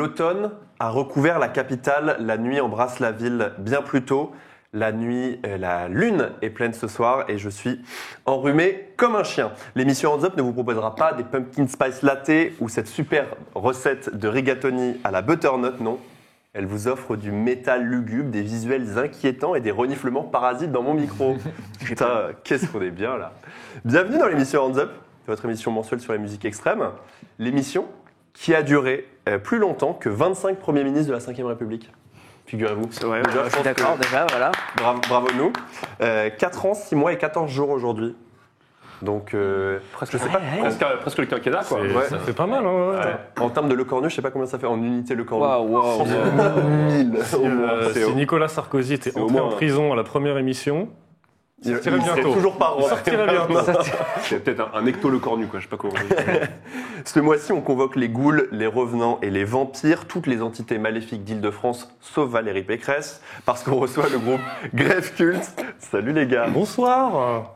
L'automne a recouvert la capitale, la nuit embrasse la ville bien plus tôt. La lune est pleine ce soir et je suis enrhumé comme un chien. L'émission Hands Up ne vous proposera pas des pumpkin spice latte ou cette super recette de rigatoni à la butternut, non. Elle vous offre du métal lugubre, des visuels inquiétants et des reniflements parasites dans mon micro. Putain, qu'est-ce qu'on est bien là. Bienvenue dans l'émission Hands Up, votre émission mensuelle sur la musique extrême. L'émission qui a duré plus longtemps que 25 premiers ministres de la Ve République. Figurez-vous. Ouais, je suis d'accord, déjà, voilà. Bravo nous. 4 ans, 6 mois et 14 jours aujourd'hui. Donc, presque le quinquennat, quoi. Ça fait pas mal, hein. En termes de Le Cornu, je sais pas combien ça fait en unité Le Cornu. Waouh. 1000 au moins. Si Nicolas Sarkozy était entré en prison à la première émission, il sortirait bientôt. Toujours pas Il sortirait bientôt. C'est peut-être un Hecto Le Cornu, quoi. Je sais pas comment. Ce mois-ci, on convoque les ghouls, les revenants et les vampires, toutes les entités maléfiques d'Île-de-France, sauf Valérie Pécresse, parce qu'on reçoit le groupe Grève Culte. Salut les gars. Bonsoir.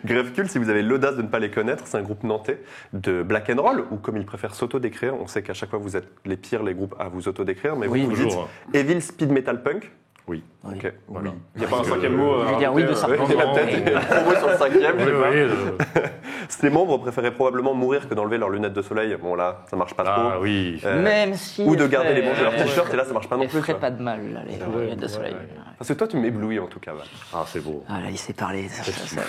Grève Culte, si vous avez l'audace de ne pas les connaître, c'est un groupe nantais de black and roll, ou comme ils préfèrent s'auto-décrire. On sait qu'à chaque fois, vous êtes les pires, les groupes, à vous auto-décrire, mais Oui, vous dites toujours. Evil Speed Metal Punk. Oui. Ok, voilà. Il n'y a pas un cinquième mot. Je veux dire oui de ça. Ouais, il y en a peut-être une promo sur le 5e, je sais pas. Oui. Ces membres préféraient probablement mourir que d'enlever leurs lunettes de soleil. Bon là, ça marche pas trop. Ah oui. Même si. Ou de garder les manches de leur t-shirt, et là ça marche pas non Elle plus. ferait ça. pas de mal, là, les lunettes de soleil. Parce que toi tu m'éblouis en tout cas. Val. Ah, c'est beau. Ah là, il s'est parlé.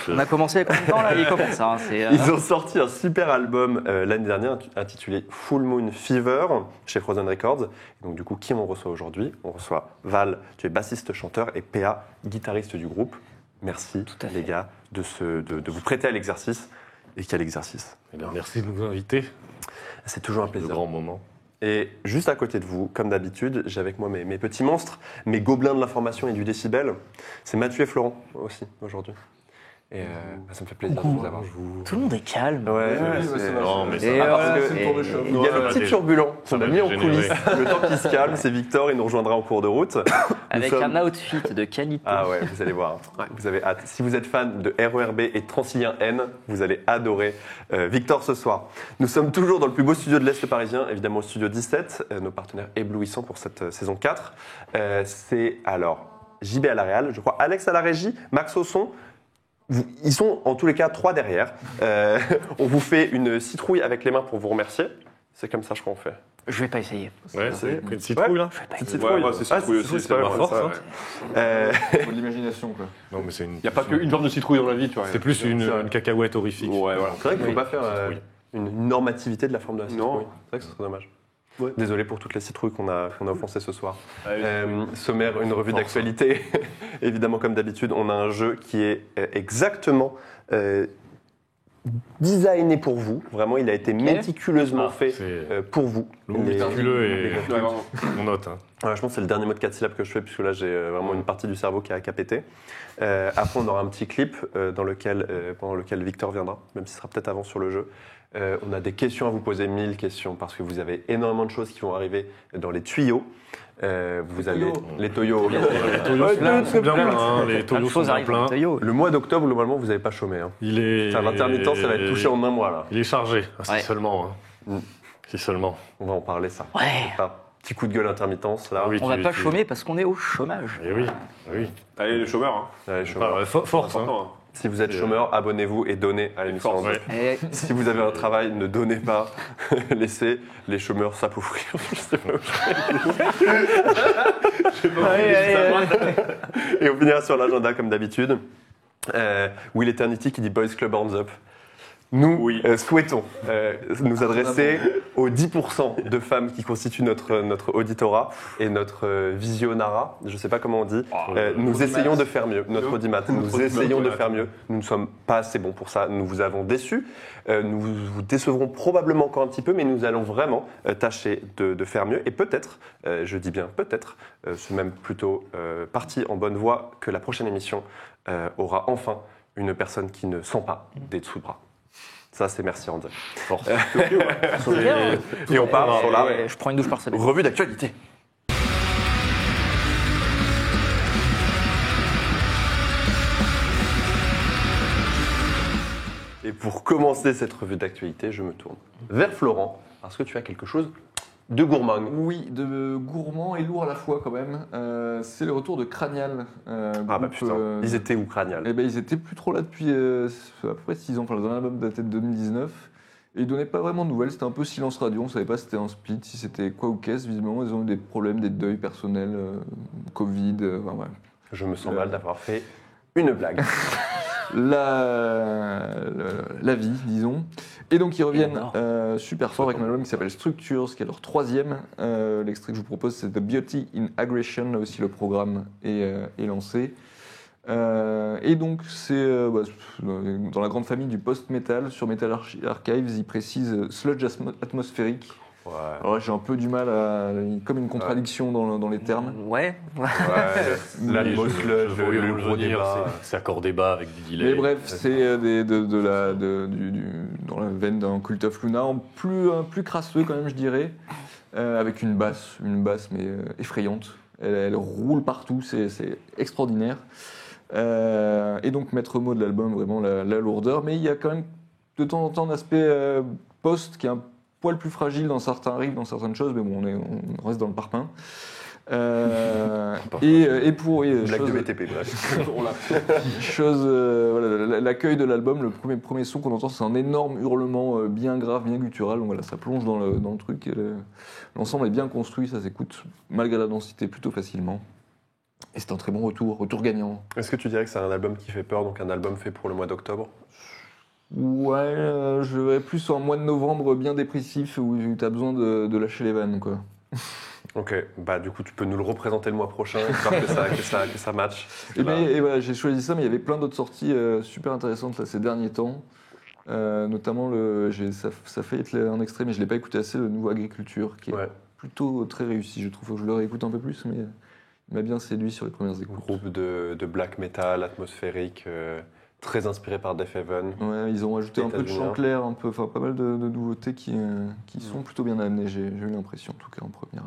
On a commencé avec combien de temps là? Il commence. Hein, Ils ont sorti un super album l'année dernière intitulé Full Moon Fever chez Frozen Records. Et donc du coup, qui on reçoit aujourd'hui? On reçoit Val, tu es bassiste, chanteur, et PA, guitariste du groupe. Merci les gars de vous prêter à l'exercice. Et quel exercice! Eh bien, merci de nous inviter. C'est toujours un Le plaisir. grand moment. Et juste à côté de vous, comme d'habitude, j'ai avec moi mes petits monstres, mes gobelins de l'information et du décibel. C'est Mathieu et Florent aussi aujourd'hui. Et ça me fait plaisir de vous avoir. Tout le monde est calme. Ouais, Non, mais Et ça. voilà, parce que c'est- il y a le petit turbulent qu'on a mis en coulisses. Le temps qui se calme, c'est Victor, il nous rejoindra en cours de route. Avec Nous sommes- un outfit de qualité. Ah ouais, vous allez voir. Vous avez hâte. Si vous êtes fan de RERB et de Transilien N, vous allez adorer Victor ce soir. Nous sommes toujours dans le plus beau studio de l'Est parisien, évidemment au studio 17, nos partenaires éblouissants pour cette saison 4. C'est alors JB à la Réal, je crois, Alex à la régie, Max au son. Ils sont en tous les cas 3 derrière. On vous fait une citrouille avec les mains pour vous remercier. C'est comme ça, je crois, qu'on fait. Je vais pas essayer. Ouais, c'est une citrouille, là. Petite Ouais, citrouille. moi, c'est citrouille aussi, c'est pas c'est mal. ma force, ça, hein. ouais. Faut de l'imagination, quoi. Non, mais c'est une. Il n'y a pas qu'une forme de citrouille dans la vie, tu vois. C'est plus C'est vrai. une cacahuète horrifique. Ouais, voilà. C'est vrai qu'il ne faut pas faire Oui. une normativité de la forme de la citrouille. Non. C'est vrai que ce serait dommage. Ouais. Désolé pour toutes les citrouilles qu'on a offensées ce soir. Allez. Sommaire, une revue d'actualité. Évidemment, comme d'habitude, on a un jeu qui est exactement designé pour vous. Vraiment, il a été méticuleusement fait C'est pour vous. le mot méticuleux et Ouais, vraiment. on note. Hein. Ouais, je pense que c'est le dernier mot de 4 syllabes que je fais, puisque là, j'ai vraiment une partie du cerveau qui a pété. Après, on aura un petit clip pendant lequel Victor viendra, même s'il sera peut-être avant sur le jeu. On a des questions à vous poser, 1000 questions, parce que vous avez énormément de choses qui vont arriver dans les tuyaux. Vous avez les toyos. Les toyos sont bien pleins. Hein. Les Plein de toyos sont choses bien arrivent dans le pleins. tuyau. Le mois d'octobre, globalement, vous n'avez pas chômé. Hein. Il est. L'intermittent, ça va être touché en un mois, là. Il est chargé. Ah, si Ouais. seulement. Hein. Mm. Si seulement. On va en parler, ça. Ouais. Enfin, petit coup de gueule intermittence, là. Ah oui. On va tu- pas tu- chômer parce qu'on est au chômage. Eh oui. Oui. Allez, les chômeurs, hein. Allez, chômeurs. Ah, force. Hein. Important, hein. Si vous êtes chômeur, abonnez-vous et donnez à l'émission. Force, Ouais. Et Si vous avez un travail, ne donnez pas. Laissez les chômeurs s'appauvrir. Je sais pas. Et on finira sur l'agenda comme d'habitude. Will Eternity qui dit Boys Club Hands Up. Nous Oui. souhaitons nous adresser aux 10% de femmes qui constituent notre auditorat et notre visionnarat, je ne sais pas comment on dit. Nous essayons de faire mieux, notre audimat. Nous essayons de faire mieux. Nous ne sommes pas assez bons pour ça. Nous vous avons déçus. Nous vous décevrons probablement encore un petit peu, mais nous allons vraiment tâcher de faire mieux. Et peut-être, je dis bien peut-être, c'est même plutôt parti en bonne voie que la prochaine émission aura enfin une personne qui ne sent pas des dessous de bras. Ça, c'est merci Andy. Force. Et on part sur la je prends une douche par semaine. revue d'actualité. Et pour commencer cette revue d'actualité, je me tourne vers Florent, parce que tu as quelque chose De gourmand. Oui, de gourmand et lourd à la fois quand même. C'est le retour de Cranial. Putain, ils étaient où Cranial? Eh ben, ils étaient plus trop là depuis à peu près 6 ans. Enfin, le dernier album datait de 2019. Et ils donnaient pas vraiment de nouvelles. C'était un peu silence radio. On savait pas si c'était un split, si c'était quoi ou qu'est-ce. Visiblement, ils ont eu des problèmes, des deuils personnels, Covid. Enfin, ouais. Je me sens mal d'avoir fait une blague. La vie, disons. Et donc ils reviennent super fort avec un album qui s'appelle Structures, qui est leur 3e. L'extrait que je vous propose, c'est The Beauty in Aggression. Là aussi, le programme est lancé. Et donc c'est dans la grande famille du post-metal. Sur Metal Archives, ils précisent sludge atmosphérique. Ouais. Alors j'ai un peu du mal comme une contradiction dans les termes. Ouais. La le gros débat. C'est accord débat avec des delays. Mais bref, c'est dans la veine d'un Cult of Luna, plus crasseux quand même, je dirais, avec une basse mais effrayante. Elle roule partout, c'est extraordinaire. Et donc maître mot de l'album, vraiment la lourdeur, mais il y a quand même de temps en temps un aspect post qui est un poil plus fragile dans certains riffs, dans certaines choses, mais bon, on reste dans le parpaing. Et pour blague de BTP, l'accueil de l'album, le premier son qu'on entend, c'est un énorme hurlement bien grave, bien guttural. Donc voilà, ça plonge dans le truc. Et l'ensemble est bien construit, ça s'écoute malgré la densité plutôt facilement. Et c'est un très bon retour gagnant. Est-ce que tu dirais que c'est un album qui fait peur, donc un album fait pour le mois d'octobre? Ouais, je vais plus un mois de novembre bien dépressif où tu as besoin de lâcher les vannes, quoi. Ok, bah du coup tu peux nous le représenter le mois prochain, histoire que ça matche. Et voilà, j'ai choisi ça, mais il y avait plein d'autres sorties super intéressantes là, ces derniers temps. Notamment, ça fait être un extrait, mais je ne l'ai pas écouté assez, le nouveau Agriculture, qui est plutôt très réussi, je trouve. Faut que je le réécoute un peu plus, mais il m'a bien séduit sur les premières écoutes. Groupe de black metal atmosphérique, très inspiré par Death Heaven. Ouais, ils ont ajouté un peu de chant clair, pas mal de nouveautés qui sont plutôt bien amenées, j'ai eu l'impression, en tout cas en première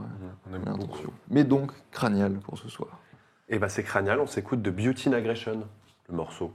intention. Mais donc, Cranial pour ce soir. Et bah c'est Cranial, on s'écoute de Beauty in Aggression, le morceau.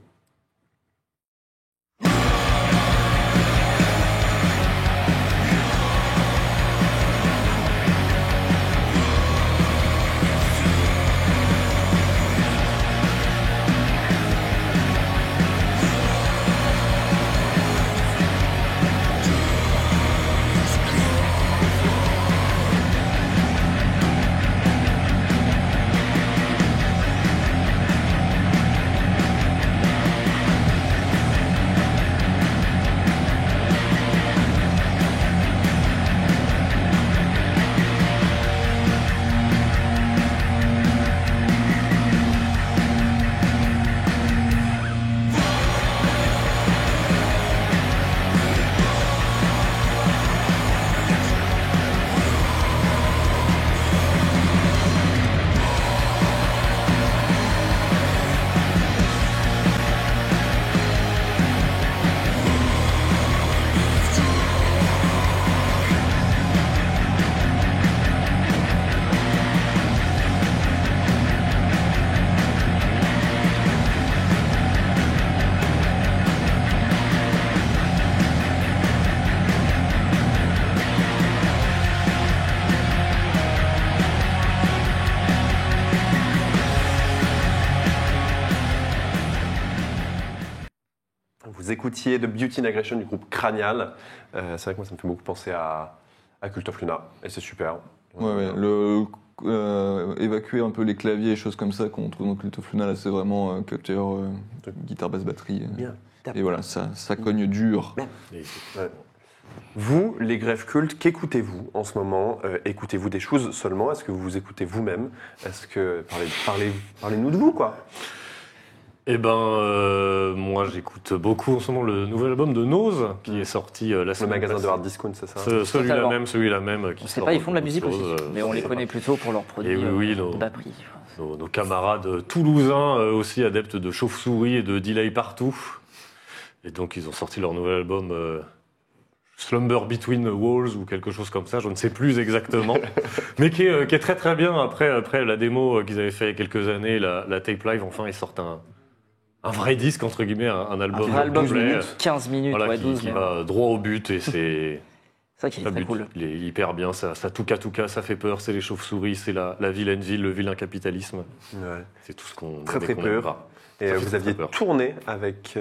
Vous écoutiez de Beauty in Aggression du groupe Cranial. C'est vrai que moi ça me fait beaucoup penser à Cult of Luna et c'est super. Évacuer un peu les claviers et choses comme ça qu'on trouve dans Cult of Luna, là c'est vraiment cutter, guitare, basse, batterie. Bien. Et voilà, ça cogne dur. Vous, les greffes cultes, qu'écoutez-vous en ce moment? Écoutez-vous des choses seulement? Est-ce que vous vous écoutez vous-même? Est-ce que parlez-nous de vous, quoi? Eh ben, moi j'écoute beaucoup en ce moment le nouvel album de Nose qui est sorti la semaine Le magasin passée. de hard discount, c'est ça? Celui-là même. On ne sait pas, ils font de la musique aussi, mais on les connaît plutôt pour leurs produits de bas prix. Nos camarades toulousains aussi adeptes de chauve-souris et de delay partout. Et donc ils ont sorti leur nouvel album Slumber Between Walls ou quelque chose comme ça, je ne sais plus exactement, mais qui est très très bien. Après la démo qu'ils avaient fait il y a quelques années, la tape live, enfin ils sortent un vrai disque, entre guillemets, un album Un vrai album complet, 15 minutes, voilà, ouais, 12 qui va droit au but et c'est ça qui est très cool. Il est hyper bien, ça touka, ça fait peur, c'est les chauves-souris, c'est la vilaine ville, le vilain capitalisme. Ouais. C'est tout ce qu'on Très, très qu'on peur. n'aime pas. Et Ça fait vous très aviez peur. tourné avec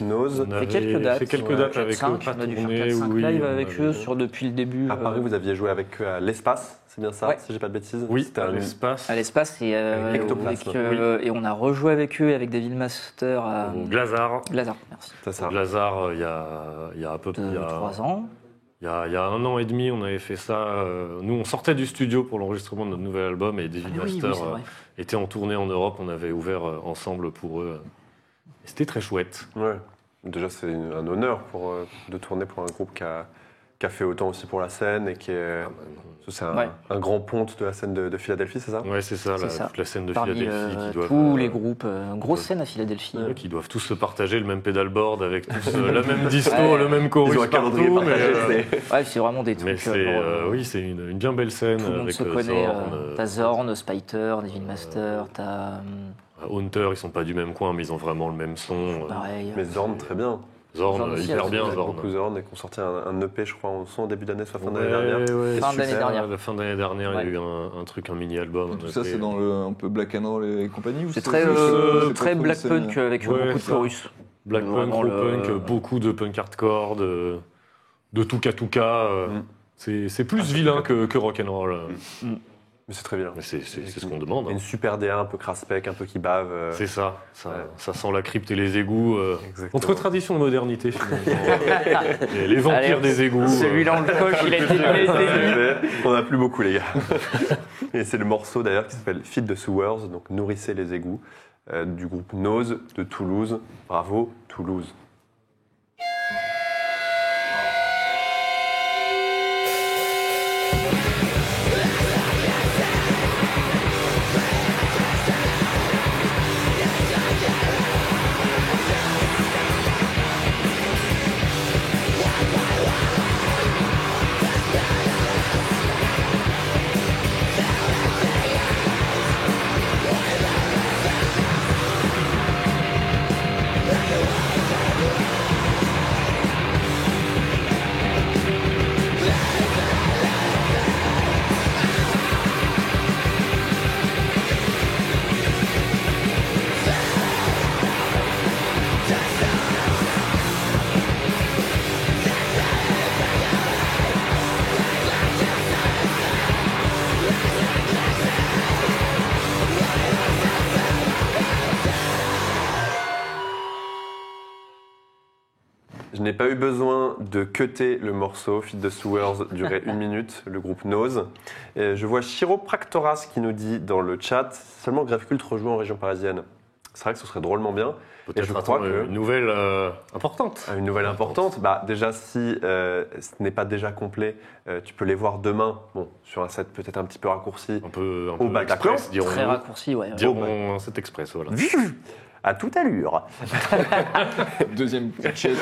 Nose. On avait quelques dates. fait quelques dates avec eux, 4-5, pas on a dû faire tourné, 4-5 oui, lives on avec avait- eux depuis le début. À Paris, vous aviez joué avec eux à l'Espace, c'est bien ça, Ouais. si j'ai pas de bêtises. Oui, C'était à un- l'espace, À l'espace et, Avec l'ectoplasme. et on a rejoué avec eux avec David Master à au Glazard. Glazard, merci. C'est ça. Au Glazard, il y a à peu près... 3 ans. Il y a 1 an et demi, on avait fait ça. Nous, on sortait du studio pour l'enregistrement de notre nouvel album et David Ah oui, Master oui, c'est vrai. était en tournée en Europe. On avait ouvert ensemble pour eux. Et c'était très chouette. Ouais. Déjà, c'est un honneur de tourner pour un groupe qui a fait autant aussi pour la scène et qui est. C'est Ouais. un grand ponte de la scène de Philadelphie, c'est ça? Ouais, c'est ça, C'est ça. toute la scène de Parmi Philadelphie qui doivent, tous les groupes, grosse scène à Philadelphie. qui doivent tous se partager le même pedalboard avec tous la même disco, Ouais. le même Ils chorus ont un partout. calendrier Mais, partagé. Ouais, c'est vraiment des mais trucs. c'est oui, c'est une bien belle scène tout le monde avec se connaît. Zorn, T'as Zorn, Spiter, David Master, t'as Hunter, ils sont pas du même coin, mais ils ont vraiment le même son. pareil. Mais Zorn, très bien. Zorn, Zorn aussi, hyper elles bien, J'aime Zorn. beaucoup Zorn et qu'on sortait un EP, je crois, en début d'année, soit fin d'année Ouais, dernière. ouais. Et Fin d'année super. dernière. La fin d'année dernière, il y a Ouais. eu un truc, un mini-album. Tout ça, c'est dans le un peu black and roll et compagnie ou C'est très, juste, c'est pas très trop black une scène, punk avec Ouais, beaucoup de ça. chorus. Black punk, Vraiment rock le- punk, beaucoup de punk hardcore, de touka. C'est plus vilain que rock and roll. Mais c'est très bien. Mais c'est ce qu'on demande. Et hein. une super DA un peu craspec, un peu qui bave. C'est ça. Ouais. Ça sent la crypte et les égouts. Exactement. Entre tradition et modernité, finalement. Et les vampires Allez, des égouts. Celui-là, on le coche, il a été lu. On n'a plus beaucoup, les gars. Et c'est le morceau d'ailleurs qui s'appelle Feed the Sewers, donc Nourrissez les égouts, du groupe Nose de Toulouse. Bravo, Toulouse. Je n'ai pas eu besoin de cutter le morceau. Feed the Sewers durait 1 minute, le groupe Nose. Et je vois Chiropractoras qui nous dit dans le chat seulement Grève Culte rejoue en région parisienne. C'est vrai que ce serait drôlement bien. Et je Peut-être crois attendre que- une nouvelle importante. Une nouvelle importante, bah, déjà si ce n'est pas déjà complet, tu peux les voir demain, bon, sur un set peut-être un petit peu raccourci, Un peu Au Bataclan. express, dirons-nous. Très raccourci, ouais. Dirons cet express, voilà. à toute allure, Deuxième check.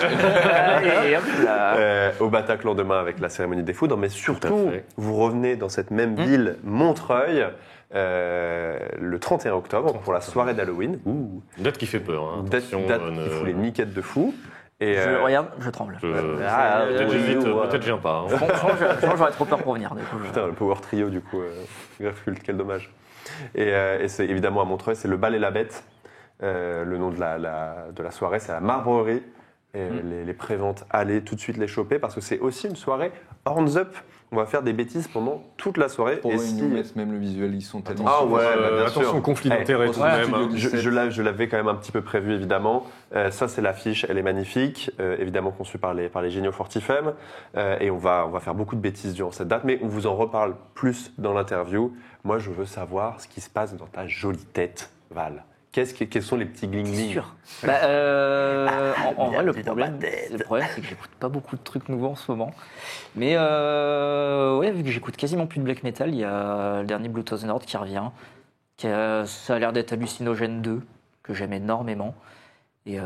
Et hop là. au Bataclan demain avec la cérémonie des foudres, mais surtout, fait. vous revenez dans cette même ville, Montreuil, le 31 octobre pour la soirée d'Halloween. Ouh, Une date qui fait peur. Hein. date Attention, qui fout les miquettes de fou. Et, Regarde, je tremble. Peut-être j'hésite, ouais. peut-être je viens pas. hein. Franchement, j'aurais trop peur pour venir. Du coup, Putain, le Power Trio, du coup, Grève Culte, quel dommage. Et c'est évidemment à Montreuil, c'est le Bal et la Bête. Le nom de la soirée, c'est la Marbrerie. Et les préventes, allez tout de suite les choper parce que c'est aussi une soirée horns up. On va faire des bêtises pendant toute la soirée. Pour et ils si- nous mettent même le visuel, ils sont tellement. Ah ouais, super. bah, bien attention, sûr. conflit Eh, d'intérêts tout de ouais, même. hein. Je l'avais quand même un petit peu prévu, évidemment. Ça, c'est l'affiche, elle est magnifique, évidemment conçue par les géniaux Fortifem. Et on va faire beaucoup de bêtises durant cette date, mais on vous en reparle plus dans l'interview. Moi, je veux savoir ce qui se passe dans ta jolie tête, Val. Quels sont les petits gling-gling? sûr. Bah, en vrai, le problème, c'est que j'écoute pas beaucoup de trucs nouveaux en ce moment. Mais ouais, vu que j'écoute quasiment plus de black metal, il y a le dernier Bluetooth Nord qui revient. Ça a l'air d'être Hallucinogène 2, que j'aime énormément. Et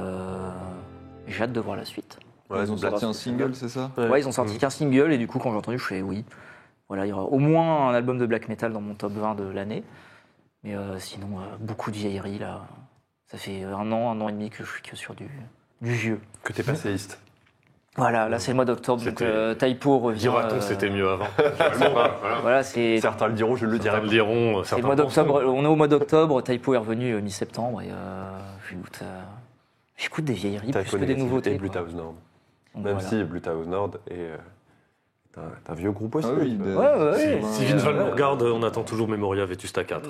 j'ai hâte de voir la suite. Ouais, Ils ont sorti un single, c'est ça? Ouais, ils ont sorti qu'un single, et du coup, quand j'ai entendu, je fais oui. Voilà, il y aura au moins un album de black metal dans mon top 20 de l'année. Mais sinon, beaucoup de vieilleries, là. Ça fait un an et demi que je suis que sur du vieux. Que t'es passéiste. Voilà, là c'est le mois d'octobre, donc C'était- Typo revient. Dira-t-on c'était mieux avant? Je sais pas. Voilà, c'est Certains le diront, je le dirai. Certains le diront, c'est le certains mois d'octobre. penseront. On est au mois d'octobre, Typo est revenu mi-septembre et j'écoute des vieilleries plus que des nouveautés. Et Blue quoi. House Nord. Donc, Même voilà. si Blue House Nord est un vieux groupe aussi. Ah oui, tu de- vois. Ouais. Si Vince Vaughn nous regarde, on attend toujours Memoria Vetusta 4.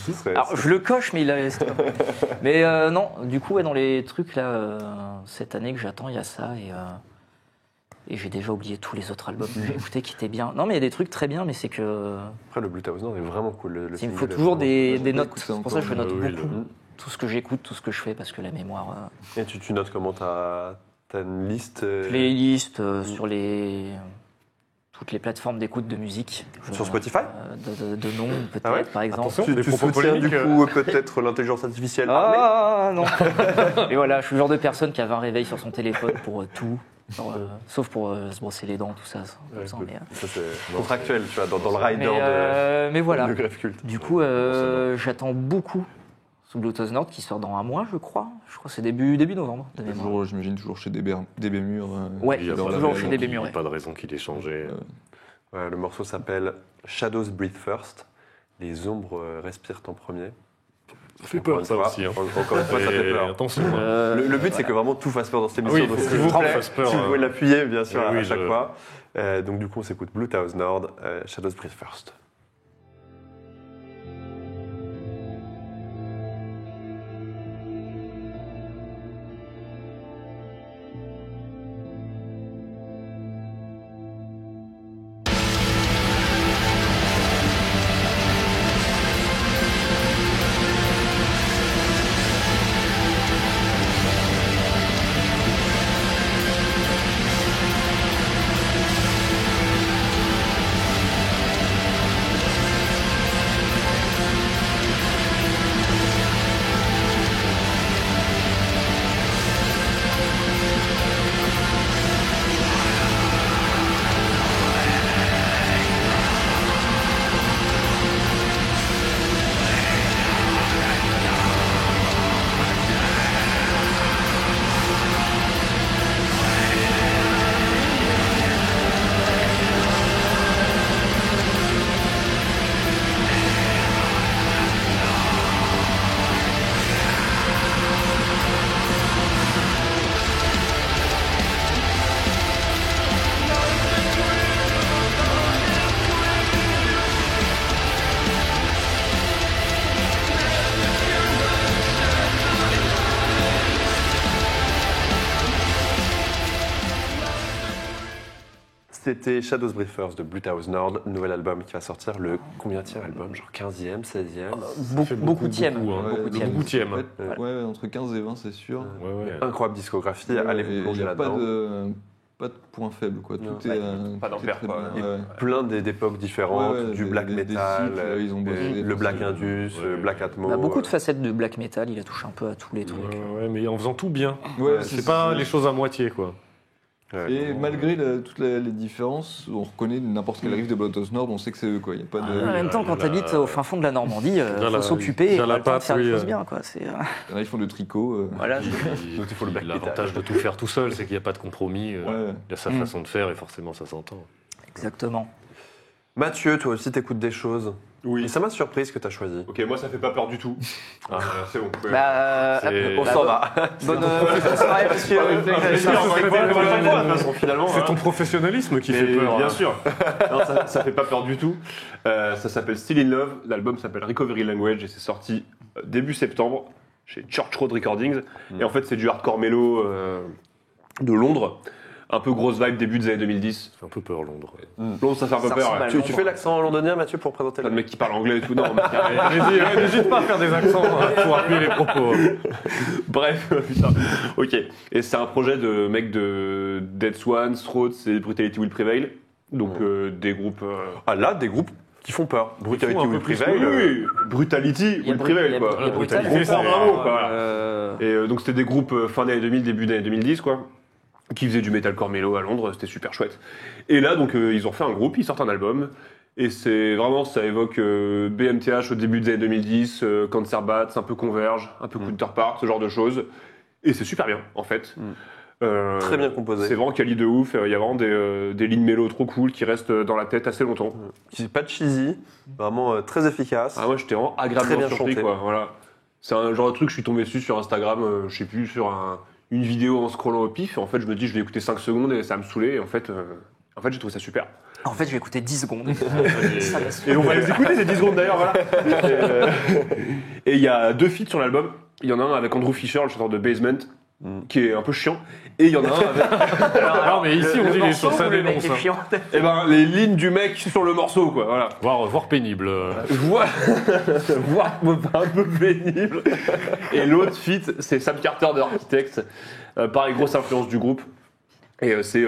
Ce serait- Alors, je le coche, mais il a. Mais non, du coup, ouais, dans les trucs là, cette année que j'attends, il y a ça et j'ai déjà oublié tous les autres albums que j'ai écoutés qui étaient bien. Non, mais il y a des trucs très bien, mais c'est que Après, le Blue House Nord est vraiment cool. Le il me single faut est toujours vraiment des pas notes. écouté C'est pour ça que je encore, note mais oui, beaucoup. Tout ce que j'écoute, tout ce que je fais, parce que la mémoire. cool. Et tu notes comment t'as une liste Playlist sur toutes les plateformes d'écoute de musique. Sur Spotify De nom, peut-être, Ah ouais par exemple. Attention. Tu Des propos soutiens du polémiques, coup peut-être l'intelligence artificielle armée Ah non. Et voilà, je suis le genre de personne qui avait un réveil sur son téléphone pour tout. Genre, sauf pour se brosser les dents, tout ça. Ouais, sans- cool. mais, Ça c'est contractuel, tu vois, dans le rider mais voilà. de Greffe Culte. Du coup, j'attends beaucoup ce Bluetooth Nord qui sort dans un mois, je crois. Je crois que c'est début novembre. De mémoire. Toujours, j'imagine, toujours chez DB Mur. Ouais, Il y a dans pas la de toujours veille, chez raison DB qu'il- Murray. Pas de raison qu'il ait changé. Ouais, le morceau s'appelle Shadows Breathe First. Les ombres respirent en premier. Ça fait Encore peur, une ça fois, aussi. Hein. Encore une fois, ça fait Et peur. attention. Le but, c'est que vraiment tout fasse peur dans cette émission. Oui, il donc, faut s'il que vous tout plaît, fasse peur, si vous pouvez l'appuyer, bien sûr, oui, à chaque je- fois. Donc, du coup, on s'écoute Blue House Nord, Shadows Breathe First. C'était Shadows Breathe First de Blue House Nord, nouvel album qui va sortir le combienième album, genre 15e, 16e. Beaucoup tièmes. beaucoup, hein. Beaucoup tièmes. Beaucoup tièmes. Ouais, entre 15 et 20, c'est sûr. Ouais, ouais. Incroyable discographie, allez Et vous plonger il n'y a là-dedans. pas de point faible, quoi. Non. Tout est. Pas tout est d'ampère, très quoi. bien, ouais. Plein d'époques différentes, Ouais, ouais, du des- black des metal, cycles, ils ont bossé le pour black ça. indus, Ouais. black atmo. Il a beaucoup de facettes de black metal, il a touché un peu à tous les trucs. Ouais, mais en faisant tout bien. Ouais, C'est pas les choses à moitié, quoi. Ouais. Et malgré toutes les différences, on reconnaît n'importe quel riff de Bluetooth Nord, on sait que c'est eux, quoi. Il y a pas de. En même temps, quand il tu habites a- au fin fond de la Normandie, il Bien faut la- s'occuper et bien pas la le temps de patte, faire les oui, choses bien. Quoi. Il y en a qui font de tricot. Voilà. Donc il faut le black L'avantage de tout faire tout seul, c'est qu'il n'y a pas de compromis. Ouais. Il a sa façon de faire et forcément ça s'entend. Exactement. Mathieu, toi aussi t'écoutes des choses. Oui. Et ça m'a surpris ce que t'as choisi. Ok, moi ça fait pas peur du tout. C'est bon. Ouais. Bah, C'est- On s'en va. bonne soirée, monsieur. Finalement, C'est ton professionnalisme qui Mais fait peur. bien hein. sûr. Non, ça fait pas peur du tout. Ça s'appelle Still in Love. L'album s'appelle Recovery Language et c'est sorti début septembre chez Church Road Recordings. Et en fait, c'est du hardcore mélo de Londres. Un peu grosse vibe début des années 2010. Ça fait un peu peur, Londres. Londres, ça fait un peu Ça peur. ressemble à Ouais. Tu fais l'accent londonien, Mathieu, pour présenter T'as le le mec qui parle anglais et tout. Non, mais- N'hésite pas à faire des accents pour appuyer les propos. Bref, putain. Ok. Et c'est un projet de mecs de Dead Swan, Strokes et Brutality Will Prevail. Donc des groupes. Ah là, des groupes qui font peur. Brutality font un Will peu plus Prevail. Oui, Brutality Il y a Will Bru- il y Prevail, a- quoi. il y a Brutal, C'est ça, bravo, quoi. Euh, Et donc c'était des groupes fin d'année 2000, début d'année 2010, quoi, qui faisaient du metalcore mélo à Londres, c'était super chouette. Et là, donc, ils ont fait un groupe, ils sortent un album, et c'est vraiment, ça évoque BMTH au début des années 2010, Cancer Bats, un peu Converge, un peu Counterpart, ce genre de choses. Et c'est super bien, en fait. Très bien composé. C'est vraiment quali de ouf. Il y a vraiment des lignes mélo trop cool qui restent dans la tête assez longtemps. C'est pas cheesy, vraiment très efficace. Ah, moi, j'étais vraiment agréablement Très bien surpris, chanté. quoi. Voilà. C'est un genre de truc, je suis tombé dessus sur Instagram, je sais plus, sur une vidéo en scrollant au pif. Et en fait, je me dis, je vais écouter 5 secondes et ça va me saouler. Et en fait, j'ai trouvé ça super. En fait, je vais écouter 10 secondes. Et on va les écouter, ces 10 secondes d'ailleurs, voilà. Et il y a 2 feats sur l'album. Il y en a un avec Andrew Fisher, le chanteur de Basement, qui est un peu chiant. Et il y en a un avec. Alors, mais ici, on dit les choses, ça le mec dénonce. est Hein. chiant. Eh ben, les lignes du mec sur le morceau, quoi, voilà. Voire pénible. Voire un peu pénible. Et l'autre feat, c'est Sam Carter de Architects. Pareil, grosse influence du groupe. Et c'est.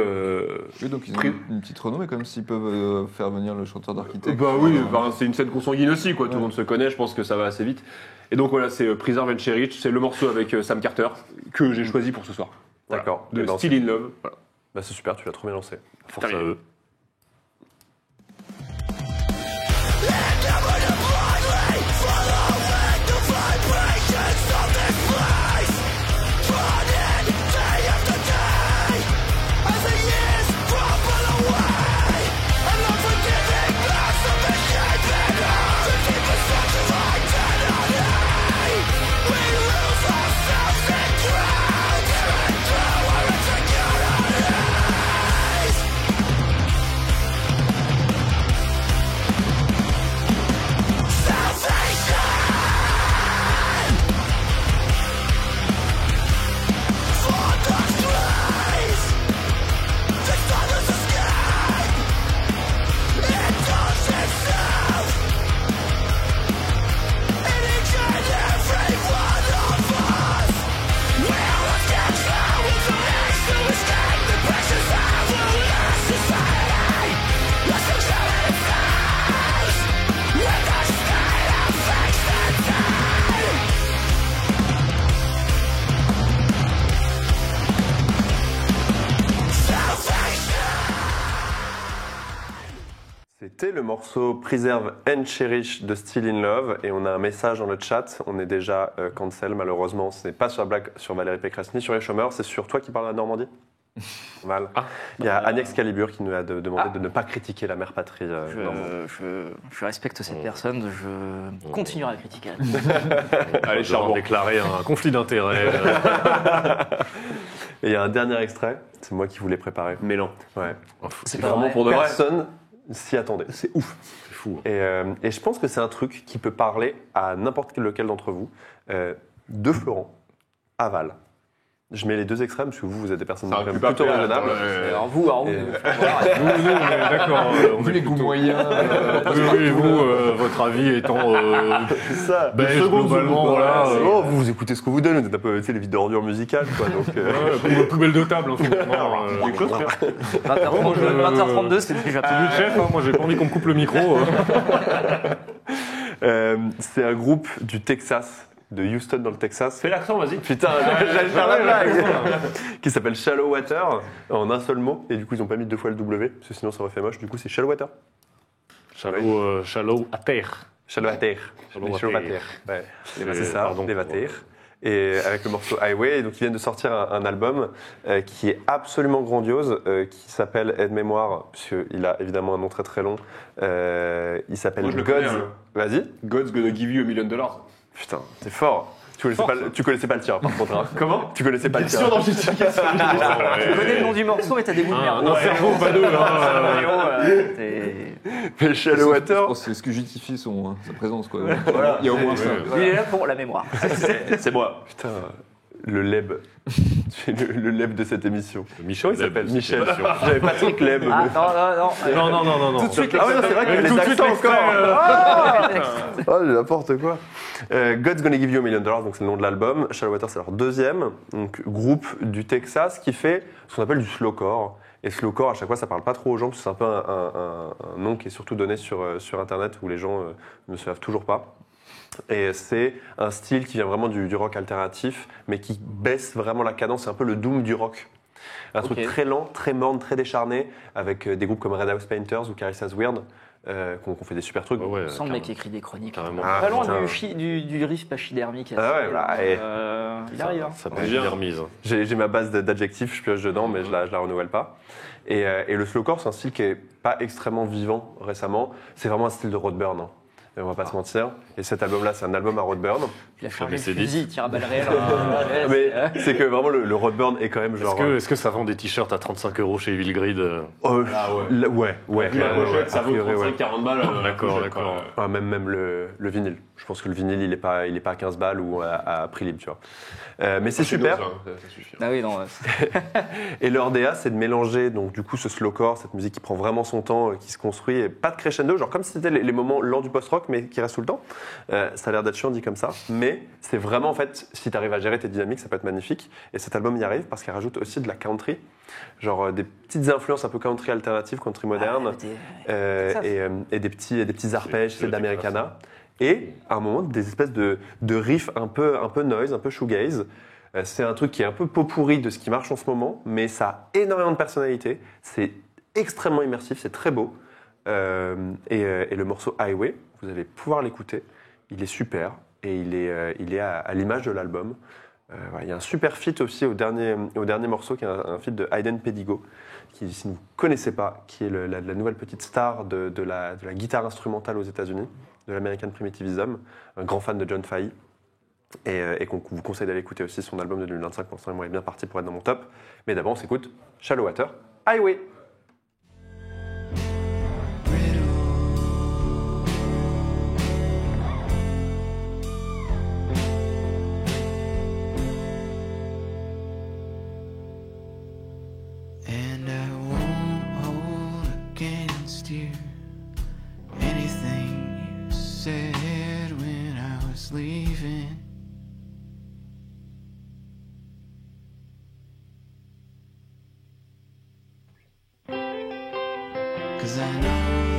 Oui, donc ils ont une petite renommée quand même s'ils peuvent faire venir le chanteur d'Architecte. Bah oui, c'est une scène consanguine aussi, quoi. Tout le monde se connaît, je pense que ça va assez vite. Et donc voilà, c'est Preserve and Cherish, c'est le morceau avec Sam Carter que j'ai choisi pour ce soir. Voilà. D'accord. De Eh ben, Still in Love. Voilà. Bah, c'est super, tu l'as trop bien lancé. Force à eux. C'était le morceau Preserve and Cherish de Still in Love et on a un message dans le chat. On est déjà cancel malheureusement. Ce n'est pas sur la blague sur Valérie Pécresse ni sur les chômeurs, c'est sur toi qui parles de la Normandie. Mal. Il y a Agnès Calibur qui nous a demandé de ne pas critiquer la mère patrie normande. Je respecte cette personne, je continuerai à critiquer. Allez, Je vais charbon. déclarer un conflit d'intérêts. Et il y a un dernier extrait, c'est moi qui vous l'ai préparé. Mélan. Ouais. C'est Vraiment vrai. pour de vrai. Personne s'y attendait. C'est ouf. C'est fou. Et je pense que c'est un truc qui peut parler à n'importe lequel d'entre vous. De Florent à Val. Je mets les deux extrêmes parce que vous êtes des personnes Ça aurait pu plutôt pas plaire, raisonnables. Alors vous, Et- Nous, on est d'accord. On Vu est les goûts plutôt- moyens. Oui, vous, votre avis étant C'est ça. belge, globalement, voilà. Oh, vous écoutez ce qu'on vous donne, vous êtes un peu les vidéos d'ordures musicales, quoi. Donc, Poubelle de table, en fait. Non, Quelque chose, frère. 20h32, c'est déjà C'est lui le chef, hein, moi j'ai pas envie qu'on me coupe le micro. c'est un groupe du Texas, de Houston dans le Texas. Fais l'accent, vas-y. Putain, j'allais faire la blague. Qui s'appelle Shallow Water en un seul mot. Et du coup, ils ont pas mis deux fois le W, parce que sinon ça aurait fait moche. Du coup, c'est Shallow Water. Shallow à terre. Shallow Water. Shallow Les Water. Shallow Water. Ouais. C'est ça, pardon. des Water. Et avec le morceau Highway, donc ils viennent de sortir un album qui est absolument grandiose, qui s'appelle Aide-mémoire, puisqu'il a évidemment un nom très très long. Il s'appelle Moi, je le connais, Gods. hein. Vas-y. God's gonna give you $1 million. Putain, t'es fort. Tu connaissais pas le tien, par contre. Hein. Comment Tu connaissais pas le tien. Sûr dans justification. Tu connais le nom du morceau mais t'as des goûts de merde. Un cerveau, pas deux. Mais Shallow Water, Oh, c'est ce qui justifie sa présence, quoi. Il y a au moins ça. Il est là pour la mémoire. C'est moi. putain, le Leb. le Leb de cette émission. Michel, Il s'appelle c'est Michel. l'émission. J'avais pas trop de Leb. Non. Tout de suite, ah ouais, non, c'est vrai que les Tout de suite, accents l'extrait, encore. Oh, n'importe quoi. God's Gonna Give You $1 Million, donc c'est le nom de l'album. Shallow Water, c'est leur deuxième donc, groupe du Texas qui fait ce qu'on appelle du slowcore. Et slowcore, à chaque fois, ça parle pas trop aux gens parce que c'est un peu un nom qui est surtout donné sur Internet où les gens ne savent toujours pas. Et c'est un style qui vient vraiment du rock alternatif, mais qui baisse vraiment la cadence. C'est un peu le doom du rock. Un truc très lent, très morne, très décharné, avec des groupes comme Red House Painters ou Carissa's Weird, qu'on fait des super trucs. Sans le mec qui écrit des chroniques. Carrément. Ah, Pas loin putain. du riff pachydermique. Ah ouais, voilà, et- Il arrive. Hein. Ça peut Bien. être remise. J'ai ma base d'adjectifs, je pioche dedans, mais je la renouvelle pas. Et le slowcore, c'est un style qui est pas extrêmement vivant récemment. C'est vraiment un style de Roadburn. Hein. Et on va pas se mentir. Et cet album-là, c'est un album à Roadburn. Il a chargé le c'est fusil, il tire à balles réelles. Mais c'est que vraiment le Roadburn est quand même genre. Est-ce que ça vend des t-shirts à 35 € chez Evil Grid Ah ouais. ouais. Vu la pochette, ça a vaut priori, ouais. 35-40 balles. D'accord. Ah, même le vinyle. Je pense que le vinyle, il est pas à 15 balles ou à prix libre, tu vois. Mais c'est super. Ça suffit. Ah oui, non. Et leur DA, c'est de mélanger donc du coup ce slowcore, cette musique qui prend vraiment son temps, qui se construit, et pas de crescendo, genre comme si c'était les moments lents du post-rock, mais qui restent tout le temps. Ça a l'air d'être chiant dit comme ça, mais c'est vraiment en fait, si tu arrives à gérer tes dynamiques, ça peut être magnifique. Et cet album y arrive parce qu'il rajoute aussi de la country, genre des petites influences un peu country alternative, country moderne, et des petits arpèges, c'est d'Americana. Et à un moment, des espèces de riffs un peu noise, un peu shoegaze. C'est un truc qui est un peu pot-pourri de ce qui marche en ce moment, mais ça a énormément de personnalité. C'est extrêmement immersif, c'est très beau. Et le morceau Highway, vous allez pouvoir l'écouter. Il est super et il est à l'image de l'album. Voilà, il y a un super feat aussi au dernier morceau, qui est un feat de Hayden Pedigo, qui, si vous ne connaissez pas, qui est la nouvelle petite star de la guitare instrumentale aux États-Unis, de l'American Primitivism, un grand fan de John Fahey. Et qu'on vous conseille d'aller écouter aussi son album de 2025, pour l'instant il est bien parti pour être dans mon top. Mais d'abord on s'écoute Shallow Water, Highway. And I won't hold against you anything you said when I was leaving. 'Cause I know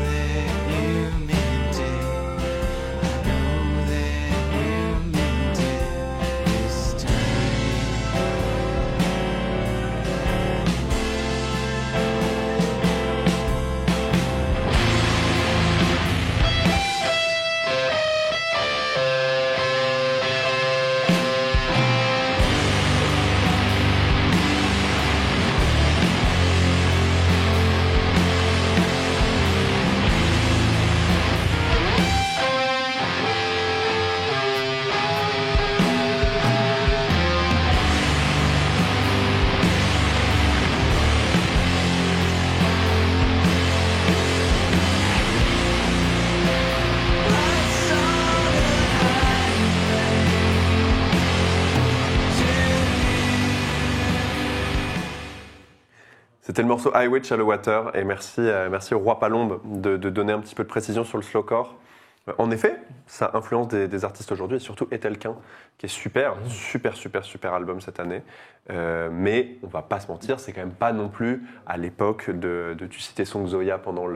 that you meant it. I know that you meant it this C'était le morceau Highway de Shallow Water, et merci au Roi Palombe de donner un petit peu de précision sur le slowcore. En effet, ça influence des artistes aujourd'hui, et surtout Etelkin, qui est super album cette année. Mais on va pas se mentir, c'est quand même pas non plus à l'époque tu citais Song Zoya pendant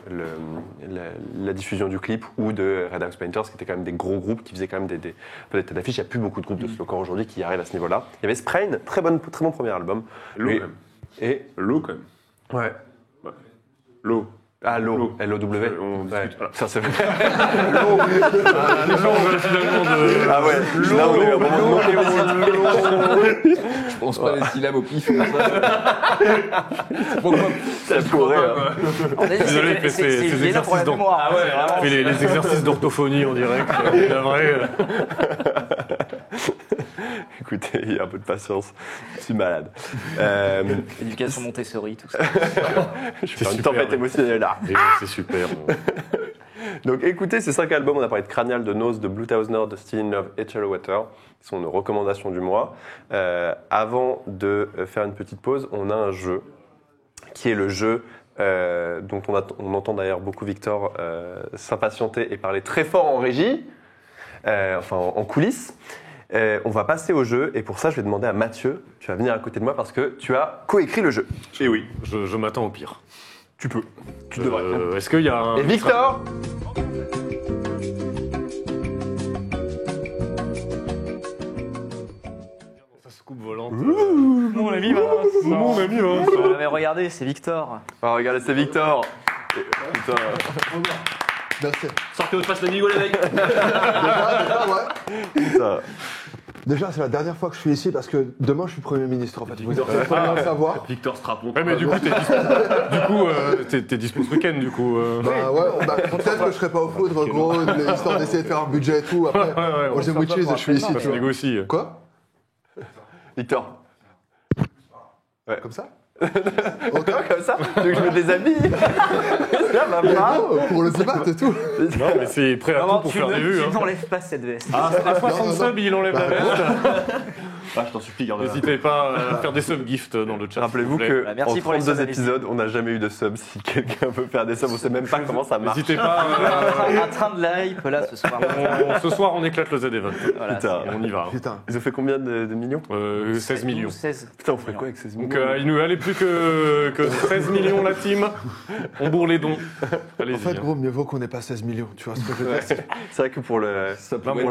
la diffusion du clip, ou de Red House Painters, qui étaient quand même des gros groupes qui faisaient quand même des têtes d'affiche. Il n'y a plus beaucoup de groupes de slowcore aujourd'hui qui arrivent à ce niveau-là. Il y avait Sprain, très bon premier album. L'eau, quand même. Et L'eau, quand même. ouais. L'eau. Ah, l'eau, L-O-W. On Ouais. discute. Voilà. Ça, c'est vrai. Finalement de... Ah ouais, là, on a eu un moment de Je pense pas les syllabes au pif comme ça. Pourquoi ça pourrait. Désolé, il fait ses exercices dans mémoire. Ah ouais, Il fait les exercices d'orthophonie en direct. La vraie. Écoutez, il y a un peu de patience. Je suis malade. Éducation Montessori, tout ça. Je vais faire une tempête émotionnelle là. Et c'est super. Donc écoutez ces 5 albums, on a parlé de Cranial, de Nose, de Blue Nord, de Still in Love et Shallow Water, qui sont nos recommandations du mois. Avant de faire une petite pause, on a un jeu, qui est le jeu dont on entend d'ailleurs beaucoup Victor s'impatienter et parler très fort en régie, enfin en coulisses. On va passer au jeu, et pour ça je vais demander à Mathieu, tu vas venir à côté de moi parce que tu as coécrit le jeu. Et oui. Je m'attends au pire. Tu peux. Tu devrais. Est-ce qu'il y a un... Et Victor, Ça se coupe volante. Mon ami Vincent. Mais regardez, c'est Victor. oh, regardez, c'est Victor. Et, putain. Merci. Sortez votre face la Nigo, les mecs. Déjà, ouais. Putain. Déjà, c'est la dernière fois que je suis ici parce que demain, je suis Premier ministre. En fait, vous devez pas le savoir. Victor Strapon. Ouais, mais du coup, t'es dispo ce week-end, du coup. Bah ouais, peut-être que je serai pas au foudre, gros, histoire d'essayer de faire un budget et tout. Après, moi j'ai Witches et je suis ici, Ça tu se vois. négocie. Quoi? Victor. Comme ça? Comme ça tu veux que je me déshabille Ça va pas. Non, pour le débat et tout. Non, mais c'est prêt à tout pour faire des vues. tu Hein. n'enlèves pas cette veste. À 60 subs, il enlève la veste. Ah, je t'en supplie, garde N'hésitez pas à faire des subgifts dans le chat. Rappelez-vous s'il vous plaît. que Voilà, merci en pour les 32 subs, épisodes, on n'a jamais eu de sub. Si quelqu'un veut faire des subs, on sait même pas comment ça marche. N'hésitez pas. Un train de la hype là ce soir. Ce soir, on éclate le Z-Event. Voilà, Putain. Et on y va. Putain. Ils ont fait combien de millions 16 millions. 16. Putain, on ferait quoi avec 16 millions Donc il nous allait plus que 13 millions la team. On bourre les dons. Allez-y. En fait, gros, mieux vaut qu'on n'ait pas 16 millions. Tu vois ce que je veux dire? C'est vrai que pour la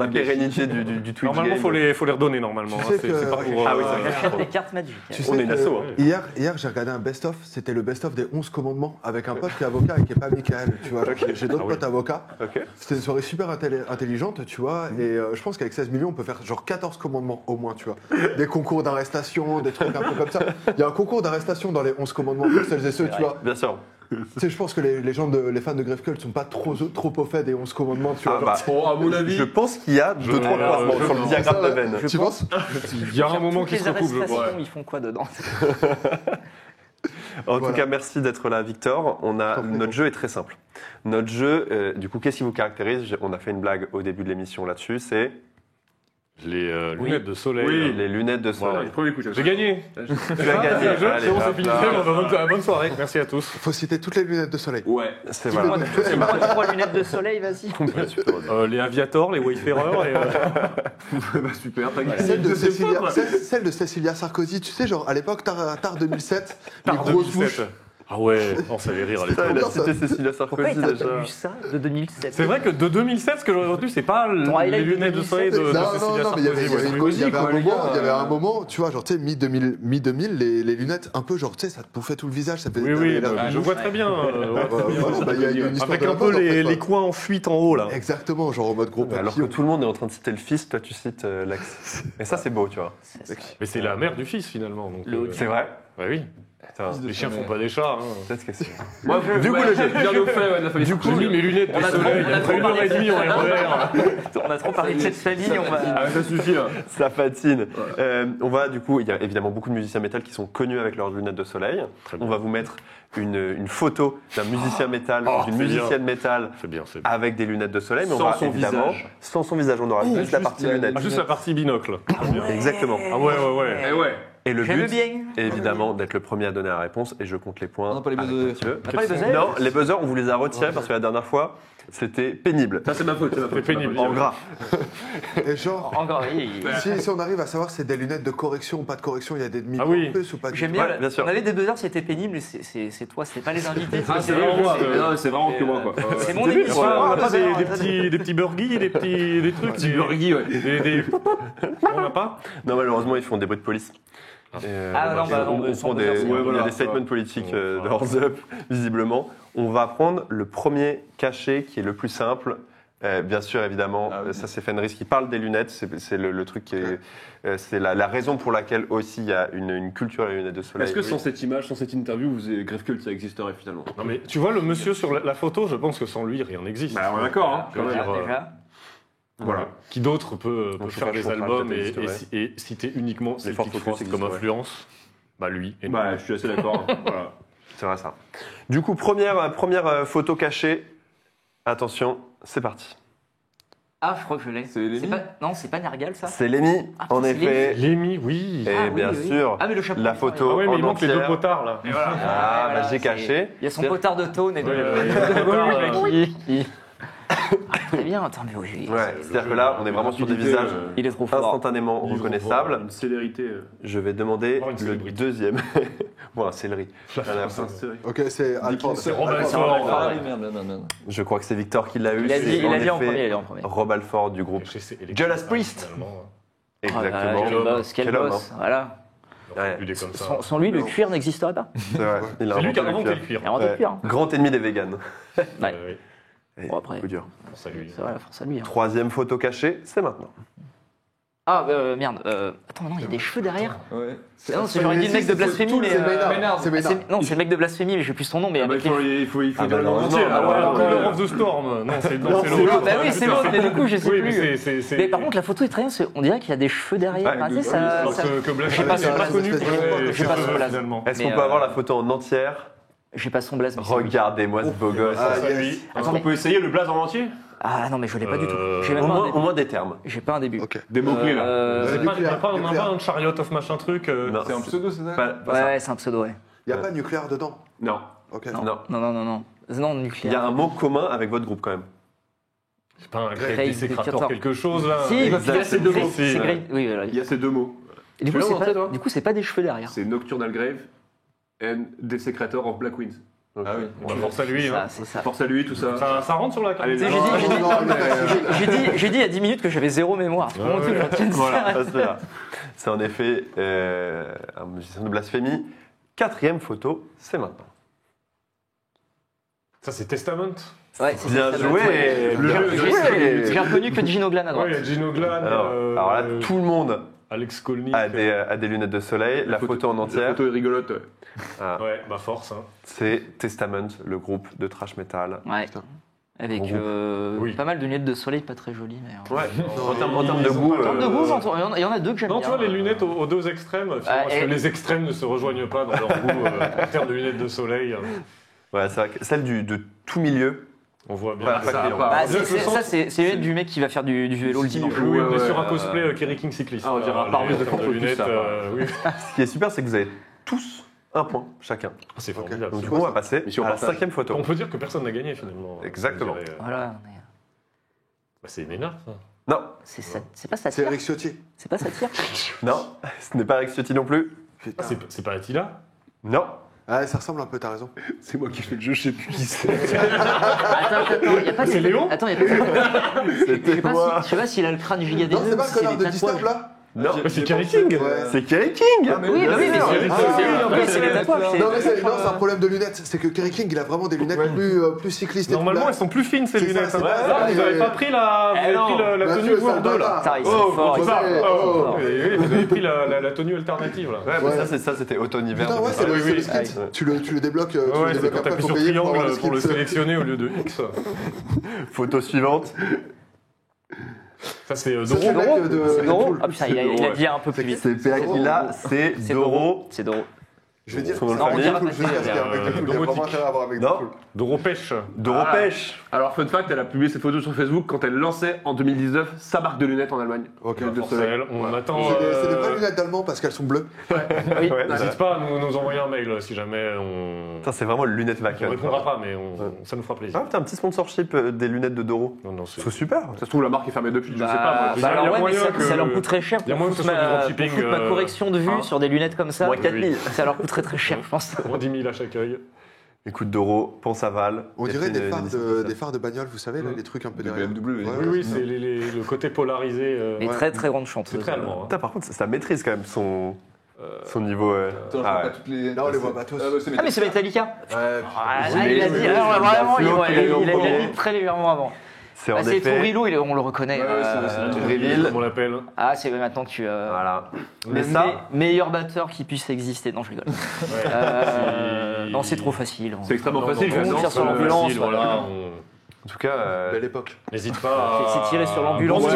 pérennité du Twitch Normalement, game, faut les redonner normalement. Tu hein. sais C'est que- c'est pas pour. Ah oui, ça On achète des cartes Magic. Tu on sais est une que asso. Hein. Hier, j'ai regardé un best-of, c'était le best-of des 11 commandements avec un pote qui est avocat et qui n'est pas Michael, tu vois. J'ai d'autres Ah oui. potes avocats. Ok. C'était une soirée super intelligente, tu vois, et je pense qu'avec 16 millions, on peut faire genre 14 commandements au moins, tu vois. Des concours d'arrestation, des trucs un peu comme ça. Il y a un concours d'arrestation dans les 11 commandements pour celles et ceux, tu vois. Bien sûr. Tu sais, je pense que les fans de Grefcult sont pas trop au fait des 11 commandements, tu vois. Ah, genre, bah, à mon avis. je pense qu'il y a 2-3 croisements sur le diagramme de Venn. tu penses? Il y a un moment qui Toutes se les recoupe, je arrestations, crois. ils font quoi dedans? En tout Voilà. cas, merci d'être là, Victor. Notre jeu est très simple. Notre jeu, du coup, qu'est-ce qui vous caractérise? On a fait une blague au début de l'émission là-dessus, c'est Les lunettes de soleil. Oui. les lunettes de soleil. Le premier coup, J'ai gagné. Tu as gagné. Le jeu, Allez, c'est bon, c'est hop fini. là. Bonne soirée. Merci à tous. Faut citer toutes les lunettes de soleil. Ouais. C'est voilà. C'est moi 3 lunettes de soleil, vas-y. Les Aviator, les Wayfarers et. Bah, super, t'as gagné. Celle de Cécilia Sarkozy, tu sais, genre à l'époque, tard 2007, les Tard grosses 2007. bouches. Ah ouais, on savait rire à l'époque. Putain, il a cité Cécilia Pourquoi Sarkozy t'as déjà. pas vu ça de 2007? C'est vrai que de 2007, ce que j'aurais retenu, c'est pas Ton highlight les de lunettes de 2007. soleil de Non, Cécilia mais il y avait, Sarkozy. il y avait un moment, gars, il y avait un moment, tu vois, genre, tu sais, mi-2000, les lunettes, un peu, genre, tu sais, ça te bouffait tout le visage, ça fait Oui, oui, l'air- je vois très bien. il y a une histoire Avec de la un peu mode, en fait, les quoi. coins en fuite en haut, là. Exactement, genre en mode gros Alors que papillon. tout le monde est en train de citer le fils, toi tu cites l'ex. Et ça c'est beau, tu vois. Mais c'est la mère du fils, finalement. Donc, C'est vrai. bah oui. Putain, Les chiens font pas des chats. Hein. peut-être que c'est. Moi, Du coup, le jeu. bien au fait, ouais, il a fallu. Du coup, j'ai mis mes lunettes de soleil. Après 1h30 en RER. On a trop parlé de cette famille, on va. Ah, ça suffit là. Ça patine. On va du coup, il y a évidemment beaucoup de musiciens métal qui sont connus avec leurs lunettes de soleil. Très bien. On va vous mettre une photo d'un musicien métal, Oh, d'une c'est musicienne métal C'est bien, c'est bien. avec des lunettes de soleil, mais on Sans va son évidemment visage. sans son visage. On aura juste la partie lunettes. Ah, juste la partie binocle. Exactement. Ah ouais, ouais, ouais. Eh ouais. Et le J'aime but, bien. est évidemment, d'être le premier à donner la réponse et je compte les points. On n'a pas les avec buzzers. Mathieu. pas les buzzers Non, les buzzers, on vous les a retirés parce que la dernière fois, c'était pénible. Ça, c'est ma faute. C'est pénible. En gras. Et genre, Encore, oui. si on arrive à savoir si c'est des lunettes de correction ou pas de correction, il y a des demi-points Ah oui. en plus ou pas de J'aime demi-points. bien. Ouais, bien sûr. On avait des buzzers, c'était pénible, mais c'est toi, c'était pas les invités. Ah, c'est vraiment moi. Non, c'est vraiment que moi, quoi. C'est mon On émission. n'a pas buzzer, des petits burgies, des trucs. Petit burgie, ouais. On n'a pas. Non, malheureusement, ils font des bruits de police. Ah, non, bah, non, on sans prend buzzer, c'est- il y a voilà, des statements ouais. politiques de Horse Up, visiblement. On va prendre le premier cachet qui est le plus simple. Bien sûr, évidemment, Ah oui. ça c'est Fenris qui parle des lunettes. C'est le truc qui est. C'est la raison pour laquelle aussi il y a une culture des lunettes de soleil. Est-ce que sans cette image, sans cette interview, Grefcult, ça existerait finalement? Non mais tu vois le monsieur sur la photo, je pense que sans lui rien n'existe. Bah, on est d'accord, hein. Je veux dire, Déjà. Voilà. Qui d'autre peut Donc, faire des je comprends albums peut-être et, existerait. et citer uniquement Les Ford Celtic Focus Frost comme existeraient. influence? Bah lui. Et Bah, je suis assez d'accord. Voilà. C'est vrai ça. Du coup, première photo cachée. Attention, c'est parti. Ah, je crois que je l'ai. C'est Lémi pas... Non, c'est pas Nergal, ça. C'est Lémi, Ah, en c'est effet. Lémi, oui. Et Ah, oui, bien oui. sûr, Ah, mais le chapeau. la photo Ah ouais, mais en il manque les deux entière. potards là. Ah, bah, j'ai c'est- caché. Il y a son potard de tône et de. Très bien, attends, mais oui. Ouais, c'est-à-dire que là, on est vraiment sur des visages Il est trop fort. instantanément reconnaissables. Une célérité. Je vais demander Oh, une le célébrité. deuxième. Bon, un céleri. Ok, c'est Alford. C'est Rob Ah Alford. oui, merde. Je crois que c'est Victor qui l'a eu. Il a dit, C'est il a dit en effet premier, il a dit en premier. Rob Alford du groupe. Judas Priest. Oh là là, Exactement. quel boss, quel Quel homme, boss. Voilà. Ouais, Comme ça. Sans lui, le cuir n'existerait pas. c'est vrai. Il a C'est lui qui a inventé inventé le le cuir. cuir. Il a inventé le Ouais. cuir. hein. Grand ennemi des véganes. Ouais. Oui. Et Bon, après. coup dur. Salut. C'est vrai, la force à lui. hein. Troisième photo cachée, c'est maintenant. Ah, merde. Attends, non, il y a des cheveux derrière. Ouais. Non, j'aurais dit le mec de Blasphémie, mais. C'est Maynard. C'est Ah, Maynard. non, c'est le mec de Blasphémie, mais j'ai plus son nom. Mais Ah bah, avec il faut Ah dire bah le non, nom entier. non, là. ah ouais, Ouais, Color of the Storm. Non, c'est l'autre. Bah oui, c'est l'autre, mais du coup, je sais Oui, plus. mais c'est. Mais par contre, la photo est très bien, on dirait qu'il y a des cheveux derrière. Ouais, Ah, tu sais, Alors ça. que Blasphémie, J'ai pas c'est son pas blaze. connu pour J'ai ses pas son cheveux, blaze. finalement. Est-ce Mais, qu'on peut avoir la photo en entière? J'ai pas son blaze. mais c'est- Regardez-moi ce beau gosse. Ah, Ça, yes. lui. Est-ce Attends, qu'on mais- peut essayer le blaze en entier? Ah non, mais je l'ai pas du tout. J'ai Au même pas un moins, début. au moins des termes. J'ai pas un début. Ok. Des mots-clés là. Il n'y a Nucléaire, pas nucléaire. un chariot of machin truc. Non, C'est un pseudo, c'est ça pas ça. Ouais, c'est un pseudo, ouais. Il n'y a pas nucléaire dedans. Non. Ok. Non, Non. non, non, non. Non, Il y a nucléaire. un mot commun avec votre groupe quand même. C'est pas un Grave grave dissécrateur quelque chose là. Si, il va Exact. finir, C'est deux Grey- mots. c'est Grey- Oui, voilà. Il y a ces deux mots. Et du coup, Tu l'as c'est en tête, pas, toi du coup, c'est pas des cheveux derrière. C'est Nocturnal Grave and Desecrator of Black Winds. Ah oui. On va force à lui. Ça, hein. c'est ça. Force à lui, tout ça. Ça rentre sur la carte. Allez, Tu sais, non, j'ai dit- Non, non, mais- J'ai dit il y a 10 minutes que j'avais zéro mémoire. C'est vraiment Ouais, tout, je ouais. retiens de Voilà, ça. ça, c'est là. C'est en effet un magicien de blasphémie. Quatrième photo, c'est maintenant. Ça, c'est Testament. Ouais, c'est Bien ça. joué. Le jeu, joué. J'ai reconnu que Gino Glan à droite. Ouais, il y a Gino Glan. Alors là, tout le monde Alex Kolnick. a des lunettes de soleil. La photo en La entière, photo est rigolote. Ouais. ah, Ouais, ma force. Hein. c'est Testament, le groupe de thrash metal. Ouais. Avec Bon Oui. pas mal de lunettes de soleil, pas très jolies. Mais, Ouais, Non, en termes de goût. En termes de goût, il y en a deux que j'aime Non, bien. tu vois, les lunettes aux deux extrêmes, finalement, parce et- que les extrêmes ne se rejoignent pas dans leur goût en termes de lunettes de soleil. Ouais, c'est vrai que celle de tout milieu. On voit bien. Voilà, que pas ça client. a pas- Bah, Bien que le ça, sens- c'est les lunettes du mec qui va faire du vélo le dimanche. Oui, on est Ouais, sur un ouais, cosplay Kerry King cycliste. Ah, on dirait un Les pare-brise de lunettes, Ford Focus, ça, oui. Ce qui est super, c'est que vous avez tous un point chacun. C'est formidable. Donc du coup, on va passer Mission à la partage. cinquième photo. On peut dire que personne n'a gagné finalement. Exactement. Je dirais, Voilà. bah, c'est Ménard, ça. Non, C'est pas C'est satire. Eric Ciotti. C'est pas satire. non, ce n'est pas Alex Ciotti non plus. Putain. C'est pas Attila. Non. Ah, ça ressemble un peu, t'as raison. C'est moi qui fais le jeu, je sais plus qui c'est. Attends, y a pas C'est Léon Attends, y a pas C'était moi. Je sais pas s'il a le crâne giga des Non, c'est pas le c'est connard des de Disturb tatouages. là Non, C'est Kerry King. Ouais. c'est Kerry King. Oui, bah oui, mais sûr. c'est les tatouages. Non, mais c'est un problème de lunettes. C'est que Kerry King, il a vraiment des lunettes plus cyclistes. et tout, Normalement, là. elles sont plus fines ces C'est lunettes. ça, hein. c'est Là, ça, vous avez et- pas pris la, vous avez non. pris la Bien tenue sûr, War c'est 2 un là. bâtard. Ça, ils sont forts. tu ils sont parles. forts. Oh. Oui, vous avez pris la tenue alternative là. Ouais, mais ça c'était automne-hiver. Putain, ouais, c'est Ah, oui, le oui. skit. Tu le débloques, Ouais, c'est débloques quand après, t'appuies faut sur payer pour avoir triangle pour le skit. sélectionner au lieu de X. Photo suivante. Ça c'est Ça, c'est Doro. le mec de C'est Red Doro. Bull. Ah putain, il a dit un peu plus vite. C'est Péakila, c'est C'est Doro. C'est Doro. Je vais dire, Son nom de c'est famille. Red Bull, je sais pas ce qu'il y a avec Red Bull, il y a vraiment Domotique. intérêt à voir avec Non. Red Bull. Doro pêche. Doro Ah. pêche. Alors, fun fact, elle a publié cette photo sur Facebook quand elle lançait en 2019 sa marque de lunettes en Allemagne. Ok. Lunettes de Force soleil. à elle. On attend. C'est des vraies lunettes d'allemand parce qu'elles sont bleues. Oui. Ouais, N'hésite pas à nous envoyer un mail si jamais on. Putain, c'est vraiment le lunette On vacuum. répondra pas, mais ça nous fera Ah plaisir. putain, un petit sponsorship des lunettes de Doro. Non, non, c'est. C'est super. Ça se trouve, la marque est fermée depuis, je sais pas. Bah, moi. Il y a alors ouais, mais moyen ça, que- ça leur coûte très cher il y a pour moyen que foutre ce soit du ma, dropshipping, pour foutre ma correction de vue hein. sur des lunettes comme ça. Moins 4000. Ça leur coûterait très cher, je pense. Moins 10 000 à chaque œil. Écoute, Doro, pense à Val. On Et dirait puis, des phares de bagnole, vous savez, là, les trucs un peu Des derrière. BMW. Ouais, Oui, ouais, oui, c'est le côté polarisé. Mais Ouais. très très grande C'est chanteuse. très allemand. hein. Putain, par contre, ça maîtrise quand même son niveau. Attends, je vois Ah pas ouais. toutes les. Là, on les voit pas tous. Ah, bah, c'est Ah mais c'est Metallica. Ouais, Ah, Oui, là, il a oui, dit, oui, alors, oui, vraiment, il a il a flotté, dit très légèrement avant. C'est en Ah, c'est effet. Tourilo, on le reconnaît. Ouais, ouais, c'est Reveal. Comme on l'appelle. Ah, c'est maintenant que tu. Voilà. Le Mais ça, meilleur batteur qui puisse exister. Non, je rigole. Non, c'est trop facile. C'est extrêmement Non, facile. non, je non, pense. tire sur l'ambulance, facile, voilà. voilà. en tout cas, belle époque. N'hésite pas à. C'est tiré sur l'ambulance Ouais, qui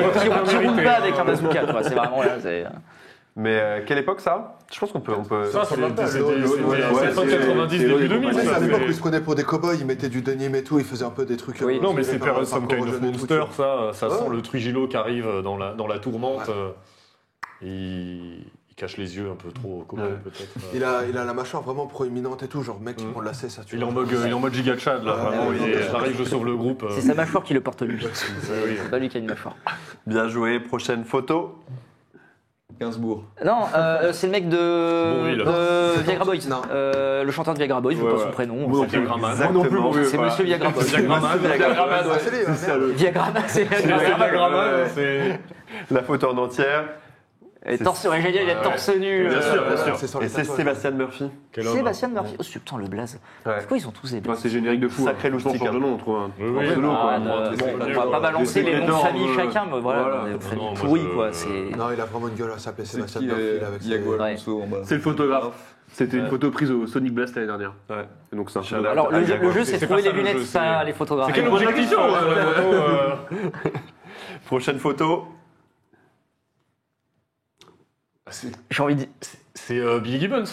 roule ouais, pas ouais. avec un bazooka. Tu vois, c'est vraiment là. mais quelle époque ça? Je pense qu'on peut. Ça, c'était Ouais, fin 90, c'est début l'eau, 2000. Ouais, c'est ça, à l'époque où mais- ils se prenaient pour des cow-boys, ils mettaient du denim et tout, ils faisaient un peu des trucs. Oui. Non, mais c'est comme Some Kind of Monster, ça Ouais. sent le Trujillo qui arrive dans la tourmente. Ouais. Il cache les yeux un peu trop coquin, Ouais. peut-être. Il a la mâchoire vraiment proéminente et tout, genre mec qui prend de la cesse, ça tu Il est vois. en mode Giga Chad, là, Ouais, vraiment. ouais, ouais. J'arrive, je sauve le groupe. C'est sa mâchoire qui le porte lui. oui. C'est pas lui qui a une mâchoire. Bien joué. Prochaine photo. Gainsbourg. Non, c'est le mec Bon, de Viagra Boys. Non. le chanteur de Viagra Boys, je sais Ouais, pas ouais. son prénom. Moi non C'est- plus, Graman. Exactement. Moi non plus, mon vieux. C'est voilà. Monsieur Viagra Boys. Viagraman. Viagraman, ouais. C'est lui, C'est ça, merde. le- Viagra, c'est Viagraman, c'est. La photo en entière. Et torse, ouais, génial, il est torse nu. Bien sûr, bien sûr. C'est sur Et les c'est tatouages. Sébastien Murphy. Quel homme. Sébastien Murphy. Oh, putain, le blaze. Ouais. Pourquoi ils ont tous des Ouais, blazes c'est générique de fou. Sacré hein. Franchement, loustic, change de nom, on trouve un. Oui, oui. Pseudo, quoi. On va pas balancer les noms de famille chacun, mais voilà, Voilà. des familles Non, moi, pourries, je- quoi. C'est. Non, il a vraiment une gueule à s'appeler C'est Sébastien qui Murphy avec ses... Iago Alonso en bas. C'est le photographe. C'était une photo prise au Sonic Blast l'année dernière. Ouais. Et donc c'est un J'adore. Alors, le jeu, c'est C'est trouver pas les ça, le lunettes, jeu, pas c'est- les photographes. C'est quel objectif Prochaine photo. J'ai envie de dire. C'est Billy Gibbons.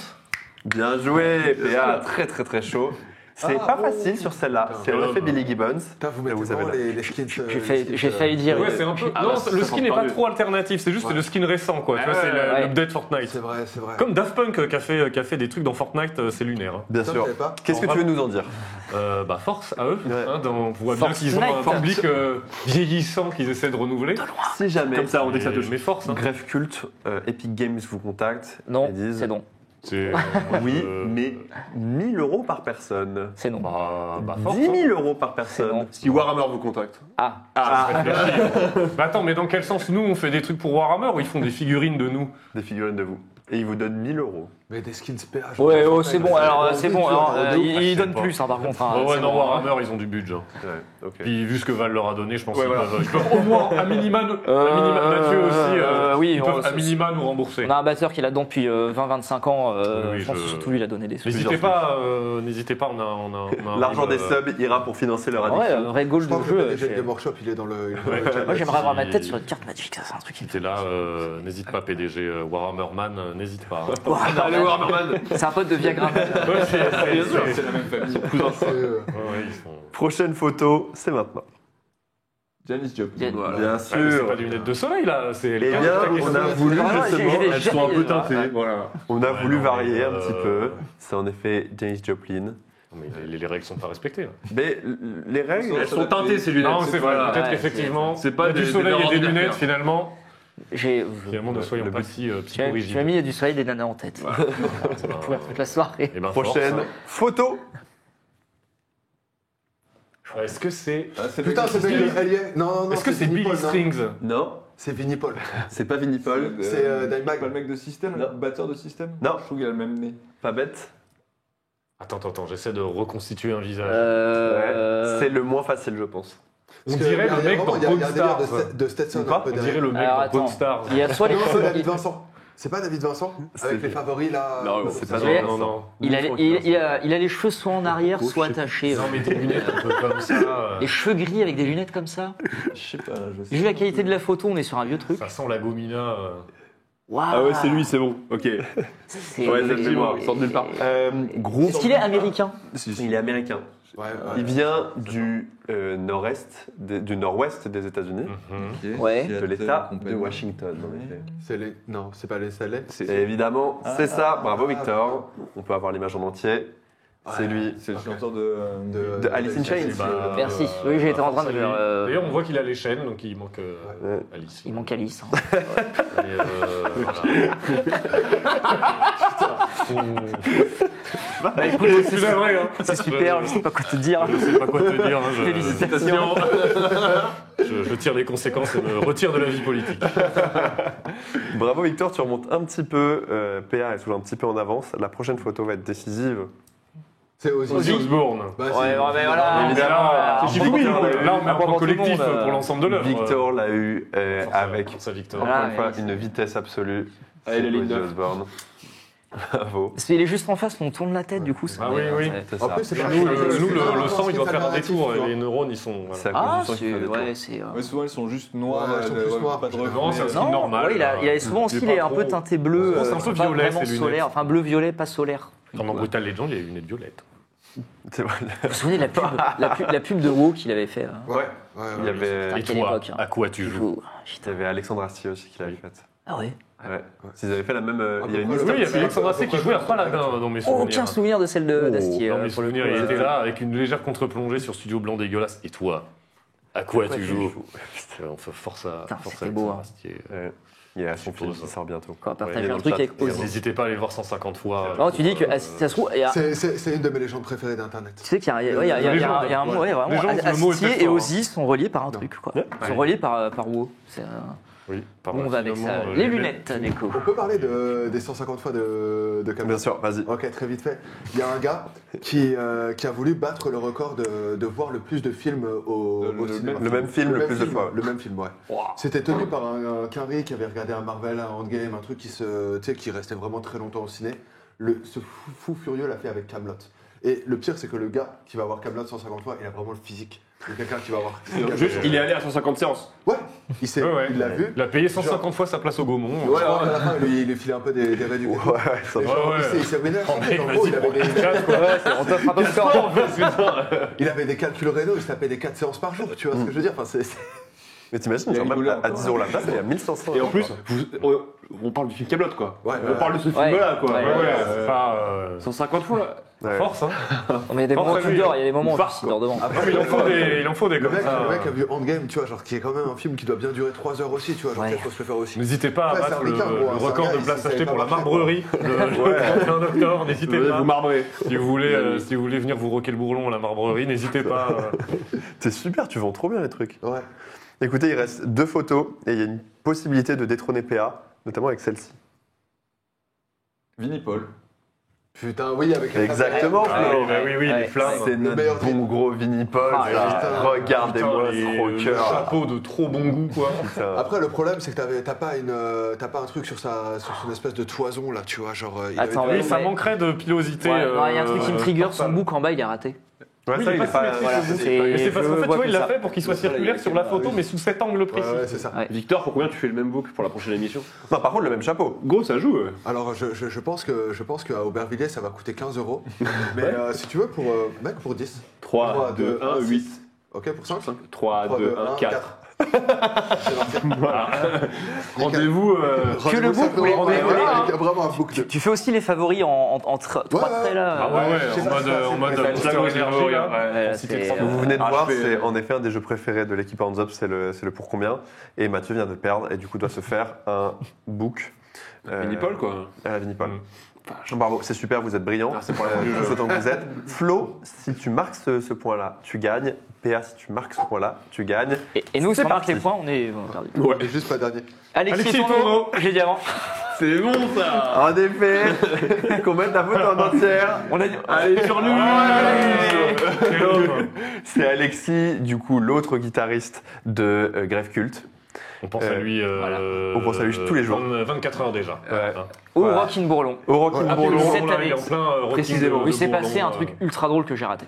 Bien joué, PA, très très très chaud. C'est pas facile sur celle-là. C'est en effet Billy Gibbons. Putain, vous Là, mettez vous avez vraiment la- les skins... J'ai failli dire. Ouais, c'est un peu. Ah, non, bah, le ça skin compte n'est pas pas mieux. trop alternatif, c'est juste Ouais. le skin récent, quoi. Tu vois, c'est ouais. l'update Fortnite. C'est vrai, c'est vrai. Comme Daft Punk qui a fait des trucs dans Fortnite, c'est lunaire. Hein. Bien Toi, sûr. tu savais pas Qu'est-ce que tu veux nous en dire? Bah force à eux. Ouais. Hein, on voit bien qu'ils ont un Fortnite. public vieillissant qu'ils essaient de renouveler. Si jamais Comme ça, on dit que ça te Mais force. Hein. Greffe Cult, Epic Games vous contacte Non, et disent c'est non. C'est oui, mais 1000 € par personne. C'est non. bah force. 10 hein. 000 € par C'est non. personne. Si Warhammer vous contacte. Ah, Bah attends, mais dans quel sens nous on fait des trucs pour Warhammer ou ils font des figurines de nous? Des figurines de vous. Et ils vous donnent 1000 €. Mais des skins PA. ouais, oh, c'est bon. Alors, c'est bon. Alors, de ouf. ils donnent pas. plus, hein, par contre. hein, Oh ouais, c'est non, bon. Warhammer ils ont du budget. Hein. Ouais, ok. Puis vu ce que Val leur a donné, je pense Ouais, qu'ils voilà. peuvent au moins à minima, Mathieu aussi, oui, ils peuvent à minima nous rembourser. On a un batteur qui est là-dedans depuis 20-25 ans. Oui, je pense que surtout lui, il a donné des sous. N'hésitez pas, on a un L'argent rythme, des subs ira pour financer leur Ah ouais, addiction. vrai goal Je de pense que le jeu. PDG de Game Workshop, il est dans le... Ouais. Moi, j'aimerais avoir ma tête sur une carte Magic, ça, c'est un truc qui me T'es là, n'hésite pas PDG, Warhammer Man, n'hésite pas. Allez, Warhammer. C'est un pote de Viagra. Ouais, C'est la même famille. C'est, Ouais, ils sont... Prochaine photo, c'est maintenant. Janis Joplin. Voilà. Bien Ouais, mais c'est sûr. pas des lunettes de soleil là, c'est Eh les bien, cartes, on a voulu Vraiment, justement, j'ai- Elles sont un peu Ouais. teintées. Voilà. on a Ouais, voulu non, varier mais, un petit peu. C'est en effet Janis Joplin. Non, mais les règles sont pas respectées. Là. Mais les règles, Elles sont teintées ces lunettes. Non, c'est vrai, voilà. peut-être Ouais, qu'effectivement, c'est pas il y a du des soleil et des ordinaires. lunettes finalement. Finalement, Ne soyons le pas but- si tu as psychorigides. mis il y a du soleil des nanas en tête. Pour toute la soirée. Eh ben, prochaine force, photo. hein. Est-ce que c'est. Putain, c'est Billy... elle y est. Non, non, Est-ce que c'est Vinnie Billy Paul, non. Strings? Non, C'est Vinnie Paul. c'est pas Vinnie Paul. C'est, Dimebag. Pas le mec de System, Non. le batteur de System Non. Je trouve qu'il a le même nez. Pas bête. Attends, j'essaie de reconstituer un visage. Ouais. C'est le moins facile, je pense. On Parce que dirait il y a le mec vraiment- dans il y a un Pawn délire Stars. de Stetson Quoi un peu On dirait derrière. le mec Alors, dans attends. Pawn Stars. Il y a soit les Non, c'est David Vincent. C'est pas David Vincent avec C'est- les favoris là. Non, c'est pas vrai. Non. il a les cheveux soit en arrière, soit attachés. Non, mais des lunettes un peu comme ça. Les cheveux gris avec des lunettes comme ça. Je sais pas, je sais Vu la qualité de la photo, on est sur un vieux truc. Ça sent la gomina. Waouh. Ah ouais, c'est lui, c'est bon. Ok. C'est- Ouais, c'est lui, moi, il sort de nulle part. Groupe. Est-ce qu'il est américain? Il est américain. Ouais, Il vient du nord-est, du nord-ouest des États-Unis, Mhm. Ok. Ouais. de l'État de Washington. En effet. C'est les... Non, c'est pas les Salem. Et évidemment, c'est ça. Bravo Victor. On peut avoir l'image en entier. C'est lui. C'est le chanteur de... De Alice in Chains. Bah, Merci. Oui, j'étais en train de ça, faire, D'ailleurs, on voit qu'il a les chaînes, donc il manque Ouais. Alice. Il manque Alice. hein. Et, voilà. Bah, écoute, C'est vrai, hein. c'est super, je sais pas quoi te dire. Je sais pas quoi te dire. Hein, Félicitations. je tire les conséquences et me retire de la vie politique. Bravo Victor, tu remontes un petit peu. PA est toujours un petit peu en avance. La prochaine photo va être décisive. C'est Ozzy. Ozzy Osbourne. Bah, Ouais, c'est- ouais, mais voilà. Évidemment, C'est Chico, oui, là on met un point pour tout le collectif monde, pour l'ensemble de l'œuvre. Victor l'a eu avec, Ça, Victor. encore Voilà, une fois, mais c'est- une vitesse absolue. Allez, C'est la ligne Ozzy 9. Osbourne. Bravo. Parce qu'il est juste en face, on tourne la tête, du coup. Ah oui, oui. C'est En ça. plus, c'est pas Nous, c'est le sang, il doit c'est faire un alternatif, détour. tu vois. Les neurones, ils sont. voilà. C'est à cause Ah, du sang qui fait des tours. ouais, c'est. Ouais, souvent, ils sont juste noirs. Ouais, ils sont plus noirs, pas de parce que- reflets. Non, c'est un skin Non, normal. ouais, il a souvent aussi, il est un peu teinté bleu. C'est un peu pas violet, vraiment ces lunettes. solaire. Enfin, bleu-violet, pas solaire. Dans Brutal Legend, il y a une lunette violette. C'est vrai. Vous vous souvenez de la pub de WoW qu'il avait fait hein Ouais, ouais, Il y ouais. avait, Putain, Et quelle toi, époque, hein. à quoi tu joues? il y avait Alexandre Astier aussi qui l'avait faite. Ah ouais. Ouais. Ils avaient fait la même. Il y avait une peu liste près, Oui, il y avait C'est- Alexandre Astier qui jouait à Paladin dans mes souvenirs. Aucun souvenir de celle d'Astier. Dans mes pour le souvenirs, coup, il était là avec une légère contre-plongée sur Studio Blanc dégueulasse. Et toi, à quoi tu joues? On fait force à Putain, force à c'était beau, Alexandre hein. Astier. Ouais. Il y a son film suppose. qui sort bientôt. Quand on Il partage est dans un le truc chat. avec Et Ozzy. N'hésitez pas à aller le voir 150 fois. Non, tu dis que si ça se trouve, il y a- C'est une de mes légendes préférées d'Internet. tu sais qu'il y a, ouais, il y a un mot, ouais, vraiment. Légende, le mot est Astier peut-être et fort, Ozzy sont reliés par un truc, quoi. Ils sont reliés par WoW. C'est, Oui, Où on va avec ça Les lunettes, Neko. On peut parler des 150 fois de Camelot. Bien sûr, vas-y. Ok, très vite fait. Il y a un gars qui a voulu battre le record de voir le plus de films au cinéma. Le même film le plus de fois. Le même film, ouais. C'était tenu par un Quinry qui avait regardé un Marvel, un Endgame, un truc qui restait vraiment très longtemps au ciné. Ce fou furieux l'a fait avec Camelot. Et le pire, c'est que le gars qui va voir Camelot 150 fois, il a vraiment le physique. C'est quelqu'un qui va voir. Juste, il est allé à 150 séances. Ouais, il l'a vu. Il a payé 150 fois sa place au Gaumont. Ouais, alors, à la fin, il lui filait un peu des réductions. Ouais, ça Et va. genre, ouais. il s'est ruiné. Oh, mec, En gros, vas-y, il avait des- On t'offre un peu de corps. il avait des calculs rénaux, il se tapait des 4 séances par jour, tu vois ce que je veux dire. Enfin, Mais t'imagines, Il genre a même rigolé à encore. 10 € la place, il y a 1500 Et en plus, on parle du film Camelot, quoi. Ouais, On parle de ce film-là, quoi. Ouais, Ouais, c'est pas 150 fois. Ouais. force, hein. Mais il y a des moments où tu dors, il y a des moments où Farce, tu dors devant. Ah, Non, mais il en faut des le comme mec, ça. le mec a vu Endgame, tu vois, genre qui est quand même un film qui doit bien durer 3 heures aussi, tu vois, genre Ouais. il faut se le faire aussi. N'hésitez pas à Ouais, battre c'est un le Ricard, gros, hein, c'est un record gars, de il places sait achetées pas pour la marcher, marbrerie le 31 octobre. N'hésitez Vous pas. marbrez. Si vous voulez venir vous roquer le bourlon à la marbrerie, n'hésitez pas. C'est super, tu vends trop bien les trucs. Ouais. Écoutez, il reste 2 photos et il y a une possibilité de détrôner PA, notamment avec celle-ci. Vinnie-Paul. Putain, oui, avec un Exactement, Ah Flo. oui, bah oui, Ouais. les flammes. C'est Le meilleur notre bon gros Vinnie-Paul. Ah, là. putain. Regardez-moi Putain, ce le rocker. chapeau de trop bon goût, quoi. Putain. Après, le problème, c'est que t'as pas un truc sur son espèce de toison là, tu vois, genre. Il Attends, avait- Oui, ça manquerait de pilosité. Ouais, non, il y a un truc qui me trigger, son totale. bouc en bas il est raté. Ouais, Oui, ça, il est pas symétrique, voilà, le bouc. c'est- Mais c'est parce qu'en je fait, tu vois vois, que il l'a ça. fait pour qu'il soit circulaire sur la photo, mais sous cet angle précis. Ouais, c'est ça. Ouais. Victor, pour combien tu fais le même book pour la prochaine émission? Non, par contre, le même chapeau. Gros, ça joue. Alors, je pense qu'à Aubervilliers, ça va coûter 15 €. Mais si tu veux, pour 10. 3, 2, 1, 8. Ok, pour 5 3, 2, 1, 4. Rendez-vous. Que le book ou les Il y a vraiment un book de. Tu fais aussi les favoris en 3 Ouais, traits là. Ah ouais, c'est ça, en mode c'est Monster ça, Energy, là. Ouais, là, Cité c'est- de Vous venez de Ah, voir, je fais- c'est en effet un des jeux préférés de l'équipe Hands Up, c'est le pour combien. Et Mathieu vient de perdre et du coup doit se faire un book. Vinnie-Paul, quoi. À la Vinnie-Paul. Mm. Bravo, c'est super, vous êtes brillant. Merci pour la revue, Tous autant que vous êtes. Flo, si tu marques ce point-là, tu gagnes. PA, si tu marques ce point-là, tu gagnes. Et nous, si C'est on marque parti. les points, on est perdu. Et juste pas dernier. Alexis Alexis Tourneau, Tourneau. j'ai dit avant. C'est bon, ça. En effet, qu'on mette la photo en entière. On a dit. Allez, sur lui. Quel homme. C'est Alexis, du coup, l'autre guitariste de Grève Culte. On pense à lui. On pense à lui tous les jours. 24 heures déjà. Ouais. Hein. Au Voilà. Rockin' Bourlon. Au Rockin' Ouais, Bourlon. cette Là, il est en année, plein rocking précisément. de- Il de s'est Bourlon, passé un truc ultra drôle que j'ai raté.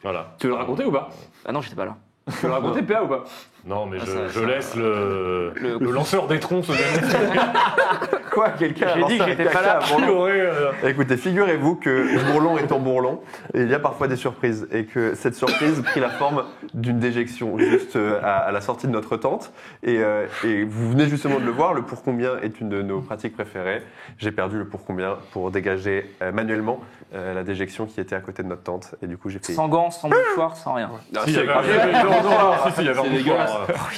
Voilà. Tu veux le raconter ou pas? Ah non, j'étais pas là. Tu veux le raconter, PA, ou pas? Non, mais Ah, ça- je laisse le lanceur des troncs se donner. Quoi, quelqu'un J'ai dit que j'étais pas là. Écoutez, figurez-vous que Bourlon étant Bourlon, il y a parfois des surprises et que cette surprise prit la forme d'une déjection juste à la sortie de notre tente et vous venez justement de le voir, le pour combien est une de nos pratiques préférées. J'ai perdu le pour combien pour dégager manuellement la déjection qui était à côté de notre tente et du coup j'ai fait... Sans gants, sans mouchoir, sans rien. Si, il y avait un il y avait un dégueulasse.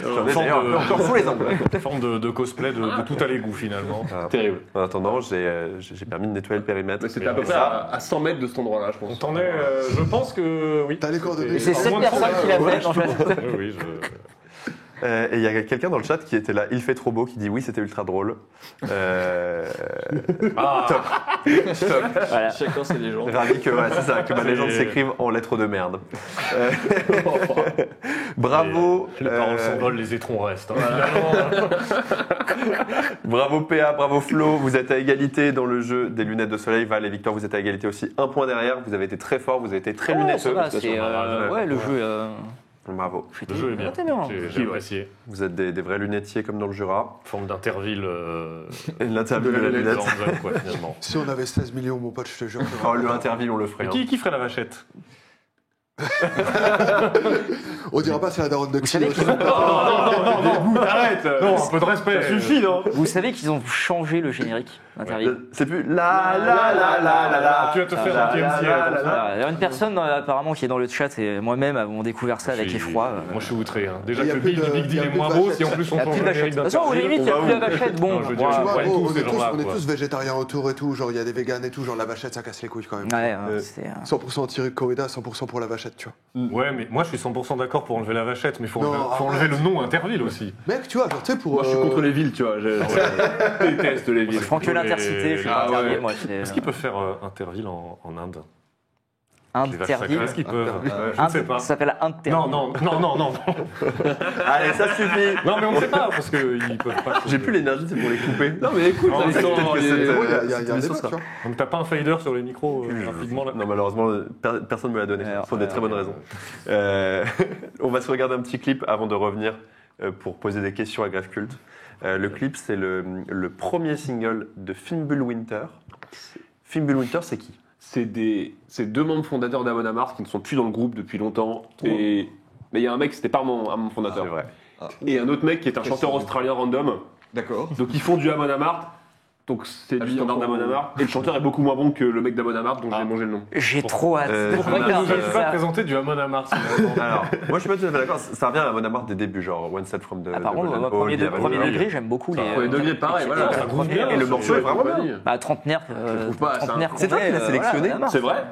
J'en ai d'ailleurs encore sous les angles. forme de cosplay de tout à l'égout finalement. Terrible. En attendant, j'ai permis de nettoyer le périmètre. Mais c'était à peu Et près ça, à 100 mètres de cet endroit-là, je On pense. t'en est, je pense que oui. T'as les coordonnées. Et c'est Au cette moins de personne 30, qui l'a ouais, fait, en fait. Oui, et il y a quelqu'un dans le chat qui était là, il fait trop beau, qui dit oui, c'était ultra drôle. Top. Top. Voilà. Chacun ses légendes. Ravi que, ouais, c'est ça, que ma légende s'écrive en lettres de merde. Bravo. Les paroles s'envolent, les étrons restent. Hein, finalement. Bravo PA, bravo Flo. Vous êtes à égalité dans le jeu des lunettes de soleil. Val et Victor, vous êtes à égalité aussi. Un point derrière. Vous avez été très fort, vous avez été très Ouais, lunetteux. ça va, c'est, Ouais. ouais, le jeu. Bravo. Le jeu est bien. T'es bien. J'ai apprécié. Vous êtes des vrais lunetiers comme dans le Jura. Forme d'interville. Et l'interview de la lunette. Quoi, finalement. Si on avait 16 millions, mon pote, je te jure. Oh, le interville, on le ferait. Mais hein. qui ferait la vachette? On dira pas c'est la daronne de Vous savez Xilo. qu'ils ont, Arrête. Non, un peu de respect. Ça suffit, non? vous savez qu'ils ont changé le générique d'interview. C'est plus la la la la la la. Tu vas te faire la, un la, TMC. la, la, la. Il y a une personne apparemment qui est dans le chat et moi-même avons découvert ça avec effroi. Moi, je suis outré. Hein. Déjà Il y a que plus Big de- Big il y a Deal est plus moins de beau, vachettes. si en plus Il on n'y a plus change de le générique vachette. De toute façon, au limite, il n'y a plus de vachette. Bon, Non, je veux dire, voilà. je vois Tu vois, tous on ces est tous, gens-là, on est quoi. tous végétariens autour et tout. Genre, il y a des véganes et tout. Genre, la vachette, ça casse les couilles quand même. Ouais, Euh, c'est. 100% anti-corrida, 100% pour la vachette. vachette, tu vois. Ouais, mais moi je suis 100% d'accord pour enlever la vachette, mais il faut Non, enlever le nom Interville aussi. Mec, tu vois, genre, tu sais, pour. Moi, je suis contre les villes, tu vois. Je déteste les villes. Je prends que l'intercité, je suis pas Ah ouais. Interville, moi. Est-ce qu'ils peuvent faire Interville en Inde? Les vaches Interville. sacrées, est-ce qu'ils peuvent? Je ne sais pas. Ça s'appelle Interville. Non. Allez, ça suffit. Non, mais on ne sait pas, parce qu'ils peuvent pas. J'ai plus l'énergie, c'est pour les couper. Non, mais écoute, Non, ils mais sont- peut-être que ils- c'était- Ouais, il y a un Cette émission débat, sera- tu vois. Donc t'as pas un fader sur les micros rapidement là? Non, malheureusement, personne ne me l'a donné, pour des très bonnes raisons. On va se regarder un petit clip avant de revenir pour poser des questions à Grave Culte. Le clip, c'est le premier single de Fimbulwinter. Fimbulwinter, c'est qui? C'est deux membres fondateurs d'Amon Amarth qui ne sont plus dans le groupe depuis longtemps. Mais il y a un mec, c'était pas un membre fondateur. C'est vrai. Et un autre mec qui est un chanteur australien random. D'accord. Donc ils font du Amon Amarth. Donc c'est du lui, standard encore- d'Amon Amarth. Et le chanteur est beaucoup moins bon que le mec d'Amon Amarth, dont j'ai mangé le nom. J'ai trop hâte. Pourquoi Vous Regardez nous avez pas ça. présenté du Amon Amarth. Alors, moi je suis pas tout à fait d'accord, ça revient à Amon Amarth des débuts, genre One Step from the. Ah, par the contre, Golden moi, Pole, premier, The Avenue. premier degré, j'aime beaucoup les. Premier degré, pareil, voilà. Ouais, Ça groove premier, bien, Et le morceau est vraiment bien. Bah, trentenaire. trouve pas, c'est un- trentenaire C'est toi qui l'as complet, sélectionné, voilà, C'est vrai.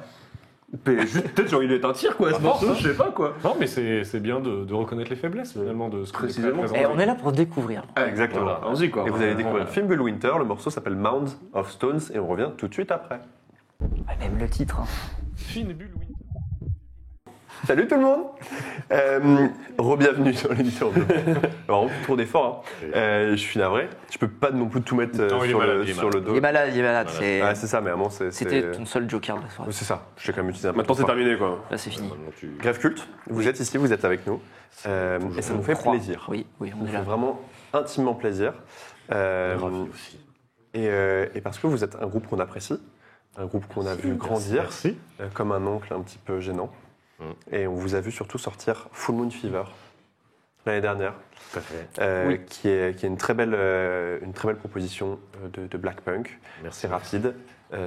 Juste, peut-être j'ai envie d'être un tir, quoi, ce morceau, je sais pas, quoi. Non, mais c'est bien de reconnaître les faiblesses finalement de ce que Précisément. Et on est là pour découvrir. Exactement. Voilà. Allons-y, quoi. Et vous allez découvrir Voilà. Fimbulwinter, le morceau s'appelle Mound of Stones et on revient tout de suite après. Ouais, même le titre. Hein. Fine bulle, oui. Salut tout le monde Re-bienvenue sur l'émission. Alors, on tourne fort. Je suis navré. Je peux pas non plus tout mettre Non, il est sur, malade, le, il est sur le dos. Il est malade, il est malade. c'est- Ouais, c'est ça, mais à un moment, c'est. C'était ton seul joker de la soirée. C'est ça. Je t'ai quand même utilisé un peu. Maintenant, c'est trop fort. terminé, quoi. Là, c'est fini. Maintenant, tu- Grève culte, vous êtes ici, vous êtes avec nous. Et ça nous fait Croix. plaisir. Oui, on Ça est nous fait là. vraiment intimement plaisir. Ravi aussi. Et parce que vous êtes un groupe qu'on apprécie, un groupe qu'on a vu grandir, Merci. comme un oncle un petit peu gênant. Et on vous a vu surtout sortir Full Moon Fever l'année dernière, Tout à fait. Oui. qui est une très belle proposition de black punk. Merci. C'est rapide,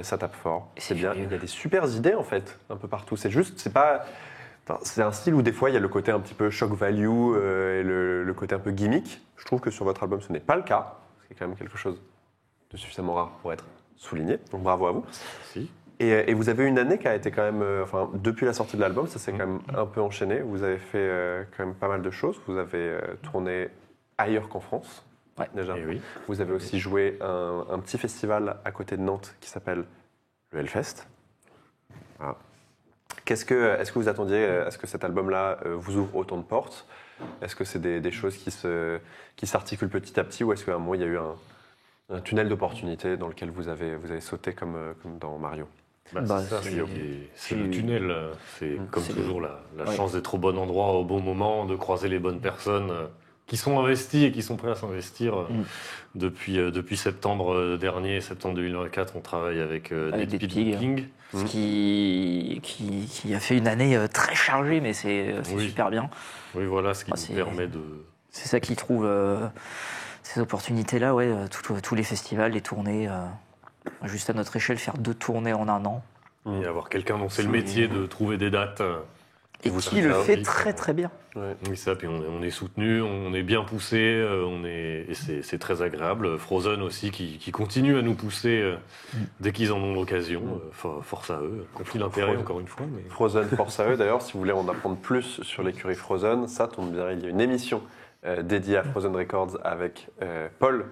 ça tape fort, Et c'est c'est bien. furieux. Il y a des super idées en fait, un peu partout. C'est juste, c'est pas. Enfin, c'est un style où des fois il y a le côté un petit peu shock value et le côté un peu gimmick. Je trouve que sur votre album ce n'est pas le cas. C'est quand même quelque chose de suffisamment rare pour être souligné. Donc bravo à vous. Merci. Et vous avez une année qui a été quand même, enfin depuis la sortie de l'album, ça s'est quand même un peu enchaîné. Vous avez fait quand même pas mal de choses. Vous avez tourné ailleurs qu'en France, Ouais. déjà. Et oui. Vous avez aussi joué un petit festival à côté de Nantes qui s'appelle le Hellfest. Voilà. Est-ce que vous attendiez à ce que cet album-là vous ouvre autant de portes? Est-ce que c'est des choses qui s'articulent petit à petit ou est-ce qu'à un moment il y a eu un tunnel d'opportunités dans lequel vous avez sauté comme dans Mario? Bah, Bah, c'est ça, c'est- c'est le tunnel. C'est comme c'est toujours la Ouais. chance d'être au bon endroit au bon moment, de croiser les bonnes personnes qui sont investies et qui sont prêts à s'investir. Depuis septembre dernier, septembre 2024, on travaille avec Avec Dead Dead Pig Pig. King. Ce qui a fait une année très chargée, mais c'est Oui. super bien. Oui, voilà, ce qui Ah, nous c'est- permet de. C'est ça qui trouve ces opportunités-là, ouais, tous les festivals, les tournées. Juste à notre échelle, faire 2 tournées en un an. Et avoir quelqu'un dont c'est le métier de trouver des dates. Et vous qui le savez, fait oui. très très bien. Oui, ça, puis on est soutenu, on est bien poussé, et c'est très agréable. Frozen aussi, qui continue à nous pousser dès qu'ils en ont l'occasion. Force à eux. Conflit d'intérêt, Frozen. encore une fois. Mais... Frozen, force à eux. D'ailleurs, si vous voulez en apprendre plus sur l'écurie Frozen, ça tombe bien. Il y a une émission dédiée à Frozen Records avec Paul,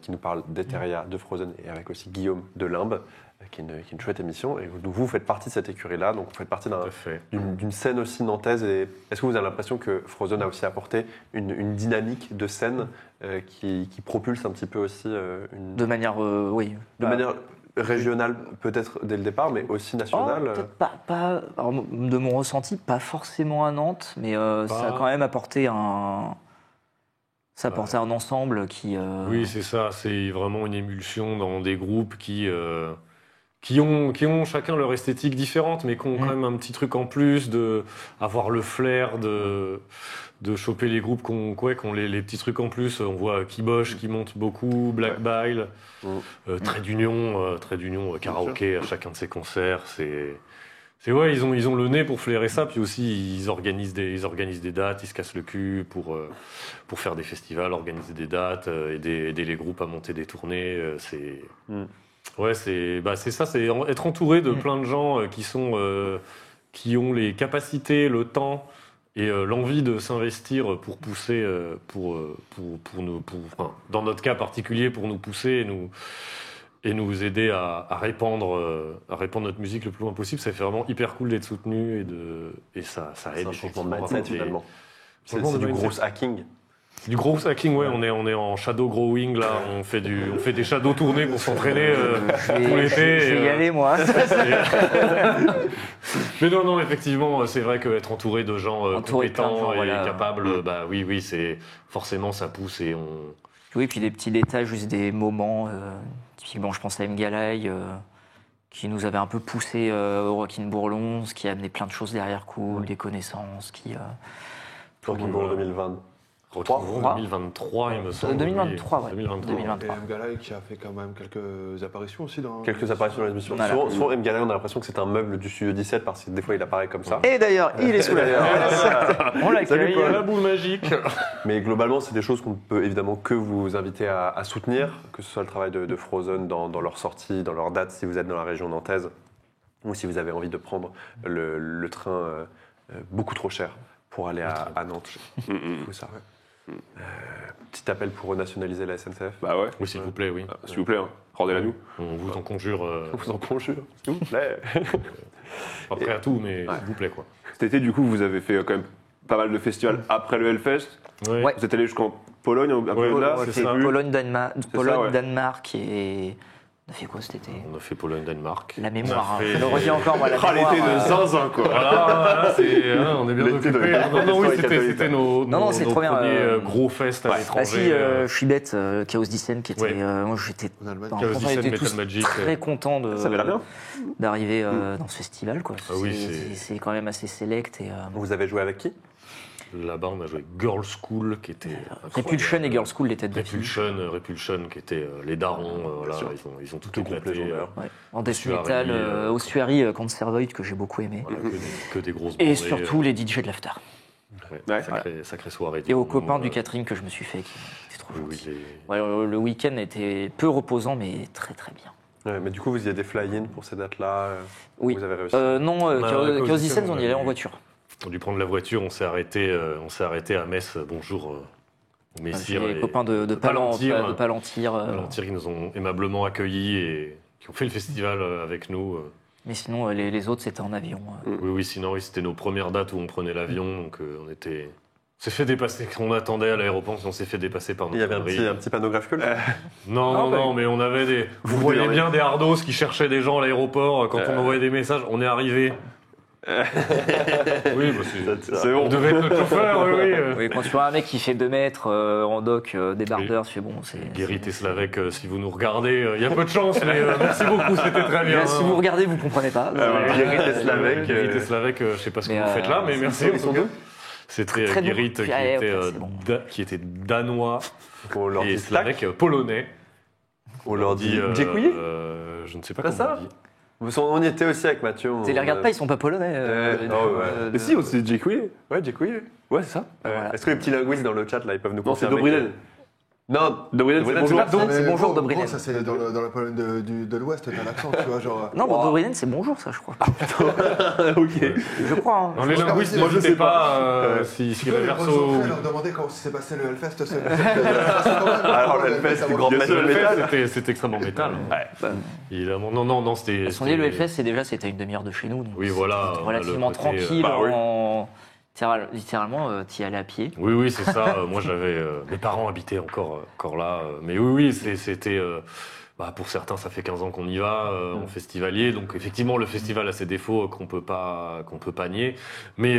qui nous parle d'Eteria, de Frozen, et avec aussi Guillaume de Limbe, qui est une chouette émission. Et vous faites partie de cette écurie-là, donc vous faites partie Tout à fait. d'une scène aussi nantaise. Et est-ce que vous avez l'impression que Frozen a aussi apporté une dynamique de scène qui propulse un petit peu aussi De manière, oui. de manière régionale peut-être dès le départ, mais aussi nationale Oh, peut-être pas, alors, de mon ressenti, pas forcément à Nantes, mais ça a quand même apporté ça a apporté un ensemble qui. Oui, c'est ça. C'est vraiment une émulsion dans des groupes qui ont chacun leur esthétique différente, mais qui ont quand même un petit truc en plus, de avoir le flair de choper les groupes qui ont les petits trucs en plus. On voit Kibosh qui monte beaucoup, Black Bile, Trait d'Union, karaoké à chacun de ses concerts. Ouais, ils ont le nez pour flairer ça, puis aussi ils organisent des dates, ils se cassent le cul pour faire des festivals, organiser des dates, aider les groupes à monter des tournées. Ouais, c'est ça, c'est être entouré de plein de gens qui qui ont les capacités, le temps et l'envie de s'investir pour pousser, enfin, dans notre cas particulier, pour nous pousser et nous aider à répandre notre musique le plus loin possible. Ça fait vraiment hyper cool d'être soutenu et ça C'est aide. un changement de effectivement, mindset finalement. C'est Changement de du mindset. gros hacking. Du gros hacking, ouais, on est en shadow growing là, on fait des shadow tournées pour s'entraîner tout l'été. Je vais y aller, moi. Mais non, effectivement, c'est vrai qu'être entouré de gens Entouré de plein de compétents gens, et voilà. capables, bah oui, c'est forcément ça pousse et on. Oui, puis des petits détails, juste des moments. Typiquement, je pense à Mgalai, qui nous avait un peu poussé au Rockin' Bourlon, ce qui a amené plein de choses derrière cool, des connaissances, qui. Rockin' Bourlon 2020. Retrouvons Trois. 2023, il me semble. 2023, ouais. 2023. 2023. Et Mgalai qui a fait quand même quelques apparitions aussi dans. Quelques apparitions dans l'émission. Voilà. Souvent, M. Gallagher, on a l'impression que c'est un meuble du Studio 17 parce que des fois, il apparaît comme ça. Et d'ailleurs, il est sous la On l'accueille. La boule magique. Mais globalement, c'est des choses qu'on ne peut évidemment que vous inviter à soutenir, que ce soit le travail de Frozen dans leur sortie, dans leur date, si vous êtes dans la région nantaise, ou si vous avez envie de prendre le train beaucoup trop cher pour aller à Nantes. Tout ça. Petit appel pour renationaliser la SNCF. Bah ouais. Oui, s'il vous plaît, oui. S'il vous plaît, hein. Rendez-la nous. On vous en conjure. Je vous en conjure, s'il vous plaît. Pas prêt à tout, mais s'il vous plaît, quoi. Cet été, du coup, vous avez fait quand même pas mal de festivals après le Hellfest. Ouais. Vous êtes allé jusqu'en Pologne, un peu au-delà. On a c'est fait ça. Pologne, ouais. Danemark et. On a fait quoi cet été On a fait Pologne-Danemark. La mémoire, On a hein. fait- Je le redis encore, moi, la Ah, mémoire. l'été de zinzin, quoi. Voilà, on est bien L'été de- occupés. Non, oui, L'histoire est c'était nos Non, c'est nos trop bien, premiers gros fest à Ah l'étranger. si, je suis bête, Chaos Dissent qui était. Ouais. Moi j'étais. En Allemagne. enfin, Chaos franchement, on Dissent, était Metal tous Magic, très contents Ça avait l'air bien. d'arriver dans ce festival. Quoi. Ah oui, C'est quand même assez select. Et, Vous avez joué avec qui Là-bas, on a joué Girl School, qui était Repulsion et Girls School, les têtes d'affiche. Repulsion, qui était les darons. Voilà, ils ont tout Tout groupe éclaté. légendaire. Ouais. En death Ossuary, metal, Ossuary, Cancer Void, que j'ai beaucoup aimé. Voilà, que des grosses Et bandées, surtout les DJ de l'after. Ouais. sacrée soirée. Et aux copains du cas. catering que je me suis fait, qui étaient trop Oui, gentils. Ouais, le week-end était peu reposant, mais très très bien. Ouais, mais du coup, vous y avez des fly-in pour ces dates-là Oui. Vous avez réussi Non, Bah, Chaos Chaos Dissent, Dissent, on y allait en oui. voiture. On a dû prendre la voiture, on s'est arrêté à Metz. Bonjour, au Messire. J'ai les et copains de Palantir. Palantir. Palantir qui nous ont aimablement accueillis et qui ont fait le festival avec nous. Mais sinon, les autres, c'était en avion. Oui, sinon, c'était nos premières dates où on prenait l'avion, donc on s'est fait dépasser, on attendait à l'aéroport, on s'est fait dépasser par notre Il y avait connerie. un petit panneau graphique Non, mais on avait des. Vous voyez bien des hardos qui cherchaient des gens à l'aéroport quand on envoyait des messages. On est arrivé. Oui, C'est bon. On devait être notre chauffeur, oui. Oui, quand tu vois un mec qui fait 2 mètres en dock, débardeur, tu fais bon, c'est. Guérit et Slavek, si vous nous regardez, il y a peu de chance, mais merci beaucoup, c'était très bien. Bien, si vous regardez, vous comprenez pas. Guérit et Slavek, Guérit et Slavek, je sais pas ce que mais, vous faites là, mais merci. Ils sont deux C'était Très bon. Guérit Ouais, ok, c'est bon. qui était danois On leur et dit Slavek polonais. On leur dit euh, Djekouye Je ne sais pas Pas comment ça on dit. On y était aussi avec Mathieu. Tu les regardes pas, ils sont pas polonais. Mais si, on s'est dit que oui. Ouais, Djekouye. Ouais, c'est ça. Voilà. Est-ce que les petits linguistes dans le chat, là, ils peuvent nous Non, c'est confirmer Dobrinen. Non, Dobrinen, c'est bonjour. pas Donc, c'est Mais bonjour, gros, Dobrinen. Ça, c'est dans la Pologne de l'Ouest, t'as l'accent, tu vois, genre. Non, bon, Dobrinen, c'est bonjour, ça, je crois. Ok. Je crois. Hein. Non, les linguistes, Moi, je n'hésitez sais pas si Tu peux les verso. rejoindre, leur demander comment s'est passé le Hellfest. Alors, le Hellfest, du grand Bien sûr, maître le métal. fait, c'était extrêmement métal. Évidemment. Non, c'était. Parce qu'on dit, le Hellfest, c'était à une demi-heure de chez nous. Donc Oui, voilà. c'était on a le relativement côté, tranquille. bah oui. Littéralement, t'y allais à pied. Oui, c'est ça. Moi, j'avais. Mes parents habitaient encore là. Mais oui, c'était. Pour certains, ça fait 15 ans qu'on y va en festivalier. Donc, effectivement, le festival a ses défauts qu'on peut pas nier. Mais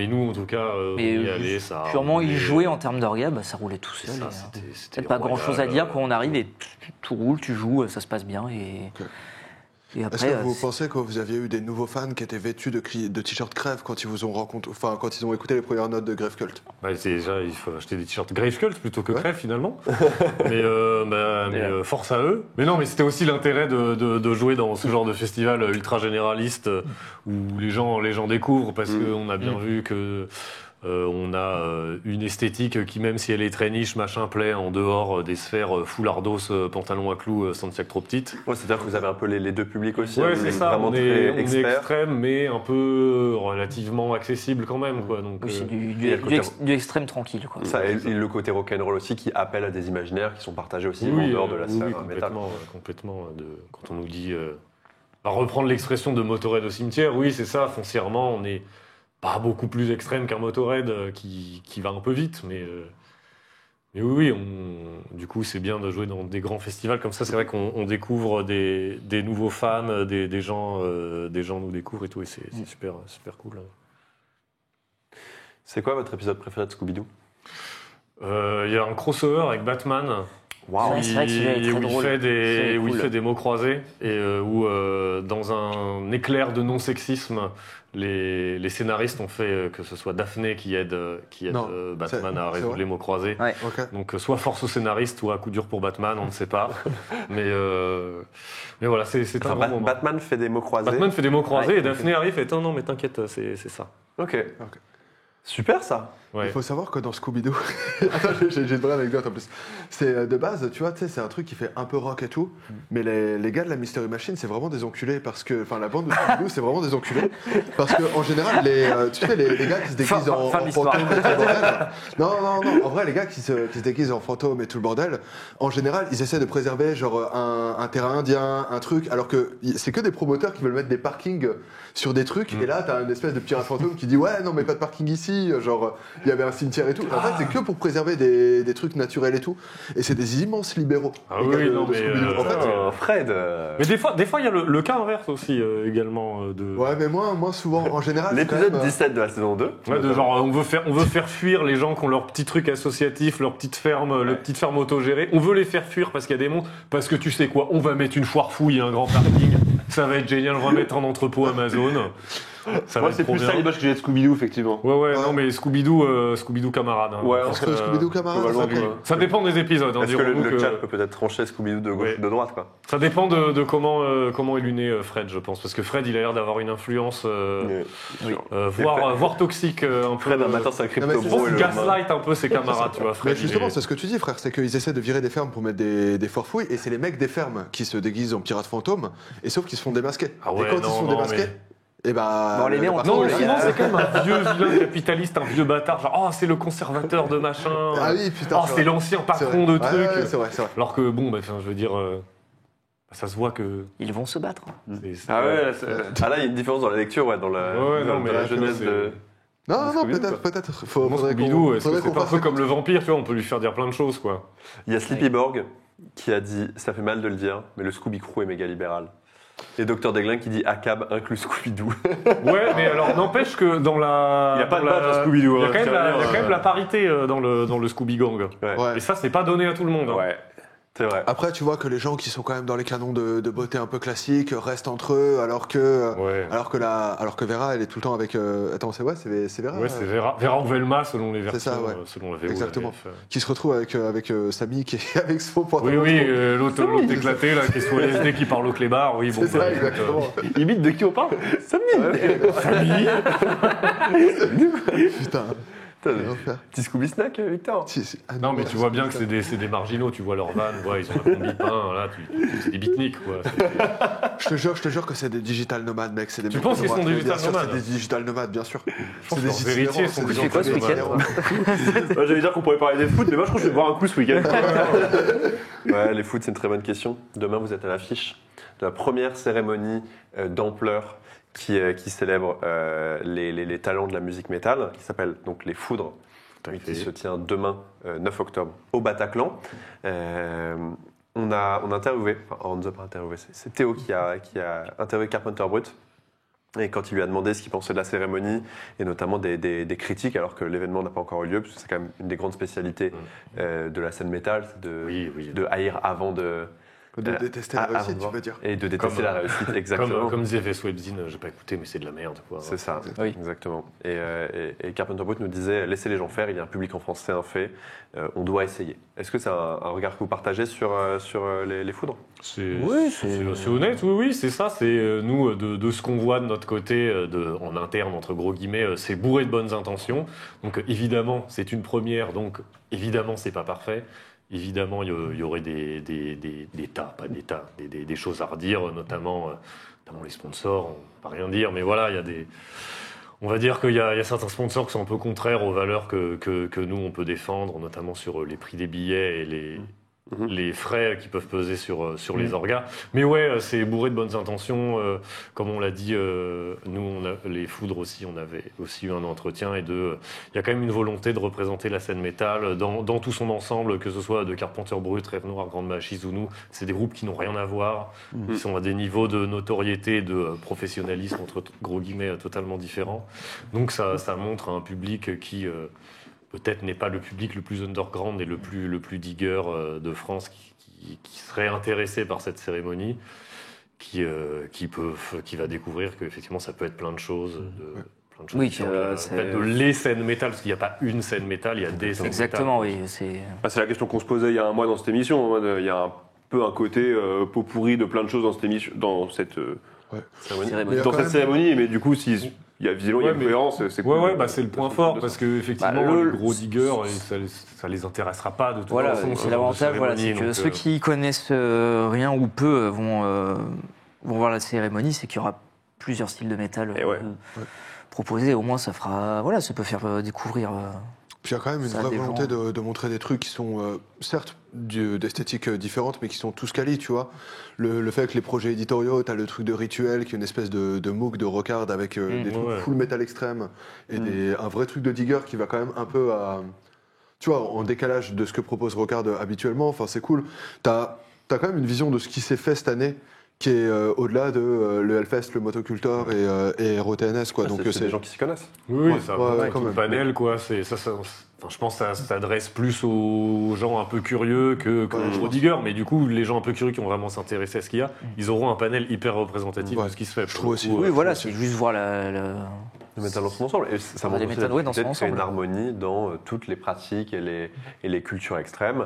nous, en tout cas, on Mais y allait. Ça purement y roulait. jouer en termes d'orga, bah, ça roulait tout seul. Ça, et, c'était pas royal. grand chose à dire quand on arrive et tout roule, tu joues, ça se passe bien. Et Est-ce après, que vous pensez que vous aviez eu des nouveaux fans qui étaient vêtus de t-shirts Crève quand ils vous ont rencontré, enfin quand ils ont écouté les premières notes de Grave Cult? Déjà, il faut acheter des t-shirts Grave Cult plutôt que Crève finalement. mais force à eux. Mais non, mais c'était aussi l'intérêt de jouer dans ce genre de festival ultra généraliste où les gens découvrent parce qu'on a bien vu que On a une esthétique qui, même si elle est très niche, machin, plaît en dehors des sphères foulardos, pantalon à clous, Santiago trop petite. Ouais, c'est-à-dire que vous avez un peu les deux publics aussi. Ouais, hein, c'est vous êtes ça. Vraiment On très est expert. extrême, mais un peu relativement accessible quand même, quoi. Donc, Oui, c'est il y a le côté- du extrême tranquille, quoi. Ça, et le côté rock'n'roll aussi qui appelle à des imaginaires qui sont partagés aussi en dehors de la scène métal. complètement. Quand on nous dit, à reprendre l'expression de Motorhead au cimetière, oui, c'est ça. Foncièrement, on n'est pas beaucoup plus extrême qu'un Motorhead qui va un peu vite, mais oui, du coup, c'est bien de jouer dans des grands festivals comme ça. C'est vrai qu'on découvre des nouveaux fans, des gens nous découvrent et tout, et c'est super, super cool. C'est quoi votre épisode préféré de Scooby-Doo? Il y a un crossover avec Batman. Waouh. Ouais, c'est vrai que celui-là est très où il drôle. fait C'est où il cool. fait des mots croisés et où, dans un éclair de non-sexisme, les scénaristes ont fait que ce soit Daphné qui aide Non, Batman c'est à résoudre vrai. les mots croisés. Ouais. Ok. Donc soit force au scénariste, soit coup dur pour Batman, on ne sait pas. mais voilà, c'est un Enfin, bon moment. Batman fait des mots croisés. Batman fait des mots croisés Ouais. et Daphné arrive et fait non mais t'inquiète, c'est ça. Ok. Ok. Super ça. Ouais. Il faut savoir que dans Scooby-Doo, attends, j'ai une vraie anecdote en plus. C'est de base, tu vois, c'est un truc qui fait un peu rock et tout, mais les gars de la Mystery Machine, c'est vraiment des enculés parce que, enfin, la bande de Scooby-Doo, c'est vraiment des enculés parce que en général, tu sais, les gars qui se déguisent Fin en de l'histoire. fantômes et tout le bordel. Non, en vrai, les gars qui se déguisent en fantômes et tout le bordel, en général, ils essaient de préserver genre un terrain indien, un truc, alors que c'est que des promoteurs qui veulent mettre des parkings sur des trucs, et là, t'as une espèce de pirate fantôme qui dit ouais, non, mais pas de parking ici, genre il y avait un cimetière et tout. En fait, c'est que pour préserver des trucs naturels et tout. Et c'est des immenses libéraux. Ah les oui, gars de non, mais, Scooby-Doo. En fait, Oh, Fred. Mais des fois il y a le cas inverse aussi également de. ouais, mais moi souvent, en général, c'est quand L'épisode même, 17 de la saison 2. Ouais, de genre, on veut faire fuir les gens qui ont leur petit truc associatif, leur petite ferme, leur petite ferme autogérée. On veut les faire fuir parce qu'il y a des monstres. Parce que tu sais quoi, on va mettre une foire fouille et un grand parking. Ça va être génial, on va mettre un entrepôt Amazon. Ça va Moi, être c'est trop plus bien. ça l'image que j'ai de Scooby-Doo, effectivement. Ouais, non, mais Scooby-Oo camarade. hein. Ouais, Parce entre que, Scooby-Doo camarades, globalement, ça, du- ça dépend des épisodes. Hein, Est-ce que dirons-nous le que- chat peut peut-être trancher Scooby-Doo de gauche Ouais. ou de droite quoi? Ça dépend de comment est luné Fred, je pense. Parce que Fred, il a l'air d'avoir une influence, voire toxique, un peu. Fred un matin c'est un Non, crypto mais c'est bro ça, et le gaslight un peu ses camarades, tu vois. Mais Fred, justement, il est- c'est ce que tu dis, frère, c'est qu'ils essaient de virer des fermes pour mettre des forfouilles, et c'est les mecs des fermes qui se déguisent en pirates fantômes, et sauf qu'ils se font démasquer. Ah ouais, et quand ils se non, font non, démasquer, et bah. Bon, on les met en patron, Non, mais il y a- souvent c'est quand même un vieux vilain capitaliste, un vieux bâtard, genre oh c'est le conservateur de machin, Ah oui, putain. oh c'est l'ancien C'est patron vrai. de Ouais, trucs. ouais, c'est vrai, c'est vrai. Alors que bon, bah, enfin, je veux dire, ça se voit que. Ils vont se battre. Ah ouais, ah là il y a une différence dans la lecture, ouais, dans la, Ouais, non, dans mais la là, jeunesse c'est- de. Non, Scooby-Doo, peut-être. Moi, Faudrait Scooby-Doo, est-ce que faudrait c'est qu'on pas un fasse peu comme le vampire, tu vois, on peut lui faire dire plein de choses, quoi. Il y a Sleepy Borg qui a dit, ça fait mal de le dire, mais le Scooby Crew est méga libéral. Et Dr Deglin qui dit ACAB inclut Scooby-Doo. Ouais, mais alors n'empêche que dans la. Il y a pas de dans la- badge dans Scooby-Doo, Il y a hein, quand même je la, tiens à il y a dire, quand même la parité dans le Scooby Gang. Ouais, Ouais. Et ça, c'est pas donné à tout le monde. hein. Ouais. c'est vrai. Après, tu vois que les gens qui sont quand même dans les canons de beauté un peu classiques restent entre eux, alors que Vera, elle est tout le temps avec. Attends, c'est Vera. Ouais, c'est Vera ou Velma selon les versions, C'est ça, ouais. selon la VO. Exactement. la VF. Qui se retrouve avec Samy qui est avec son pantalon. Oui, l'autre éclaté, là, qui est sous LSD, qui parle au clébard, oui, bon. C'est ça, bah, écoute, exactement. Imite de qui on parle Famille. Putain. Putain, l'enfer. petit Scooby Snack, Victor. Ah Non, mais tu vois bien que c'est des marginaux, tu vois leur van, ouais, ils ont un combi pain, là, c'est des beatniks, quoi. Je te jure que c'est des digital nomades, mec. C'est des Tu mecs penses qui qu'ils sont ont- digital bien sûr, nomades C'est des digital nomades, bien sûr. pense C'est leurs des héritiers itinérants, sont c'est des des Tu fais quoi ce gens week-end itinérants. J'allais dire qu'on pourrait parler des foot, mais moi je crois que je vais boire un coup ce week-end. Ouais, les foot, c'est une très bonne question. Demain, vous êtes à l'affiche de la première cérémonie d'ampleur qui célèbre les talents de la musique métal, qui s'appelle donc Les Foudres, qui se tient demain, 9 octobre, au Bataclan. On a interviewé, enfin, on nous a pas interviewé, c'est Théo qui a interviewé Carpenter Brut. Et quand il lui a demandé ce qu'il pensait de la cérémonie, et notamment des critiques, alors que l'événement n'a pas encore eu lieu, parce que c'est quand même une des grandes spécialités de la scène métal, c'est de Oui. haïr avant De détester la avant de réussite, tu voir. veux dire. Et de détester Comme, la réussite, exactement. Comme disait Vess Webzine, j'ai pas écouté, mais c'est de la merde. Quoi. C'est ça, Oui. exactement. Et Carpenter Brut nous disait laissez les gens faire, il y a un public en France, c'est un fait, on doit essayer. Est-ce que c'est un regard que vous partagez sur les foudres? Oui, c'est honnête, oui, c'est ça. C'est nous, de ce qu'on voit de notre côté, en interne, entre gros guillemets, c'est bourré de bonnes intentions. Donc évidemment, c'est une première, donc évidemment, c'est pas parfait. Évidemment, il y aurait des choses à redire, notamment les sponsors, on ne va rien dire, mais voilà, il y a des... On va dire qu'il y a certains sponsors qui sont un peu contraires aux valeurs que nous, on peut défendre, notamment sur les prix des billets et les frais qui peuvent peser sur les orgas. Mais ouais, c'est bourré de bonnes intentions. Comme on l'a dit, nous, les foudres aussi, on avait aussi eu un entretien. Il y a quand même une volonté de représenter la scène métal dans tout son ensemble, que ce soit de Carpenter Brut, Rêve Noir, Grande Machise ou nous. C'est des groupes qui n'ont rien à voir, qui sont à des niveaux de notoriété, de professionnalisme, entre gros guillemets, totalement différents. Donc ça montre un public qui... peut-être n'est pas le public le plus underground et le plus digger de France qui serait intéressé par cette cérémonie, qui va découvrir qu'effectivement ça peut être plein de choses. Plein de choses Oui, différentes. c'est- En fait, de les scènes métal, parce qu'il n'y a pas une scène métal, il y a des scènes Exactement, métal. oui. C'est... C'est la question qu'on se posait il y a un mois dans cette émission. En mode, il y a un peu un côté pot pourri de plein de choses dans cette émission, dans cette Cérémonie. Cérémonie. Mais il y a dans quand cette même- cérémonie. Mais du coup, il y a visiblement il y a Ouais, une mais- cohérence. C'est Ouais, cool. ouais, bah c'est le point fort, parce que effectivement, Bah, les gros diggers, ça les intéressera pas de toute Voilà, façon. ce c'est genre de l'avantage, voilà, c'est cérémonie, que donc, ceux qui connaissent rien ou peu vont voir la cérémonie, c'est qu'il y aura plusieurs styles de métal Et ouais. proposés. Au moins, ça fera, voilà, ça peut faire découvrir. Puis il y a quand même une Ça, vraie des volonté gens. de montrer des trucs qui sont, certes, d'esthétique différente, mais qui sont tous quali, tu vois. Le fait que les projets éditoriaux, t'as le truc de Rituel, qui est une espèce de MOOC de rockard avec des trucs ouais. full metal extrême, et un vrai truc de digger qui va quand même un peu à... Tu vois, en décalage de ce que propose rockard habituellement, enfin c'est cool. T'as quand même une vision de ce qui s'est fait cette année, qui est au-delà de le Hellfest, le Motocultor et ROTNS, quoi. Donc C'est des gens qui s'y connaissent. Oui, Ouais, ça ouais, va ouais, quand tout le même. panel, quoi. Enfin, je pense que ça s'adresse plus aux gens un peu curieux que Ouais, je aux pense. diggers, mais du coup, les gens un peu curieux qui vont vraiment s'intéresser à ce qu'il y a, ils auront un panel hyper représentatif Ouais, de ce qui se fait. je trouve aussi. Oui, voilà, c'est juste voir la... Le métal dans son ensemble. Et ça Ouais, montre les aussi métal, ouais, dans la son possibilité de créer ensemble. une harmonie dans toutes les pratiques et les cultures extrêmes.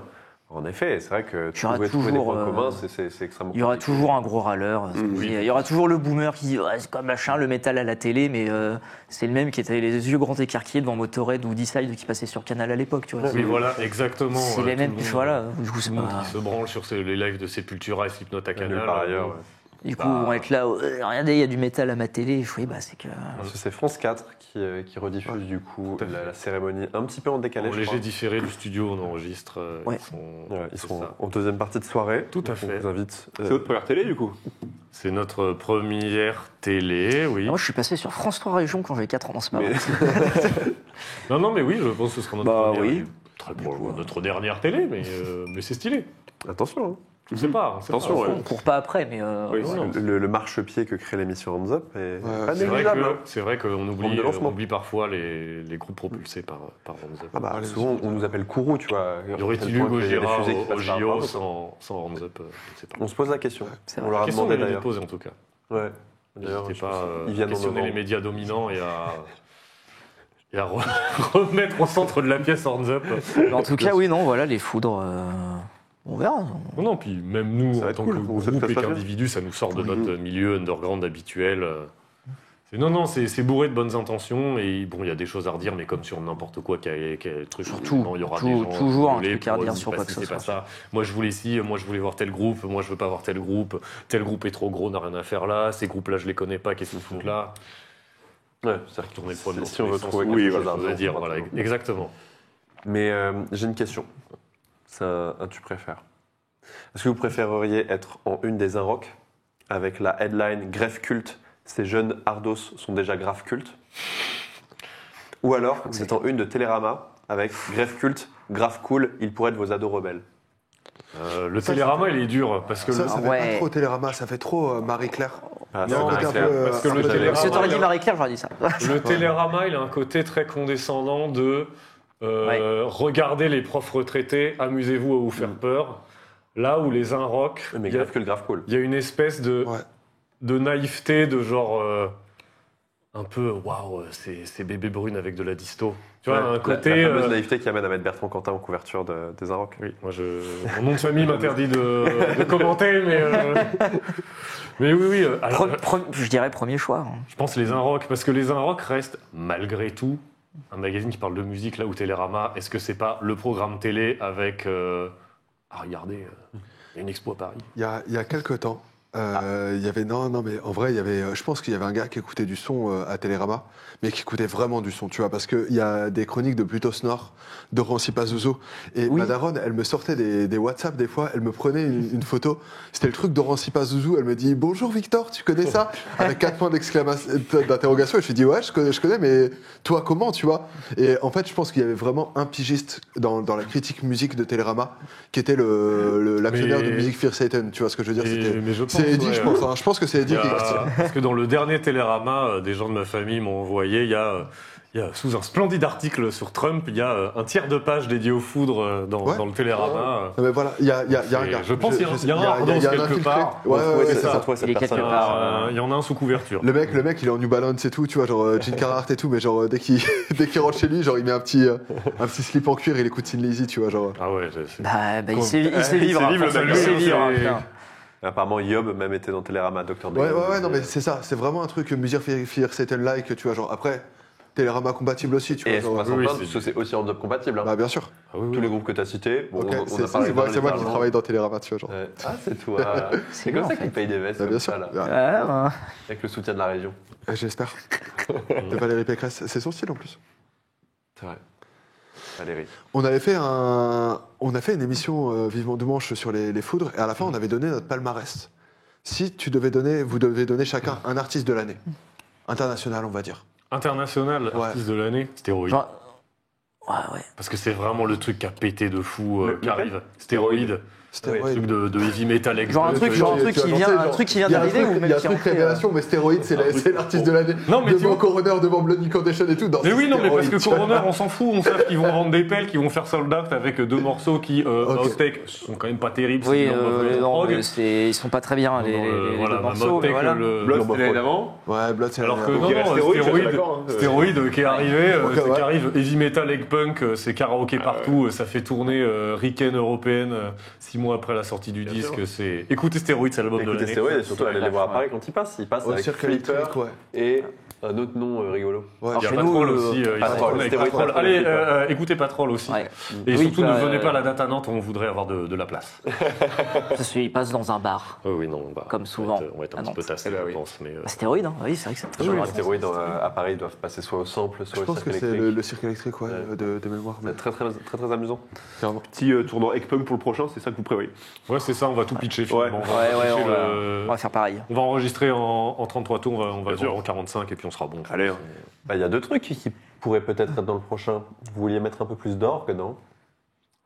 En effet, c'est vrai que Il y aura trouver des toujours, points communs, c'est extrêmement Il y aura compliqué. toujours un gros râleur. Il y aura toujours le boomer qui dit ouais, c'est comme machin, le métal à la télé, mais c'est le même qui était les yeux grands écarquillés devant Motorhead ou Decide qui passait sur Canal à l'époque. Tu vois. Oui, voilà, exactement. C'est les Tout mêmes. le monde- Voilà. Du coup, Tout c'est le monde pas- qui se branle sur les lives de Sepultura et Slipknot à Nulle Canal. part ailleurs. ouais. Du coup, on va être là. Regardez, il y a du métal à ma télé. Oui, bah c'est que. Parce que c'est France 4 qui rediffuse du coup la cérémonie un petit peu en décalé. En je léger crois. différé du studio, on enregistre. Ouais. Ouais, ils c'est seront ça. en deuxième partie de soirée. Tout à Donc, fait. On vous invite. C'est votre première télé, du coup. C'est notre première télé, oui. Moi, je suis passé sur France 3 Régions quand j'avais 4 ans. C'est pas Mais- vrai. Non, mais oui, je pense que ce sera notre Bah, première. oui. Très probablement notre dernière télé, mais c'est stylé. Attention. hein. Je sais pas. Attention, ouais. On court pas après, mais. Oui, non, non. Le marche-pied que crée l'émission Hands Up est Ouais, pas C'est vrai négligeable. que- hein. c'est vrai qu'on Rampe oublie, de lancement. on oublie parfois les groupes propulsés par Hands Up. Ah bah, Allez, souvent, on nous appelle Kourou, tu vois. Y aurait-il eu Gojira au JO sans Hands Up Je sais pas. On se pose la question. C'est On vrai. leur a Question demandé de d'ailleurs. poser en tout cas. Ouais. D'ailleurs, N'hésitez je pas pense à qu'ils viennent en questionner les novembre. médias dominants et à remettre au centre de la pièce Hands Up. Mais en tout cas, oui, non, voilà, les foudres. On verra. Non, puis même nous, Ça va en être tant cool, que vous êtes groupe très et bien. qu'individu, ça nous sort de notre milieu underground habituel. Non, c'est bourré de bonnes intentions et bon, il y a des choses à redire, mais comme sur n'importe quoi qui a truc. Surtout, il y aura des gens toujours un brûlés truc à pour redire dire sur quoi que si ce c'est pas soit. ça. Moi, je voulais ci, moi, je voulais voir tel groupe, moi, je veux pas voir tel groupe est trop gros, n'a rien à faire là, ces groupes-là, je les connais pas, qu'est-ce qu'ils foutent là? Ouais, Tourner le poil dans si on tous veut les sens, trouver oui, quelque voilà, chose à je veux redire, dire, voilà, maintenant. exactement. Mais j'ai une question. C'est un tu préfères. Est-ce que vous préféreriez être en une des Inrock avec la headline Greffe culte, ces jeunes ardos sont déjà grave cultes? Ou alors vous êtes en une de Télérama avec Greffe culte, grave cool, ils pourraient être vos ados rebelles? Le Télérama, il est dur parce que Ça fait Ouais. pas trop Télérama, ça fait trop Marie-Claire. Ah, Non, c'est côté un clair. peu, parce que un le peu Télérama, Si t'aurais il dit a- Marie-Claire, j'aurais dit ça. Le Télérama, il a un côté très condescendant de Ouais. regardez les profs retraités, amusez-vous à vous faire peur. Là où les rock, Mais il y a- grave que le grave cool. il y a une espèce Ouais. de naïveté, de genre un peu waouh, c'est bébé brune avec de la disto. Tu vois, un côté. La fameuse naïveté qui amène à mettre Bertrand Cantat en couverture des Inrocks. Oui, moi mon nom de famille m'interdit de commenter, mais oui. Alors, Je dirais premier choix. hein. je pense les Inrocks, parce que les Inrocks restent malgré tout un magazine qui parle de musique là où Télérama. Est-ce que c'est pas le programme télé avec regardez, il y a une expo à Paris. Il y a quelques temps, il y avait non mais en vrai il y avait, je pense qu'il y avait un gars qui écoutait du son à Télérama, mais qui écoutait vraiment du son, tu vois, parce qu'il y a des chroniques de Plutos Nord, de Rancy Pazuzu, et Oui. ma daronne, elle me sortait des WhatsApp des fois, elle me prenait une photo, c'était le truc de Rancy Pazuzu, elle me dit bonjour Victor, tu connais ça, avec 4 points d'interrogation, et je lui dis ouais je connais, mais toi comment, tu vois. Et en fait je pense qu'il y avait vraiment un pigiste dans la critique musique de Télérama, qui était l'actionnaire Mais- de Music Fear Satan, tu vois ce que je veux dire. Mais je pense, C'est Eddie, ouais, je pense. Hein. Je pense que c'est Eddie Il y qui a- parce que dans le dernier Télérama, des gens de ma famille m'ont envoyé, il y a sous un splendide article sur Trump, il y a un tiers de page dédié aux foudres dans le Télérama. Non, mais voilà, il y a un gars. Je pense qu'il y a un Ardos un quelque infiltré. part. Ouais, Ouais, c'est c'est ça. ça, toi, cette Il est quelque personne. part. Il y en a un sous couverture. Le mec, il est en New Balance et tout, tu vois, genre Gene Carhartt et tout, mais genre dès qu'il rentre chez lui, genre il met un petit slip en cuir, il écoute Tin Lizzy, tu vois, genre. Ah ouais, Bah, il sait il vivre. sait vivre, hein, le mec, il sait lui, vivre. c'est- putain. Apparemment, Yob même était dans Télérama, Dr. Ouais, non, mais c'est ça, c'est vraiment un truc Music Fear Satan-like, tu vois, genre après, Télérama compatible aussi, tu Et vois. est-ce qu'on Genre, va s'en oui, plaindre c'est- parce que c'est aussi en job compatible. Hein. bah bien sûr. Ah oui, Tous oui. les groupes que tu as cités, bon, Ok, on a c'est parlé moi de qui travaille dans Télérama, tu vois, genre. Ah, c'est toi. C'est comme bien, ça en qu'ils payent des vestes, Bah, comme bien ça, sûr. là, Ah, avec le soutien de la région. J'espère. De Valérie Pécresse, c'est son style en plus. C'est vrai. Valérie. On avait fait une émission Vivement Dimanche sur les foudres, et à la fin, on avait donné notre palmarès. Si vous devez donner chacun un artiste de l'année. International, on va dire. International, Ouais. artiste de l'année, Stéroïde. genre- Ouais. Parce que c'est vraiment le truc qui a pété de fou qui lequel arrive. Stéroïde. C'était Ouais, Le truc de heavy metal extrême. Genre un truc qui vient d'arriver ou Il y même a un qui en truc fait, révélation, mais Stéroïde, c'est l'artiste de l'année. Non, mais tu devant vois- Coroner, devant Bloody Condition et tout. Mais oui, non, mais parce que Stéroïde, tu vois. Coroner, on s'en fout, on sait qu'ils vont vendre des pelles, qu'ils vont faire sold out avec deux morceaux qui, outtake, sont quand même pas terribles. Oui, c'est Number of Blood non, Prog. mais ils sont pas très bien, les Voilà, deux ma morceaux. mais outtake, voilà. Blood, c'était l'année d'avant. Ouais, Blood, c'est Alors que la- non, il reste Stéroïde, je suis d'accord, hein. Stéroïde qui est arrivé, Ok, c'est ouais. qui arrive heavy metal, egg punk, c'est karaoké partout, ça fait tourner Riken européenne 6 mois après la sortie du disque. C'est écoutez Stéroïde, c'est l'album de Écoutez l'année. Stéroïde et surtout allez les voir à Ouais. Paris quand ils passent. Ils passent Au avec cirque Flipper électrique, ouais. et un autre nom rigolo. Ouais. Alors, Il y a chez Patrol nous, aussi, il Patrol, tourne avec Stéroïde, Patrol. Patrol, Allez, Patrol. écoutez Patrol aussi. Ouais. Et Oui, surtout, bah, ne venez pas à la date à Nantes, on voudrait avoir de la place. Parce qu'il passe dans un bar. Oui, non, bah, Comme souvent, On va être à un petit peu Nantes. tassé, Eh ben je oui. pense. Mais, Stéroïde, hein. Oui, c'est vrai que c'est très Les bien. Stéroïdes à Paris ils doivent passer soit au sample, soit Je au pense cirque que c'est électrique. le cirque électrique, ouais, Ouais. de mémoire. Mais C'est très amusant. clairement. Petit tournoi egg punk pour le prochain, c'est ça que vous prévoyez. ouais, c'est ça, on va tout pitcher finalement. Ouais. On va pitcher On va faire pareil. on va enregistrer en 33 tours, on va Bien sûr. en 45 et puis on sera bon. Allez, hein. Bah, il y a deux trucs qui pourraient peut-être être dans le prochain. Vous vouliez mettre un peu plus d'orgue, non?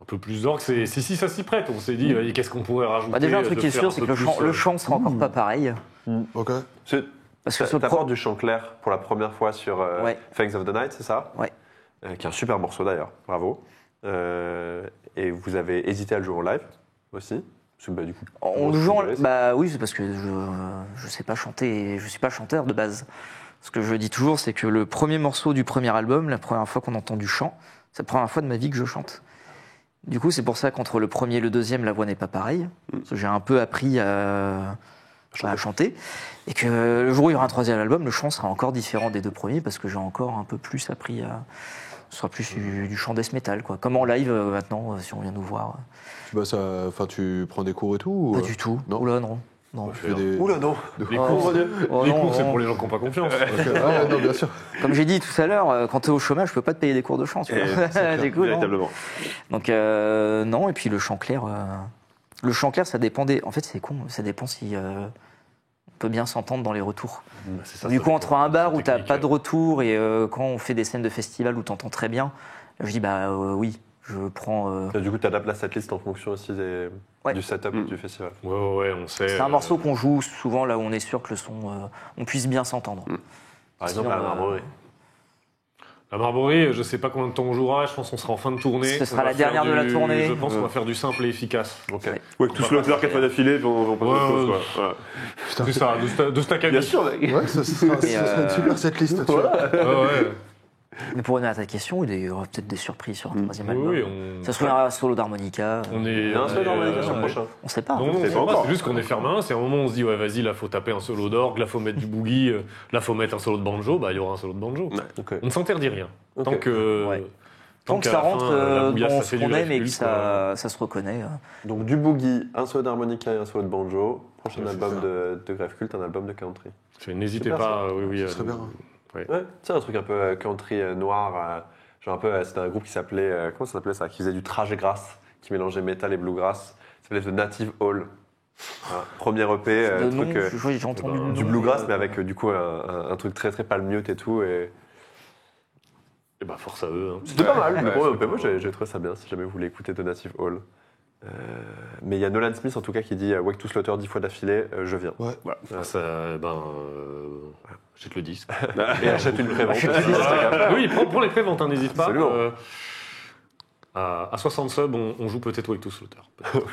Un peu plus d'orgue, si ça s'y prête. On s'est dit, qu'est-ce qu'on pourrait rajouter Bah, déjà, un truc de qui est faire sûr, un c'est peu que plus, le chant sera encore pas pareil. Ok. Parce que ce T'apportes du chant clair pour la première fois sur Ouais. Fangs of the Night, c'est ça? Ouais. Qui est un super morceau d'ailleurs, bravo. Et vous avez hésité à le jouer en live aussi? Parce que, bah, du coup, On comment joue en... vous gérez, Bah oui, c'est parce que je sais pas chanter, je suis pas chanteur de base. Ce que je dis toujours, c'est que le premier morceau du premier album, la première fois qu'on entend du chant, c'est la première fois de ma vie que je chante. Du coup, c'est pour ça qu'entre le premier et le deuxième, la voix n'est pas pareille. Parce que j'ai un peu appris à chanter. Et que le jour où il y aura un troisième album, le chant sera encore différent des deux premiers parce que j'ai encore un peu plus appris à... Ce sera plus du chant death metal, quoi. Comme en live maintenant, si on vient nous voir. Tu prends des cours et tout ou, Pas du tout. Non. Oula, non. Non. Tu fais des... Oula non! Les Oh, cours, oh, les non, cours, c'est non. pour les gens qui n'ont pas confiance. Ok, ouais, non, bien sûr. Comme j'ai dit tout à l'heure, quand tu es au chômage, je peux pas te payer des cours de chant. Tu vois. Du coup, non. Véritablement. Donc non, et puis le chant clair, ça dépend des... En fait, c'est con, ça dépend si on peut bien s'entendre dans les retours. C'est ça, Du ça coup, entre un bar où c'est t'as technique. pas de retour et quand on fait des scènes de festival où t'entends très bien, je dis bah oui, je prends... Du coup, tu adaptes la setlist en fonction aussi Ouais. du setup du festival. Ouais, on sait. C'est un morceau qu'on joue souvent là où on est sûr que le son, on puisse bien s'entendre. Par exemple, Sinon, à la Marmorerie. À Marbury, je sais pas combien de temps on jouera, je pense qu'on sera en fin de tournée. Ce sera On va la dernière faire de la tournée. Je pense qu'on va faire du simple et efficace. Ok. Ouais. Ouais, que tout Slaughter 4 fois d'affilée, puis on passe à autre chose, quoi. Voilà. C'est ça, de Stackami. Bien sûr, mec. Ouais, ce sera une super setlist. Tu vois. Ouais. Mais pour revenir à ta question, il y aura peut-être des surprises sur un troisième album. Oui, Ça se trouvera un solo d'harmonica. on est. Il y a un seul d'harmonica sur le ouais. prochain. On sait pas. Non, non, C'est c'est pas encore. juste qu'on est ferme. C'est un moment où on se dit, ouais, vas-y, là, faut taper un solo d'orgue, là, faut mettre du boogie, là, faut mettre un solo de banjo, bah, il y aura un solo de banjo. Ok. On ne s'interdit rien. Ok. Tant que. Ouais. Tant que qu'à ça la fin, rentre la bouillasse, dans ça fait ce qu'on du aime et que Life Pulse, quoi. ça se reconnaît. Donc du boogie, un solo d'harmonica et un solo de banjo. Prochain Ouais, c'est album ça. de Grave Cult, un album de country. N'hésitez Super, pas, oui. Ce serait bien. Ouais, c'est un truc un peu country noir. Genre un peu, c'était un groupe qui s'appelait, comment ça s'appelait ça? Qui faisait du trash grass, qui mélangeait metal et bluegrass. Ça s'appelait The Native Hall. Voilà. Premier EP, De truc, nom, j'ai entendu le du nom. bluegrass, mais avec du coup un truc très très palm mute et tout. Et... Et bah, force à eux. Hein. C'était pas mal. ouais, mais bon, c'est moi pas mal. j'ai trouvé ça bien si jamais vous voulez écouter The Native Hall. Mais il y a Nolan Smith en tout cas qui dit Wake to Slaughter 10 fois d'affilée, je viens. Ouais. Ça, jette le disque. Et achète une prévente. Oui, prends les préventes, hein, n'hésite pas. Absolument. À 60 subs, on joue peut-être Wake to Slaughter.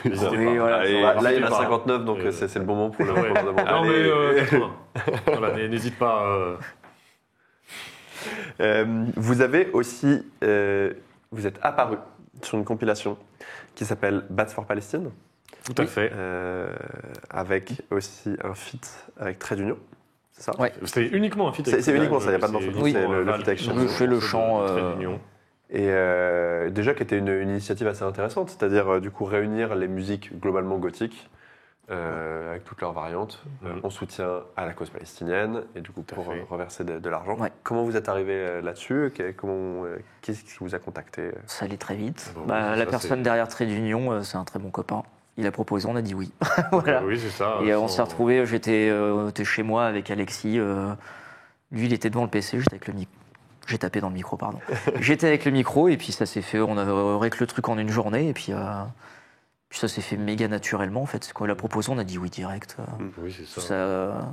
N'hésitez Oui, pas. voilà. Allez, Là, là il y en a n'hésitez pas. 59 donc Euh, c'est le bon moment pour le Ouais. demander. Non, Allez. mais 80. Voilà, n'hésite pas. Vous avez aussi, vous êtes apparu sur une compilation qui s'appelle Bats for Palestine, Tout à fait. avec aussi un feat avec Trade Union, c'est ça? Ouais. C'est uniquement un feat. C'est uniquement ça, il n'y a pas de morceau. Oui. C'est le feat avec Chance. Je fais le chant, Et déjà qui était une initiative assez intéressante, c'est-à-dire du coup réunir les musiques globalement gothiques avec toutes leurs variantes en soutien à la cause palestinienne et du coup Tout à pour fait. reverser de l'argent. Ouais. Comment vous êtes arrivé là-dessus? Qu'est-ce qui vous a contacté? Ça allait très vite. Bon, Bah, ça, la c'est- personne derrière Trade Union, c'est un très bon copain. Il a proposé, on a dit oui. Voilà. Oui, c'est ça. Et on s'est retrouvés, j'étais chez moi avec Alexis. Lui, il était devant le PC, j'étais avec le micro. J'ai tapé dans le micro, pardon. J'étais avec le micro et puis ça s'est fait. On a réglé le truc en une journée et puis ça s'est fait méga naturellement en fait. Quand il a proposé, on a dit oui direct. Oui, c'est ça. Ça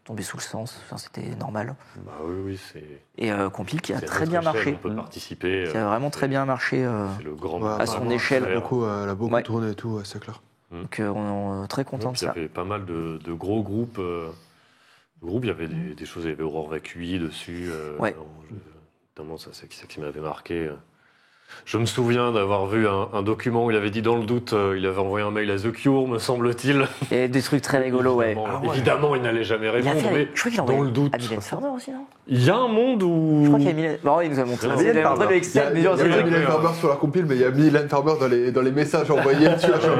tombé sous le sens. Enfin, c'était normal. Bah oui, c'est. Et Compil qui a c'est à très notre bien échelle, marché. On peut participer. Qui a vraiment très bien marché. C'est le grand. Ouais, à son vraiment, échelle. Elle a beaucoup Ouais. tourné et tout, ouais, c'est clair. Donc on est très content de Il y ça. avait pas mal de gros groupes. Il y avait des choses, il y avait Aurore Vacui dessus. Ouais. Notamment, ça, c'est ça qui m'avait marqué. Je me souviens d'avoir vu un document où il avait dit dans le doute, il avait envoyé un mail à The Cure, me semble-t-il. Et des trucs très rigolos, ouais. Évidemment, il n'allait jamais Il a répondre, fait, mais je crois qu'il a dans envoyé le doute. à Mylène Farmer aussi, non? Il y a un monde où. Je crois qu'il y a Mylène. Non, il nous a montré. Non, Il avait Mylène montré Farmer. le Il y a, Excel, mais il y a genre, pas c'est- Mylène Farmer sur la compile, mais il y a Mylène Farmer dans les messages envoyés. Tu vois, genre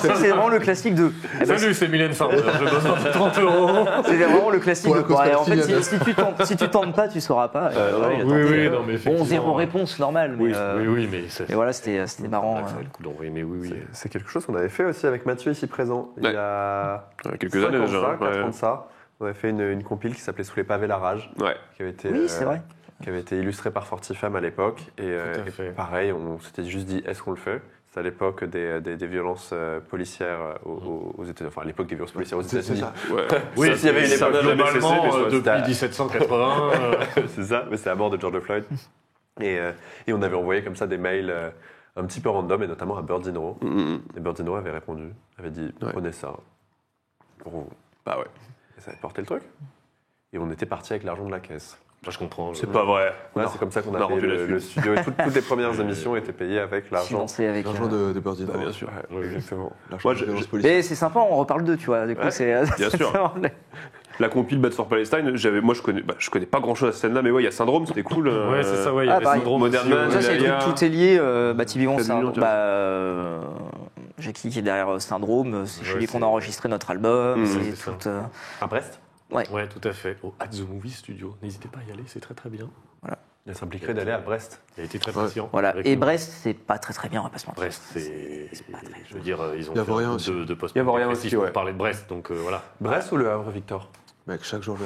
c'est vraiment le classique de. Eh ben, Salut, c'est Mylène Farmer, je donne 30 €. c'est vraiment le classique Pour de. la cause Bon, allez, en fait, palestinienne. si tu tentes pas, tu sauras pas. Et voilà, il a Oui, tenté. oui, non, mais Bon, effectivement. zéro réponse, normal. Mais, Oui, mais c'est. et voilà, c'était marrant. Ça valait le coup d'envoyer, mais oui. C'est quelque chose qu'on avait fait aussi avec Mathieu ici présent. Il y a Quelques 5 années ans déjà. de ça, 4 ouais. ans de ça. On avait fait une compile qui s'appelait Sous les pavés la rage, Ouais. qui avait été, Oui, c'est vrai. qui avait été illustrée par Fortifam à l'époque. Et, à et fait. pareil, on s'était juste dit est-ce qu'on le fait? C'est à l'époque des violences policières aux États-Unis. Enfin, à l'époque des violences policières aux C'est États-unis. ça. Ouais. Oui, Ça, s'il y avait une ça, époque globalement, jamais cessé, mais depuis c'était- 1780. C'est ça, mais c'est la mort de George Floyd. Et on avait envoyé comme ça des mails un petit peu random, et notamment à Birdino. Et Birdino avait répondu, avait dit Ouais. prenez ça pour vous. Bah ouais. Et ça avait porté le truc. Et on était parti avec l'argent de la caisse. Moi, je comprends. C'est pas vrai. Ouais, Non. c'est comme ça qu'on On a a payé rendu la le thune. studio. Et toutes les premières émissions étaient payées avec l'argent. Financé avec. L'argent de Birdie. Bah, bien sûr. Ouais, Oui. exactement. L'argent Moi, de je- violence je- policière. Mais c'est sympa, on reparle d'eux, tu vois. Du coup, Ouais, c'est. bien sûr. La compile Bad for Palestine, moi je connais pas grand chose à cette scène-là, mais ouais, il y a Syndrome, c'était cool. Ouais, c'est ça, ouais. Il y Ah, avait bah, Syndrome Modern aussi, Man, Ça, ouais. c'est le Eulalia. truc, tout est lié. Typiquement, Très c'est mignon, tu vois. Jackie qui est derrière Syndrome, c'est chez Ouais, lui qu'on c'est- a enregistré notre album. Mmh, c'est c'est tout. À Brest, Ouais, tout à fait. Au At the Movie Studio. N'hésitez pas à y aller, c'est très très bien. il s'impliquerait d'aller à Brest. Il a été très Ouais. patient. Voilà. avec Et nous. Brest, c'est pas très très bien, on va pas se mentir. Brest, c'est. pas très- Je veux dire, ils ont Il y a fait un Vaurien coup aussi. de post Vaurien aussi, ouais. pour parler de Brest, donc voilà. Brest ou le Havre, Victor? Mec, chaque jour,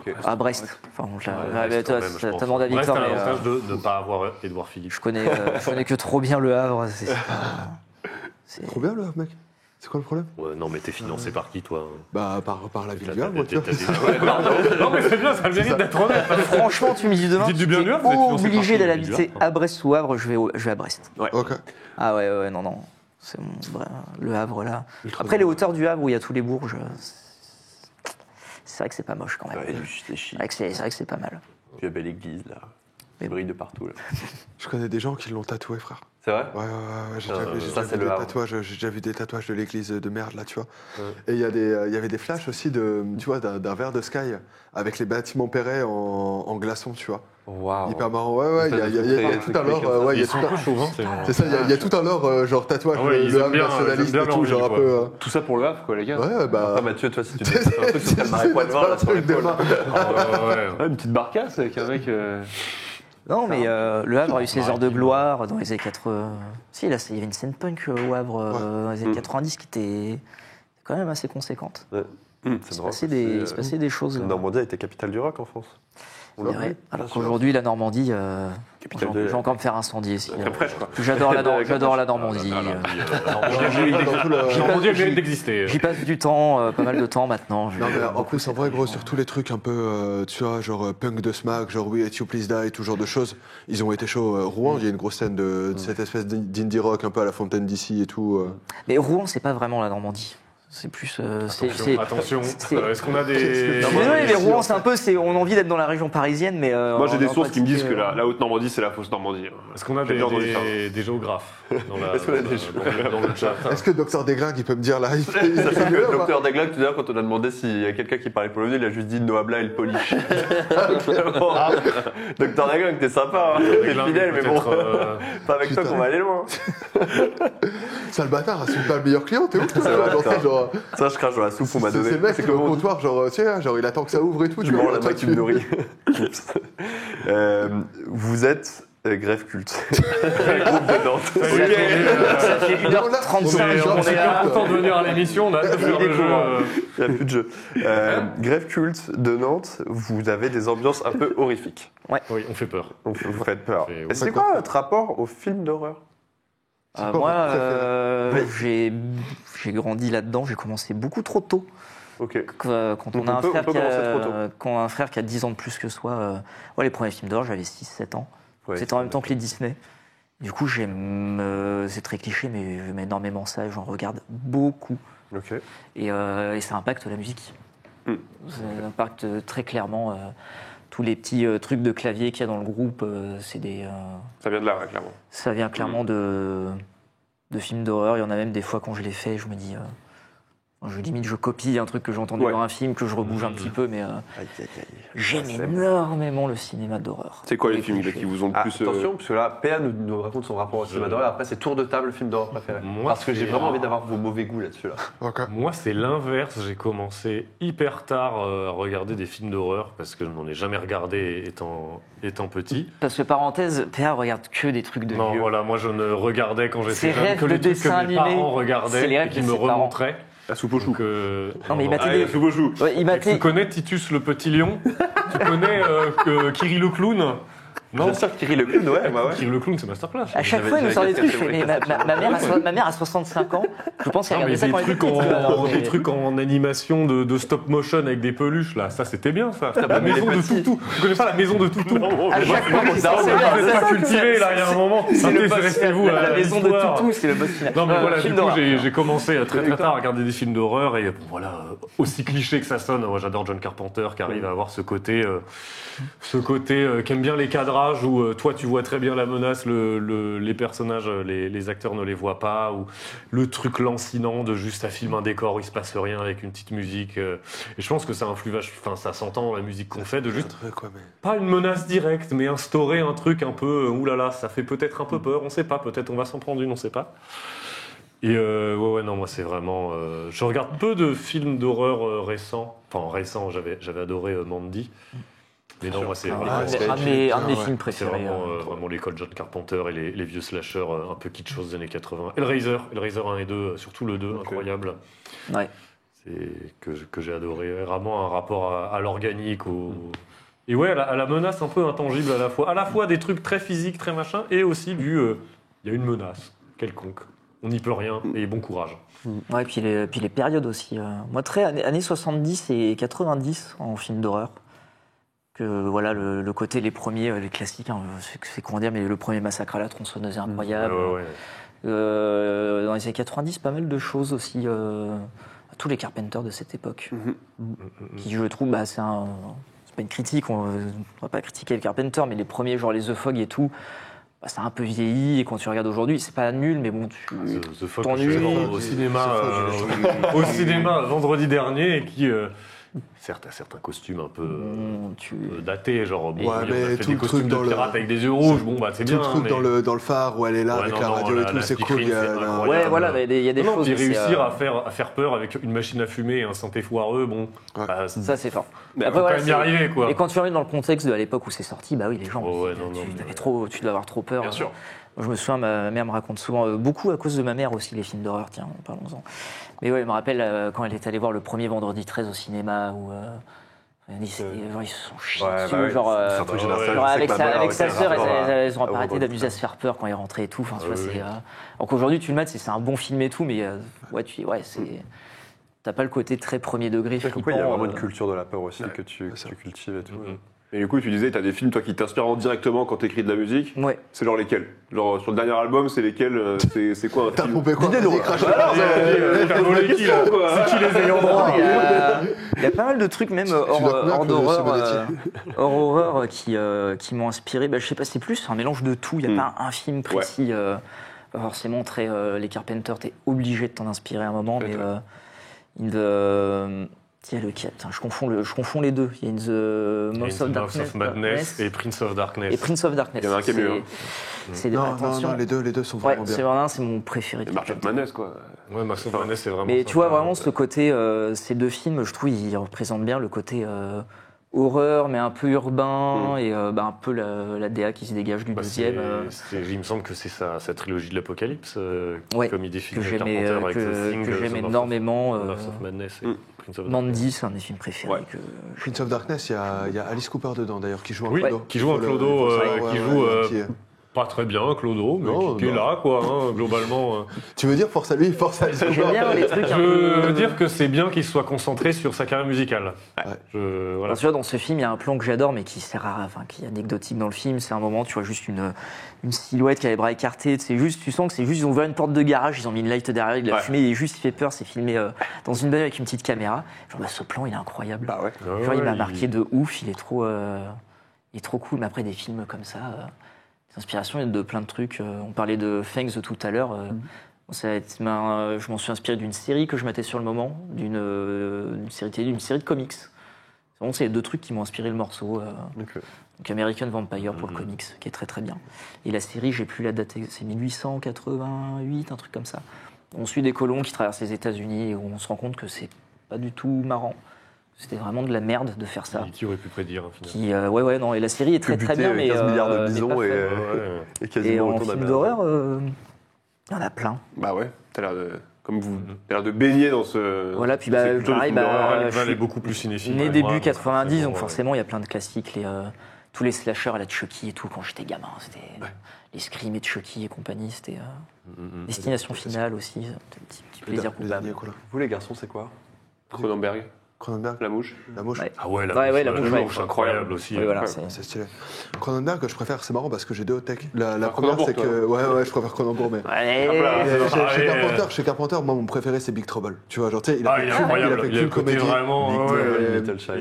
je À Brest. Enfin, Ouais, toi, Brest, quand même, je t'as pense. demandé à Brest Victor, a mais l'avantage de ne pas avoir Édouard Philippe. je connais que trop bien le Havre. C'est pas- c'est- Trop bien, le mec. C'est quoi le problème? Ouais, non, mais t'es financé par qui, toi? Bah, par la ville T'as- du Havre, tu vois. t'as dit- Ouais, non, mais c'est bien, ça a le mérite d'être honnête. Franchement, tu me dis demain, Dites du tu bien es du Havre, vous êtes financé par obligé qui, d'aller du habiter Havre à Brest ou Havre, je vais à Brest. Ok. Ah ouais, non. C'est le Havre, là. Après, les hauteurs du Havre, où il y a tous les bourges, c'est vrai que c'est pas moche, quand même. Ouais, c'est chic. C'est vrai que c'est pas mal. Puis la belle église, là. Mais Il brille de partout, là. Je connais des gens qui l'ont tatoué, frère. C'est vrai? Ouais, j'ai Ah, déjà, ça, c'est vu le des Havre. tatouages, j'ai déjà vu des tatouages de l'église de merde, là, tu vois. Ouais. Et il y avait des flashs aussi tu vois, d'un verre de Sky avec les bâtiments Perret en glaçons, tu vois. Waouh. Hyper marrant. Ouais, il y a tout un lore. Ouais, il y a tout un- chauvin, c'est C'est ça, il y a tout un lore, genre tatouage, Ah ouais, ils le aiment Havre bien, nationaliste ils aiment et bien tout, genre un leur peu. ville, Tout ça pour le Havre, quoi, les gars. Ouais, bah. Ah, Mathieu, toi, si tu devais faire un truc, ce serait le marais poil noir, là, sur truc de l'épaule. main. Ouais, une petite barcasse avec un mec. Non, mais le Havre a eu ses heures de gloire dans les années 80. Si, là, il y avait une scène punk au Havre dans les années 90 qui était quand même assez conséquente. Ouais. Il C'est se drôle. passait des choses. La Normandie a été capitale du rock en France. On C'est l'a vrai. vu, Alors bien sûr. qu'aujourd'hui, la Normandie, Capitale je de- vais encore me faire incendier. Si, Crème fraîche, quoi. J'adore la Normandie. Normandie a le mérite d'exister. J'y passe du temps, pas mal de temps maintenant. Non, mais en plus, en vrai, gros, sur tous les trucs un peu, tu vois, genre punk de smack, genre We Hate You Please Die, tout genre de choses, ils ont été chauds. Rouen, il y a une grosse scène de cette espèce d'indie rock un peu à la Fontaine d'ici et tout. Mais Rouen, c'est pas vraiment la Normandie. C'est plus. Attention, c'est- est-ce qu'on a des... Je suis désolé, mais Rouen, c'est un peu. On a envie d'être dans la région parisienne, mais. Moi, j'ai des en sources qui me disent que pratique, la Haute-Normandie, c'est la fausse Normandie. Est-ce qu'on a J'ai bien entendu ça. des géographes dans la- Est-ce qu'on a des dans le chat? Est-ce que Docteur Deglingue, il peut me dire là, il fait Ça fait que mieux, le ou pas docteur Daglac, tout à l'heure, quand on a demandé s'il y a quelqu'un qui parlait polonais, il a juste dit No habla el polish. Docteur Daglac, t'es sympa, hein. T'es fidèle, mais bon, Peut-être, pas avec toi Putain. qu'on va aller loin. Sale bâtard, c'est pas le meilleur client, t'es ouf, toi, C'est vrai, genre, putain. genre, Ça, je crache dans la soupe qu'on m'a c'est donné. le mec C'est au comment on dit comptoir, genre, tu sais, genre, il attend que ça ouvre et tout, Tu vois, manges la toi, main, tu me nourris. Oups. Vous êtes Grève Culte. Groupe de Nantes. Ça fait 1h35 On qu'on est là. content de venir à l'émission, on a hâte de faire le jeu. Il n'y a plus de jeu. Grève Culte de Nantes, vous avez des ambiances un peu horrifiques. Oui, on fait peur. Donc, vous faites peur. Et Et c'est quoi votre rapport aux films d'horreur? quoi Moi, votre j'ai grandi là-dedans, j'ai commencé beaucoup trop tôt. Ok. Quand Donc on a on un peut frère qui commencer trop tôt. quand on a un frère qui a 10 ans de plus que soi, ouais, les premiers films d'horreur, j'avais 6-7 ans. Ouais, C'était en même temps que les Disney. Du coup, c'est très cliché, mais j'aime énormément ça, j'en regarde beaucoup. Ok. Et ça impacte la musique. Hmm. Ça impacte très clairement tous les petits trucs de clavier qu'il y a dans le groupe. Ça vient de là, ouais, clairement. Ça vient clairement de films d'horreur. Il y en a même des fois quand je les fais, je me dis. Limite, je copie un truc que j'ai entendu Ouais. dans un film, que je rebouge un petit peu, mais Aïe, aïe, aïe. j'aime C'est- énormément le cinéma d'horreur. C'est quoi les films là, qui vous ont le Ah, plus. attention, parce que là, PA nous raconte son rapport au cinéma d'horreur. Après, c'est tour de table, le film d'horreur préféré. Moi, Parce que j'ai c'est- vraiment envie d'avoir vos mauvais goûts là-dessus. Là. Ok. Moi, c'est l'inverse. J'ai commencé hyper tard à regarder des films d'horreur parce que je n'en ai jamais regardé étant petit. Parce que parenthèse, PA regarde que des trucs de Non, vieux. voilà, moi je ne regardais quand Ses j'étais jeune rêves que de les trucs que dessins mes animés, parents c'est regardaient les et rêves qui de me ses parents. remontraient. La soupe au chou. Donc, Non, mais il m'a Ah, des- la soupe au chou. Ouais, il m'a Tu connais Titus le petit lion? Tu connais Kiri le clown? Non, Bien sûr, Kiri le clown, ouais, bah ouais. Kiri le clown, c'est masterclass. À chaque J'avais- fois, il nous j'avais sort des capté trucs. Je fais, le mais truc, ma mère a 65 ans. Je pense qu'elle Non, mais regardait ça des quand elle était trucs, petite. tu vois, alors, des mais- trucs en animation de stop motion avec des peluches, là, ça c'était bien ça. La mais maison les de petits. Toutou. Vous connaissez pas la maison de Toutou? À chaque fois, Vous c'est ça, êtes c'est pas ça, cultivé là, il y a un moment. C'est le boss Intéressez-vous à la maison de l'histoire. Toutou, c'est le boss final. Non mais voilà, film du coup d'horreur. j'ai commencé très très tard à regarder des films d'horreur et bon, voilà, aussi cliché que ça sonne, moi j'adore John Carpenter qui arrive à avoir ce côté qui aime bien les cadrages où toi tu vois très bien la menace, les personnages, les acteurs ne les voient pas, ou le truc lancinant de juste à filmer un décor où il se passe rien avec une petite musique. Et je pense que ça influe enfin ça s'entend la musique qu'on fait de juste Truc, ouais, mais... pas une menace directe, mais instaurer un truc un peu, oulala, ça fait peut-être un peu peur, on sait pas, peut-être on va s'en prendre une, on sait pas. Et ouais, non, moi c'est vraiment... je regarde peu de films d'horreur récents, j'avais adoré Mandy, mais non, moi c'est Un vraiment, de mes ouais. films c'est préférés. vraiment l'école John Carpenter et les vieux slashers un peu kitschos des années 80. Hellraiser 1 et 2, surtout le 2, incroyable. Ouais. C'est que j'ai adoré, vraiment un rapport à l'organique, et ouais, à la menace un peu intangible à la fois des trucs très physiques, très machin, et aussi il y a une menace quelconque. on n'y peut rien, et bon courage. Ouais, puis les périodes aussi. Moi, très années 70 et 90 en film d'horreur. Que voilà, le côté, les premiers, les classiques, hein, c'est comment dire, mais le premier Massacre à la tronçonneuse est incroyable. Ouais. Dans les années 90, pas mal de choses aussi. Tous les Carpenters de cette époque. Qui, je trouve, c'est pas une critique, on va pas critiquer les Carpenters, mais les premiers, genre les The Fog et tout, ça a un peu vieilli. Et quand tu regardes aujourd'hui, c'est pas nul, mais bon, tu The Fog, t'ennuies. je suis allé voir au cinéma vendredi dernier, et qui, certes, a certains costumes un peu datés, genre, bon, Ouais, on a mais fait tout des le costumes truc de dans le- pirates avec des yeux rouges, bon, c'est Tout bien. le truc mais- dans le phare où elle est là Ouais, avec non, la non, radio et tout, la c'est speakerine, cool. il y a- c'est incroyable. Ouais, voilà, il y a des Non, choses. puis mais c'est, réussir à faire peur avec une machine à fumer et un synthé foireux, bon, Ouais. Ça, c'est fort. mais Après, faut voilà, quand même y arriver, quoi. Et quand tu reviens dans le contexte de à l'époque où c'est sorti, bah oui, les gens, Oh, ouais, non, non, tu dois avoir trop peur. Bien sûr. Moi, je me souviens, ma mère me raconte souvent, beaucoup à cause de ma mère aussi, les films d'horreur, tiens, parlons-en. Mais ouais, elle me rappelle quand elle est allée voir le premier Vendredi 13 au cinéma, où elle dit, genre, ils se sont chiés Ouais, dessus, bah oui, genre, c'est un truc bah général. ouais. Je genre, sais avec que ma mère sa avait sœur, un rapport elles ont à pas arrêté Vendredi d'amuser à se faire peur quand ils rentraient et tout. Enfin, tu vois, oui, c'est, oui. alors qu'aujourd'hui, tu le mates, c'est un bon film et tout, mais c'est. T'as pas le côté très premier degré. Donc, il y a flippant, vraiment une culture de la peur aussi que tu cultives et tout. Et du coup, tu disais, t'as des films, toi, qui t'inspirent directement quand t'écris de la musique. Ouais. C'est genre lesquels? Genre, sur le dernier album, c'est lesquels? C'est quoi un T'as film? pompé quoi? Vas-y, crache. C'est qui les ayants droit? Il y a pas mal de trucs, même dois hors connaître d'horreur, ce hors horreur qui m'ont inspiré. Je sais pas, c'est plus un mélange de tout. Il n'y a pas un film précis. Pas forcément très. Les Carpenters, t'es obligé de t'en inspirer à un moment, mais il y a je confonds les deux. Il y a The Mouth of Darkness, Madness et Prince of Darkness. et Prince of Darkness. Il y en a un qui est mieux, hein. C'est Non, attention. non, les deux sont Ouais, vraiment c'est bien. vraiment c'est mon préféré. Et March of Madness, quoi. Ouais, Max of Madness, c'est vraiment. Mais sympa. tu vois vraiment ce côté, ces deux films, je trouve, ils représentent bien le côté horreur, mais un peu urbain et un peu la DA qui se dégage du Bah, deuxième. il me semble que c'est sa trilogie de l'Apocalypse, Ouais, comme il définit que Carpenter j'aime avec The Thing, que j'aime Son of- énormément. Son of Madness et Prince of Darkness. Mandy, c'est un des films préférés. Ouais. Prince of Darkness, il y a Alice Cooper dedans d'ailleurs, qui joue un Oui, Clodo. qui joue un Le- Clodo, ouais, qui ouais, joue ouais, qui- pas très bien, Clodo, mais Non, qui est non. là, quoi, hein, globalement. Tu veux dire force à lui, force à Alice Cooper? J'aime bien les trucs un Je peu. veux dire que c'est bien qu'il soit concentré sur sa carrière musicale. Voilà. Tu vois, dans ce film, il y a un plan que j'adore, mais qui sert à, qui est anecdotique dans le film. C'est un moment, tu vois juste une silhouette qui a les bras écartés. C'est juste, tu sens que c'est juste, ils ont ouvert une porte de garage, ils ont mis une light derrière, il a fumé, il fait peur. C'est filmé dans une bagnole avec une petite caméra. Genre, ce plan, il est incroyable. Bah ouais. Genre, il m'a marqué de ouf. Il est trop cool. Mais après, des films comme ça, des inspirations, il y a de plein de trucs. On parlait de Fangs tout à l'heure. Je m'en suis inspiré d'une série que je mettais sur le moment, d'une série télé, d'une série de comics. C'est les deux trucs qui m'ont inspiré le morceau. Donc American Vampire pour le comics, qui est très très bien. Et la série, j'ai plus la date, c'est 1888, un truc comme ça. On suit des colons qui traversent les États-Unis et on se rend compte que c'est pas du tout marrant. C'était vraiment de la merde de faire ça. Qui aurait pu prédire, finalement. Non. Et la série est très très bien, mais 15 milliards de mais bisons pas et, faite. et Et quasiment en autant film d'Américains. d'horreur, il y en a plein. Bah ouais, t'as l'air de. Comme vous, t'as l'air de baigner dans ce. Voilà, puis cette culture de pareil, film d'horreur. je Val est suis beaucoup plus cinéphile. né que début moi, 90, donc ouais. forcément il y a plein de classiques, tous les slashers à la Chucky et tout, quand j'étais gamin, c'était les Scream et de Chucky et compagnie, c'était Destination Finale aussi, un petit plaisir Le coupable. dernier, quoi, là. Vous, les garçons, c'est quoi? Cronenberg, Cronenberg, La Mouche. la mouche. Ouais. Ah ouais, la Ouais, la mouche, mouche, c'est incroyable aussi. Oui, voilà, Ouais. c'est- C'est stylé. Cronenberg, je préfère, c'est marrant parce que j'ai deux hot tech. La Ah, première, Cronenberg, c'est que. Ouais, je préfère Cronenberg, mais. Allez, Chez Carpenter, moi, mon préféré, c'est Big Trouble. Tu vois, genre, tu sais, il a Ah, fait il est qu'une- incroyable. il a fait Il a qu'une le côté comédie. vraiment. Little China.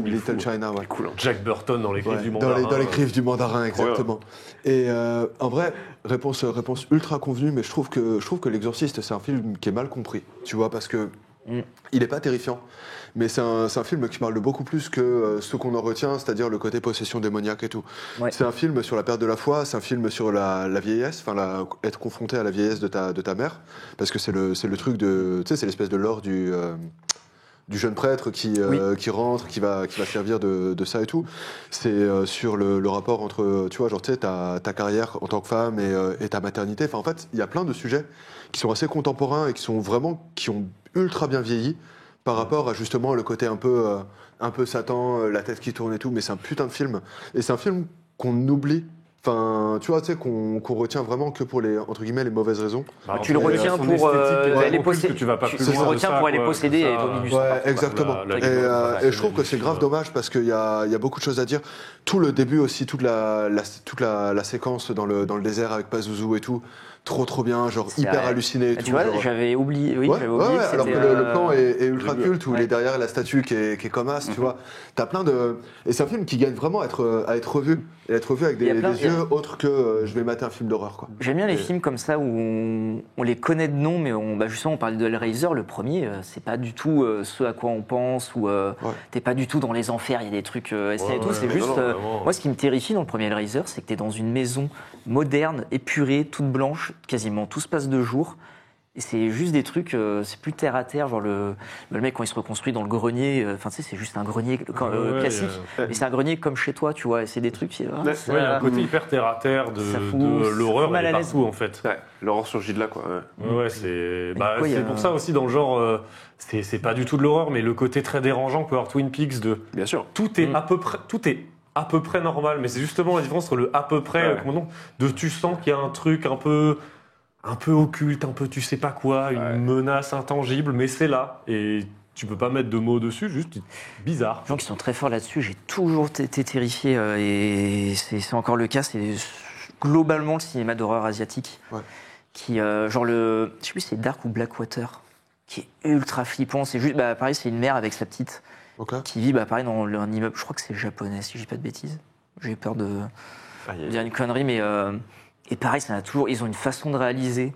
Little China, ouais. Cool, hein. Jack Burton dans les griffes Ouais, du dans mandarin. les griffes du mandarin, exactement. Et en vrai, réponse ultra convenue, mais je trouve que L'Exorciste, c'est un film qui est mal compris. Tu vois, parce que il est pas terrifiant, mais c'est un film qui parle de beaucoup plus que ce qu'on en retient, c'est-à-dire le côté possession démoniaque et tout. Ouais. C'est un film sur la perte de la foi, c'est un film sur la vieillesse, être confronté à la vieillesse de ta mère, parce que c'est le truc de, tu sais, c'est l'espèce de lore du jeune prêtre qui rentre, qui va servir de ça et tout. C'est sur le rapport entre, tu vois, genre, tu sais, ta carrière en tant que femme et ta maternité. Enfin, en fait, il y a plein de sujets qui sont assez contemporains et qui ont ultra bien vieilli par rapport à justement le côté un peu Satan, la tête qui tourne et tout. Mais c'est un putain de film. Et c'est un film qu'on oublie enfin, tu vois, tu sais, qu'on retient vraiment que pour les, entre guillemets, les mauvaises raisons. Bah, Tu le après, retiens son pour esthétique est aller tellement posséder. culte que tu vas pas plus Tu le loin de retiens ça, pour aller quoi, posséder que et ça. Tommy du Ouais, Star, quoi. exactement. La Et, gueule, et je trouve que c'est grave dommage parce qu'il y a beaucoup de choses à dire. Tout le début aussi, toute la séquence dans le désert avec Pazuzu et tout, trop bien, genre C'est hyper vrai. halluciné et Ah, tout. tu vois, genre- j'avais oublié. Oui, Ouais, j'avais ouais, oublié. ouais, que alors que c'était, le plan est ultra culte, où Ouais. il est derrière la statue qui est comme as, tu vois. T'as plein de. Et c'est un film qui gagne vraiment à être revu. Et être revu avec Il y a plein- des yeux autres que je vais mater un film d'horreur, quoi. J'aime bien les Et- films comme ça où on les connaît de nom, mais justement on parlait de Hellraiser, le premier, c'est pas du tout ce à quoi on pense, ou t'es pas du tout dans les enfers, il y a des trucs essais et tout, c'est juste... moi ce qui me terrifie dans le premier Hellraiser, c'est que t'es dans une maison moderne, épurée, toute blanche, quasiment tout se passe de jour, et c'est juste des trucs, c'est plus terre à terre, genre le mec quand il se reconstruit dans le grenier, enfin tu sais c'est juste un grenier classique, mais c'est un grenier comme chez toi, tu vois, et c'est des trucs... Ouais, il y a un côté hyper terre à terre de ça fout l'horreur mal elle est à l'aise. partout en fait. Ouais, l'horreur surgit de là, quoi. Ouais. Ouais, c'est du coup, il y a- pour ça aussi dans le genre, c'est pas du tout de l'horreur, mais le côté très dérangeant peut avoir Twin Peaks de Bien sûr. tout est à peu près normal, mais c'est justement la différence entre le à peu près, Ouais. comment non, de tu sens qu'il y a un truc un peu occulte, un peu tu sais pas quoi, une menace intangible, mais c'est là et tu peux pas mettre de mots dessus, juste bizarre. Les gens qui sont très forts là-dessus, j'ai toujours été terrifié et c'est encore le cas. C'est globalement le cinéma d'horreur asiatique Ouais. qui, genre je sais plus si c'est Dark ou Blackwater, qui est ultra flippant. C'est juste, pareil, c'est une mère avec sa petite Ok. qui vit, pareil, dans un immeuble. Je crois que c'est japonais, si je dis pas de bêtises. J'ai peur de dire une connerie, mais et pareil, ça a toujours. Ils ont une façon de réaliser.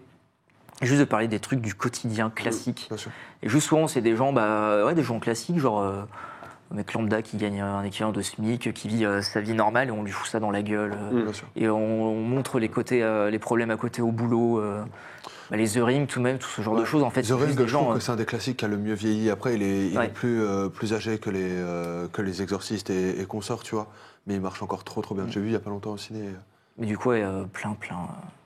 Juste de parler des trucs du quotidien classique. Bien sûr. Et juste souvent, c'est des gens, des gens classiques, genre un mec lambda qui gagne un équivalent de SMIC, qui vit sa vie normale et on lui fout ça dans la gueule. Bien sûr. Et on montre les côtés, les problèmes à côté au boulot, les The Ring, tout même, tout ce genre de choses. En fait, The c'est Ring, juste je des trouve gens. que c'est un des classiques qui a le mieux vieilli. Après, il est Ouais. plus âgé que les Exorcistes et consorts, tu vois. Mais il marche encore trop bien. J'ai vu il y a pas longtemps au ciné. Mais du coup, ouais, plein.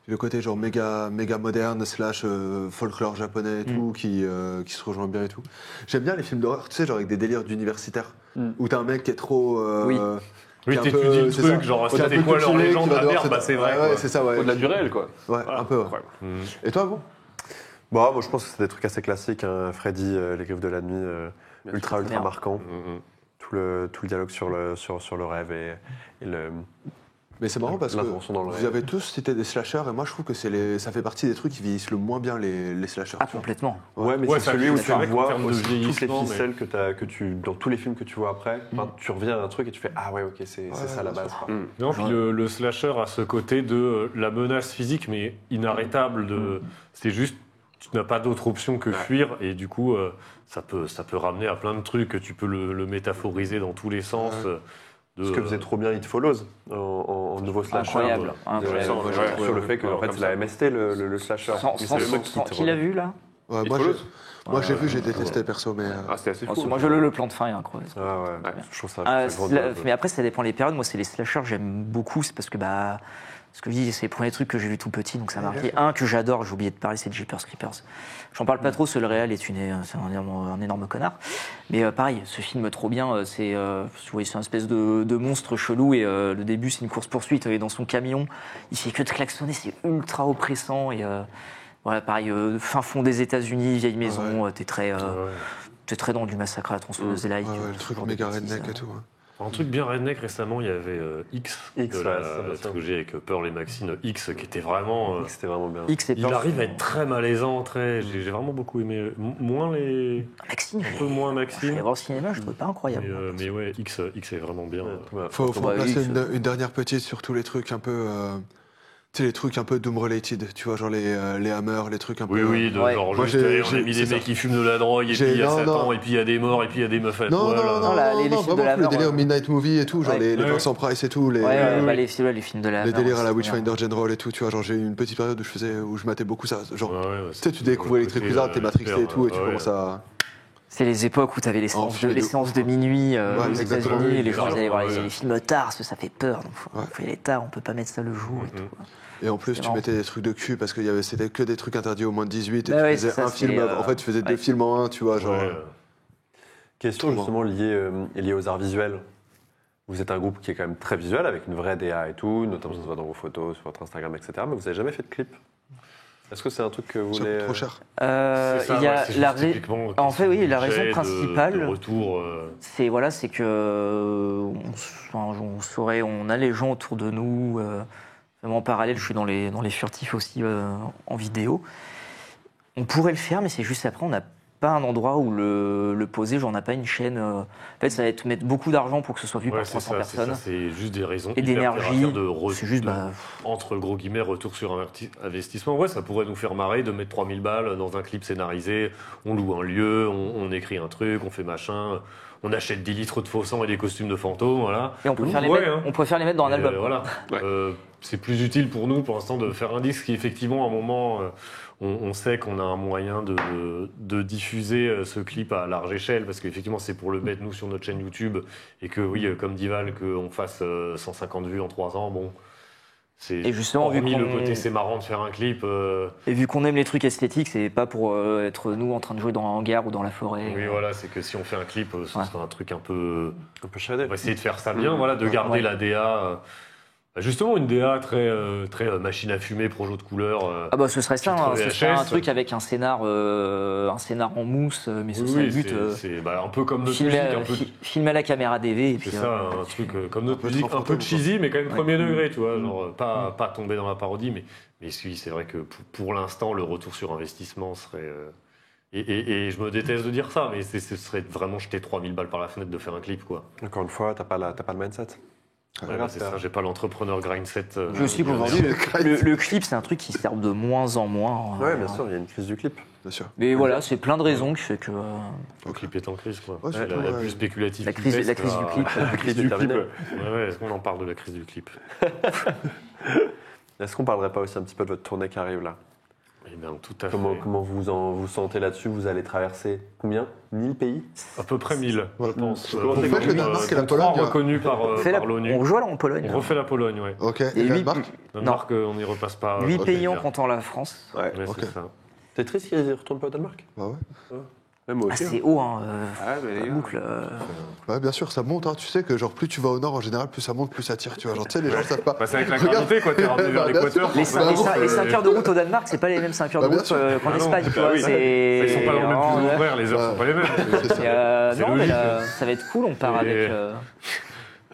Le côté genre méga moderne / folklore japonais et tout qui se rejoint bien et tout. J'aime bien les films d'horreur, tu sais, genre avec des délires d'universitaires où t'as un mec qui est trop Oui. Oui, qui est un t'étudies peu- le c'est truc, ça. genre Qui est un c'était peu quoi leur cultivé, légende qui va à devoir merde, se- bah c'est vrai. Ouais, quoi. c'est ça, ouais. Au-delà du réel, quoi. Ouais, un peu. Ouais. Et toi, bon Bon, moi je pense que c'est des trucs assez classiques. Hein. Freddy, Les Griffes de la Nuit, ultra Merde. marquant. Mhm. Tout le dialogue sur le rêve et le. Mais c'est marrant parce que L'intervention dans le vous réel. avez tous cité des slashers et moi je trouve que ça fait partie des trucs qui vieillissent le moins bien les slashers. Ah, tu vois. complètement. Ouais, mais Ouais, c'est ça, celui où c'est tu vrai qu'en vois termes de aussi toutes les vieillissement, mais- ficelles dans tous les films que tu vois après. Enfin, tu reviens à un truc et tu fais ah ouais ok c'est ça la bien base. quoi. Non, puis le slasher a ce côté de la menace physique, mais inarrêtable. C'est juste, tu n'as pas d'autre option que fuir, et du coup, ça peut ramener à plein de trucs. Tu peux le métaphoriser dans tous les sens. Ce que faisait trop bien It Follows en nouveau slasher. Incroyable. Sur le fait que en fait, c'est la MST le slasher. Mais c'est le mec qui te Qui l'a vu là Ouais, It moi, Follows j'ai vu, j'ai détesté perso, mais. Ah, c'était assez fou. Moi, le plan de fin est incroyable. Ah ouais, je trouve ça. Ah, je trouve ça mais après, ça dépend des périodes. Moi, c'est les slashers, j'aime beaucoup. C'est parce que, ce que je dis, c'est les premiers trucs que j'ai vu tout petit, donc ça m'a marqué. Un que j'adore, j'ai oublié de parler, c'est Jeepers Creepers. J'en parle pas trop, ce le réel c'est un énorme connard. Mais pareil, ce film trop bien, c'est une espèce de monstre chelou et le début, c'est une course-poursuite. Il est dans son camion, il fait que de klaxonner, c'est ultra oppressant. Et voilà, pareil, fin fond des États-Unis, vieille maison, t'es très dans du massacre à la tronçonneuse-like. Le truc méga redneck et tout. Ouais. Un truc bien redneck récemment, il y avait X, X, de ouais, la ça, bien sûr. trilogie avec Pearl et Maxine, X, qui était vraiment. C'était vraiment bien. X et Il Pearl, arrive à être très malaisant, j'ai vraiment beaucoup aimé. Moins les. Maxine, Un peu moins je Maxine. l'ai voir au cinéma, je trouvais pas incroyable. Mais ouais, X est vraiment bien. Faut Ouais, placer X. une dernière petite sur tous les trucs un peu. Tu sais, les trucs un peu Doom-related, tu vois, genre les Hammer, les trucs un peu. Oui, Ouais. genre Moi, juste, j'ai- on a mis c'est des ça. mecs qui fument de la drogue, et puis J'ai- il y a non, Satan, non. et puis il y a des morts, et puis il y a des meufs à Non, poil. non, non, Non, les films de vraiment la le délire Hammer, Midnight Movie et tout, genre Ouais. les Ouais. Vincent Price et tout, les Les films de la les Hammer, délires à la c'est bien. Witchfinder General et tout, tu vois, genre j'ai eu une petite période où je matais beaucoup ça, genre. Ouais, Tu sais, tu découvrais les trucs bizarres, t'es matrixé et tout, et tu commences à. C'est les époques où tu avais les séances, Enfiler les de séances de minuit aux exactement. États-Unis, et les gens Ouais, disaient ouais. les films tard, ça fait peur, donc Ouais. faut y aller tard, on peut pas mettre ça le jour et tout. Et en plus, C'est tu marrant. mettais des trucs de cul parce que c'était que des trucs interdits au moins de 18 et Bah tu ouais, faisais c'est ça, un film. c'est, En fait, tu faisais deux ouais. films en un, tu vois, genre. Ouais. Question justement liée aux arts visuels. Vous êtes un groupe qui est quand même très visuel, avec une vraie DA et tout, notamment ça se voit dans vos photos, sur votre Instagram, etc. Mais vous n'avez jamais fait de clip. Est-ce que c'est un truc que vous Ça voulez... coûte trop cher. C'est ça, Il y a ouais, c'est la juste typiquement en fait, oui, la budget raison de principale, retour. c'est que on a les gens autour de nous. Vraiment en parallèle, je suis dans les furtifs aussi en vidéo. On pourrait le faire, mais c'est juste après, on n'a pas un endroit où le poser. Genre, on n'a pas une chaîne. En fait, ça va être mettre beaucoup d'argent pour que ce soit vu Ouais, par c'est 300 ça, personnes. c'est juste des raisons Et hyper d'énergie. terre-à-terre de retour, C'est juste, entre gros guillemets, retour sur investissement. Ouais, ça pourrait nous faire marrer de mettre 3000 balles dans un clip scénarisé. On loue un lieu, on écrit un truc, on fait machin. On achète 10 litres de faux sang et des costumes de fantômes, voilà. Et on préfère, Ouais, on préfère les mettre dans un Et, album. voilà. Ouais. C'est plus utile pour nous, pour l'instant, de faire un disque qui, effectivement, à un moment, on sait qu'on a un moyen de diffuser ce clip à large échelle, parce qu'effectivement, c'est pour le mettre, nous, sur notre chaîne YouTube, et que, oui, comme dit Val, qu'on fasse 150 vues en 3 ans, bon... C'est Et justement, vu hormis qu'on- le côté c'est marrant de faire un clip. Et vu qu'on aime les trucs esthétiques, c'est pas pour être nous en train de jouer dans un hangar ou dans la forêt. Oui, voilà, c'est que si on fait un clip, ce Ouais. sera un truc un peu. Un peu shadé. On va essayer de faire ça bien, voilà, de garder Ouais. la DA. Justement, une DA très machine à fumer, projo de couleur. Ah bah ce serait ça, Titre hein, ce serait un VHS. truc avec un scénar en mousse, mais ce serait oui, le but. c'est un peu comme notre Filmer, musique, un peu. filmer à la caméra DV et puis C'est ça, un truc comme notre peu musique, trop un peu fantôme, cheesy, mais quand même Ouais. premier degré, tu vois, genre pas tomber dans la parodie, mais oui, c'est vrai que pour l'instant, le retour sur investissement serait. Et je me déteste de dire ça, mais ce serait vraiment jeter 3000 balles par la fenêtre de faire un clip, quoi. Encore une fois, t'as pas le mindset. Ouais, bah, c'est ça, j'ai pas l'entrepreneur grindset. Puis aussi qu'aujourd'hui, le clip c'est un truc qui sert de moins en moins. Ouais, bien sûr, il y a une crise du clip. Bien sûr. Mais voilà, c'est plein de raisons qui fait que Le clip est en crise, quoi. Ouais, Ouais, surtout, la ouais. plus spéculative. la qui crise, pèse, la crise là. du clip. La crise est terminée. Ouais, est-ce qu'on en parle de la crise du clip? Est-ce qu'on parlerait pas aussi un petit peu de votre tournée qui arrive là? Eh bien, tout à fait. Comment vous sentez là-dessus? Vous allez traverser combien? 1000 pays? À peu près 1000, Voilà. je pense. Vous faites le Danemark et la dont 3 Pologne, reconnus par l'ONU. On rejoue là en Pologne. On refait la Pologne, ouais. Ok, Et et le huit- Danemark Danemark, on n'y repasse pas. 8 ok, pays en bien. comptant la France. Ouais. Ouais, Ok. c'est ça. T'es triste qu'ils ne retournent pas au Danemark? Bah ouais. Ouais, moi Ah, aussi. c'est haut, hein. Ah, mais La les gars, boucle. Ouais, bien sûr, ça monte. Hein. Tu sais que genre plus tu vas au nord en général, plus ça monte, plus ça tire. Tu vois, genre tu sais, les gens savent pas. Bah, c'est avec la Regarde. gravité, quoi. T'es ramené vers Bah, bien l'équateur. sûr. Les Bah, 5 heures de route au Danemark, c'est pas les mêmes 5 heures Bah, de bien route sûr. qu'en Ah non, Espagne. bah tu vois, oui. c'est- Ils sont pas dans le même Non, fuseau ouais. horaire, les heures sont pas les mêmes. C'est ça. C'est Non, mais logique. là, ça va être cool, on part Et- avec.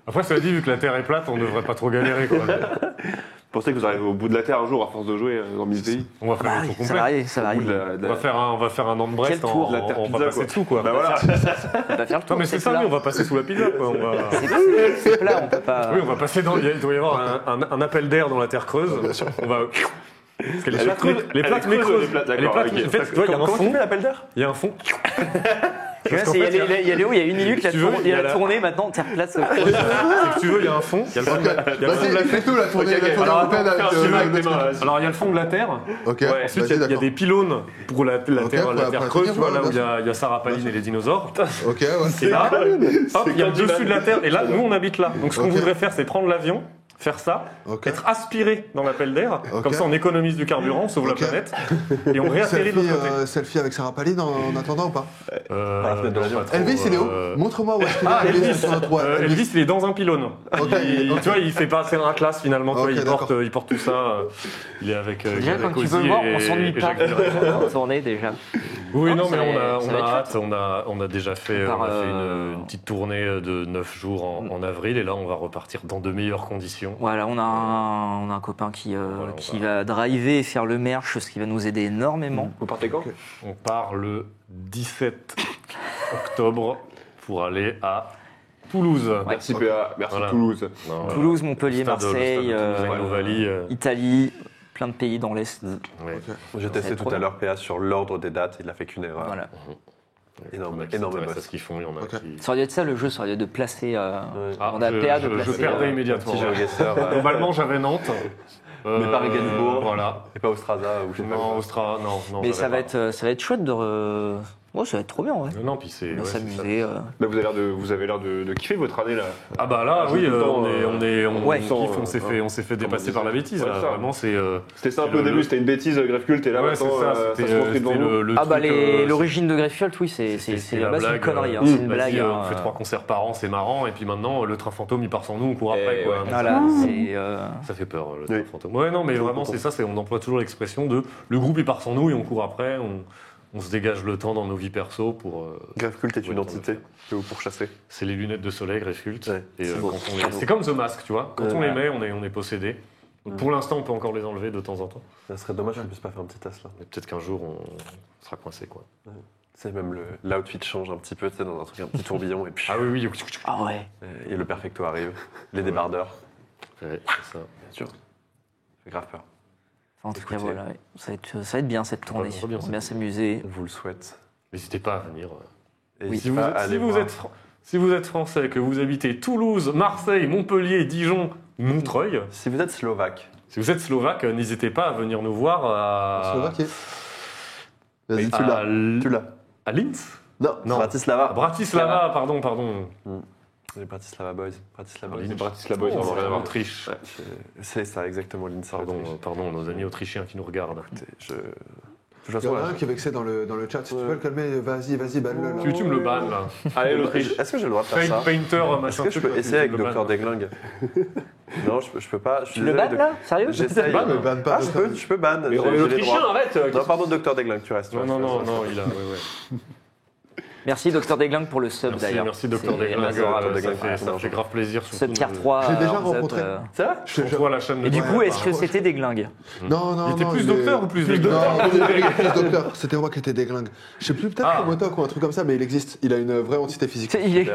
Après, cela dit, vu que la Terre est plate, on devrait pas trop galérer, quoi. Vous pensez que vous arrivez au bout de la Terre un jour à force de jouer dans 1000 pays? On va faire Bah, le tour ça va complet. arriver, ça va Au bout de arriver. la- On va faire un an de Brest, Quel tour on La terre va pizza, passer quoi. dessous, quoi. Bah voilà. On va faire le tour. Non, mais c'est ça, plat. oui, on va passer sous la pizza, quoi. On va... C'est plat, on peut pas. Oui, on va passer dans. Il doit y avoir un appel d'air dans la terre creuse. On va. Parce que les plates, les plates, mais creuses. Les plates, Les d'accord. plates, ok. en fait, tu vois, il y a un Comment tu fond. fais l'appel d'air? Il y a un fond. Tu vois, qu'en c'est- fait, il y a Léo, il y a une minute, Si tu veux, il y a la- tourné, maintenant, terre plate. C'est que tu veux, il y a un fond. Il y a le fond de la, il y a le fond de la Vas-y, fais tout la tournée, Ok, la ok. tournée Alors, européenne avec attends, le- avec le- tes mains, vas-y. Alors, il y a le fond de la terre. Ok, Ensuite, vas-y, il y a d'accord. des pylônes pour la terre, Ok, la pour terre la creuse, tu vois, tenir, là où bien il y a Sarah Palin et les dinosaures. Ok, ouais. Et là, hop, il y a le quand tu dessus de la terre. Et là, nous, on habite là. Donc, ce qu'on Ok. voudrait faire, c'est prendre l'avion, faire ça, Ok. être aspiré dans l'appel d'air. Ok. Comme ça, on économise du carburant, on sauve Ok. la planète. Et on réatterrit de Selfie, l'autre côté. selfie avec Sarah Palin en attendant ou pas? la fenêtre de non, l'avion. pas trop, Elvis, c'est Léo. Montre-moi où est-ce qu'il est Elvis sur un toit. Elvis, il est dans un pylône. Ok, Il- ok. Tu vois, il fait pas assez un classe finalement. tu vois, Ok, il porte tout ça. Il est avec. Déjà, Yannick comme tu Ozzy peux le voir, et- on s'ennuie et pas. Jacques Villeray. On tournait déjà. Oui, Non, non, ça mais va- ça va on être a hâte. On a déjà fait, On part, on a fait une petite tournée de 9 jours en avril, et là, on va repartir dans de meilleures conditions. Voilà, on a un copain qui Voilà, qui va driver et faire le merch, ce qui va nous aider énormément. Vous partez quand? On part le 17 octobre pour aller à Toulouse. Merci PA, merci Voilà. Toulouse. Non, Toulouse, Montpellier, le stade de Marseille, Toulouse avec Ovalie, Italie, plein de pays dans l'Est. ouais. J'ai testé tout à l'heure PA sur l'ordre des dates, il n'a fait qu'une erreur. Voilà. Énorme, Il y en a qui énorme s'intéressent boss. à ce qu'ils font, il y en a Ok. qui... Ça aurait dû être ça le jeu, ça aurait dû être de placer. Ah, on a PA de je placer. perdais immédiatement. Petit GeoGuessr, Globalement, j'avais Nantes. Mais pas Regensburg. Voilà. Et pas Austrasa ou je sais pas. Non, Austra, non. Mais j'avais ça va pas. être chouette Oh, ça va être trop bien, ouais. Non, puis c'est. On va ouais, c'est ça. s'amuser. Là, vous avez l'air de kiffer votre année là. Ah bah là, On oui, joue tout le temps, on ouais. kiffe, on s'est fait dépasser par la bêtise. Ouais, Là. ça. Vraiment, c'est. C'était ça un C'est peu au le- début, c'était une bêtise, Greffe Cult, et là Ouais, maintenant, c'est ça. ça C'était se construit devant c'était nous. le Ah bah truc, l'origine de Greffield, oui, c'est la base une connerie, hein, c'est une blague. Vas-y, hein. on fait 3 concerts par an, c'est marrant. Et puis maintenant, le train fantôme, il part sans nous, on court après. Et Quoi. ouais. Donc, Voilà, c'est. ça fait peur, le Oui. train fantôme. Ouais, non, mais vraiment, c'est ça. On emploie toujours l'expression de le groupe, il part sans nous et on court après. On se dégage le temps dans nos vies perso pour. Greffe Cult est Ouais, une entité que vous pourchassez. C'est les lunettes de soleil, Greffiult. Ouais, Et c'est beau. c'est comme The Mask, tu vois. Quand on Ouais. les met, on est possédé. Donc pour l'instant, on peut encore les enlever de temps en temps. Ça serait dommage qu'on puisse pas faire un petit test là. Mais peut-être qu'un jour, on sera coincé, quoi. C'est même l'outfit change un petit peu, tu sais, dans un truc, un petit tourbillon, et puis Ah oui, oui. Ah ouais. et le perfecto arrive. Les débardeurs, Ouais, c'est ça. bien sûr. Ça fait grave peur. Enfin, en tout cas, Écoutez. voilà. Ça va être bien cette tournée. va bien, On va bien s'amuser. On vous le souhaite. N'hésitez pas à venir. Et Oui. Si vous, si vous êtes français, que vous habitez Toulouse, Marseille, Montpellier, Dijon, Montreuil, Si vous êtes slovaque, si vous êtes slovaque, n'hésitez pas à venir nous voir à, Slovaquie. Vas-y, tu à, l'as. tu l'as. à Linz. Non, Non. à Bratislava. À Bratislava, pardon. Les Bratislava Boys. Bratislava Linz. Boys. Bratislava Boys, Oh, on va rien en voir. Autriche. C'est ça, exactement, l'INSA. Pardon, nos amis autrichiens qui nous regardent. De toute Il y en façon, a un qui est vexé dans le chat. Si tu peux le calmer, vas-y, banne-le. Tu me le bannes, là. Allez, l'Autriche. est-ce que j'ai le droit de faire ça Painter, Est-ce machin. que je peux essayer avec Dr Degling Non, je peux pas. Je suis Tu le désolé, bannes là Sérieux J'essaye. Banne, mais banne pas. Ah, je peux ban. Mais j'ai les l'Autrichien, droits. arrête. Non, pardon, Dr Degling, tu restes. Non, il a. Ouais. Merci Dr Degling pour le sub d'ailleurs. Merci, Dr. C'est Degling. adorable. Ça fait grave plaisir. Sub tier 3. J'ai déjà en sub, rencontré. C'est vrai Surtout à la chaîne de Et du coup, Ouais, est-ce que c'était Degling Non, non, Il était non. plus est- docteur ou plus Non, docteur plus docteur. C'était moi qui étais déglingue. Je sais plus, peut-être Ah. Promotoc ou un truc comme ça, mais il existe. Il a une vraie entité physique. Il est.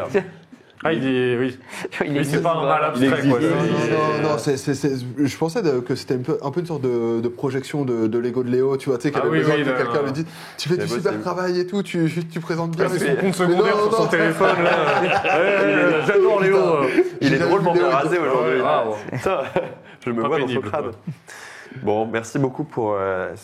Ah, il est. Oui. Il Mais est c'est pas un mal abstrait, quoi. Non, je pensais que c'était un peu une sorte de projection de l'ego de Léo, tu vois, tu sais, qu'elle Ah avait oui, besoin oui, que quelqu'un non. lui dise tu fais du C'est super possible. travail et tout, tu présentes bien. C'est mais son compte secondaire non, sur son non. téléphone, là. Ouais, j'adore Léo. Il est J'ai drôlement vu bien Léo, rasé aujourd'hui. Ah, Putain, je me Pas vois dans son pénible, crâne. Bon, merci beaucoup pour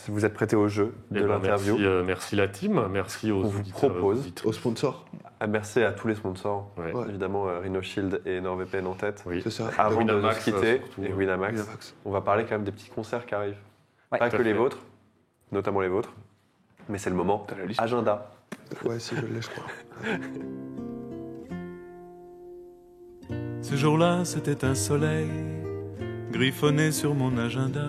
vous êtes prêté au jeu de Eh ben, l'interview. Merci la team, merci aux On vous auditeurs, propose Au sponsor, Ah, merci à tous les sponsors, Ouais. Ouais. évidemment Rhino Shield et NordVPN en tête. Oui. c'est ça. Avant de Winamax, se quitter, surtout. et Winamax, Winamax. on va parler quand même des petits concerts qui arrivent. Ouais. Pas Tout à que les fait. vôtres, notamment les vôtres, mais c'est le moment. T'as la liste. Agenda. Ouais, si je l'ai, je crois. Ce jour-là, c'était un soleil griffonné sur mon agenda.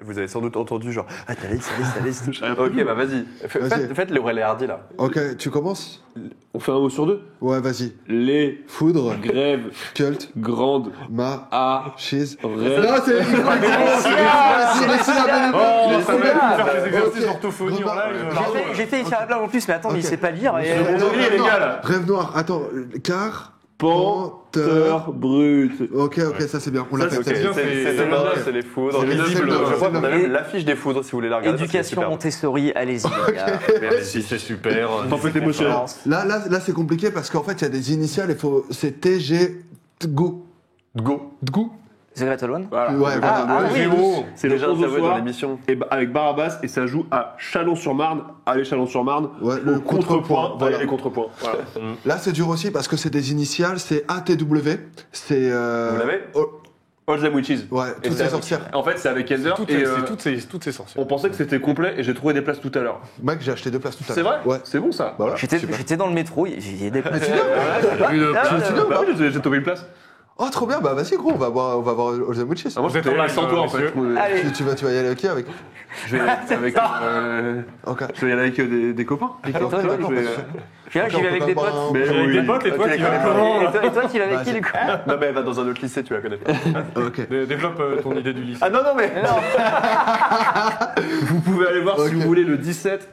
Vous avez sans doute entendu genre ah t'as la liste. Ok bah vas-y. Vas-y. Faites Laurel et Hardy là. Ok, tu commences On fait un mot sur deux. Ouais, vas-y. Les Foudre, grèves culte, grandes ma, à cheese. rêve. Non, c'est les Oh, ça va Ah, faire des exercices ok. d'orthophonie en live. J'étais sur la blague en plus, mais attends, mais il Ok. sait pas lire. Et... les gars, là. Rêve noir, attends, car, Panthère brut. Ok, ça c'est bien. On l'a Ça, fait. c'est bien, C'est demain, c'est les foudres. C'est visible. visible. Je crois qu'on a Et- même l'affiche des foudres si vous voulez la regarder. Éducation parce que Montessori, allez-y. les gars. Merci, c'est super. T'en fais tes motions. Là c'est compliqué parce qu'en fait il y a des initiales, c'est TG Go. c'est super. Go. Go. The Great One. Voilà. Ouais, voilà. ah ouais. oui. Géo, c'est le Déjà 11 au interviewé dans soir. l'émission. Et avec Barabas, et ça joue à Chalon-sur-Marne. Allez, Chalon-sur-Marne. Ouais, Au le contrepoint. contrepoint, voilà. Allez, les contrepoints. Voilà. Là c'est dur aussi parce que c'est des initiales, c'est ATW. C'est. Vous l'avez Oh, All Them Witches. ouais, Et toutes c'est ces sorcières. En fait, c'est avec Elder. Toutes Et ces sorcières. on pensait que c'était complet et j'ai trouvé des places tout à l'heure. Mec, j'ai acheté 2 places tout à C'est l'heure. vrai Ouais. C'est bon ça. Voilà. J'étais dans le métro, j'ai des places. Bah oui, j'ai trouvé une place. Oh, trop bien, bah vas-y, gros, on va voir All the Witches. Ah, moi, Vous êtes j'étais en avec live, sans toi en fait. messieurs. Allez. Tu vas y aller avec qui avec Je vais avec, Ok. je vais y aller avec des copains. D'accord, Je vais- d'accord, Puis là, j'y vais avec des potes. Mais Avec oui. des potes et toi, Ok, tu vas d'accord. comment Et toi, tu vas avec qui du coup Non mais elle va dans un autre lycée, tu la connais pas. Ok. Développe ton idée du lycée. Ah non mais. Vous pouvez aller voir Ok. si vous voulez le 17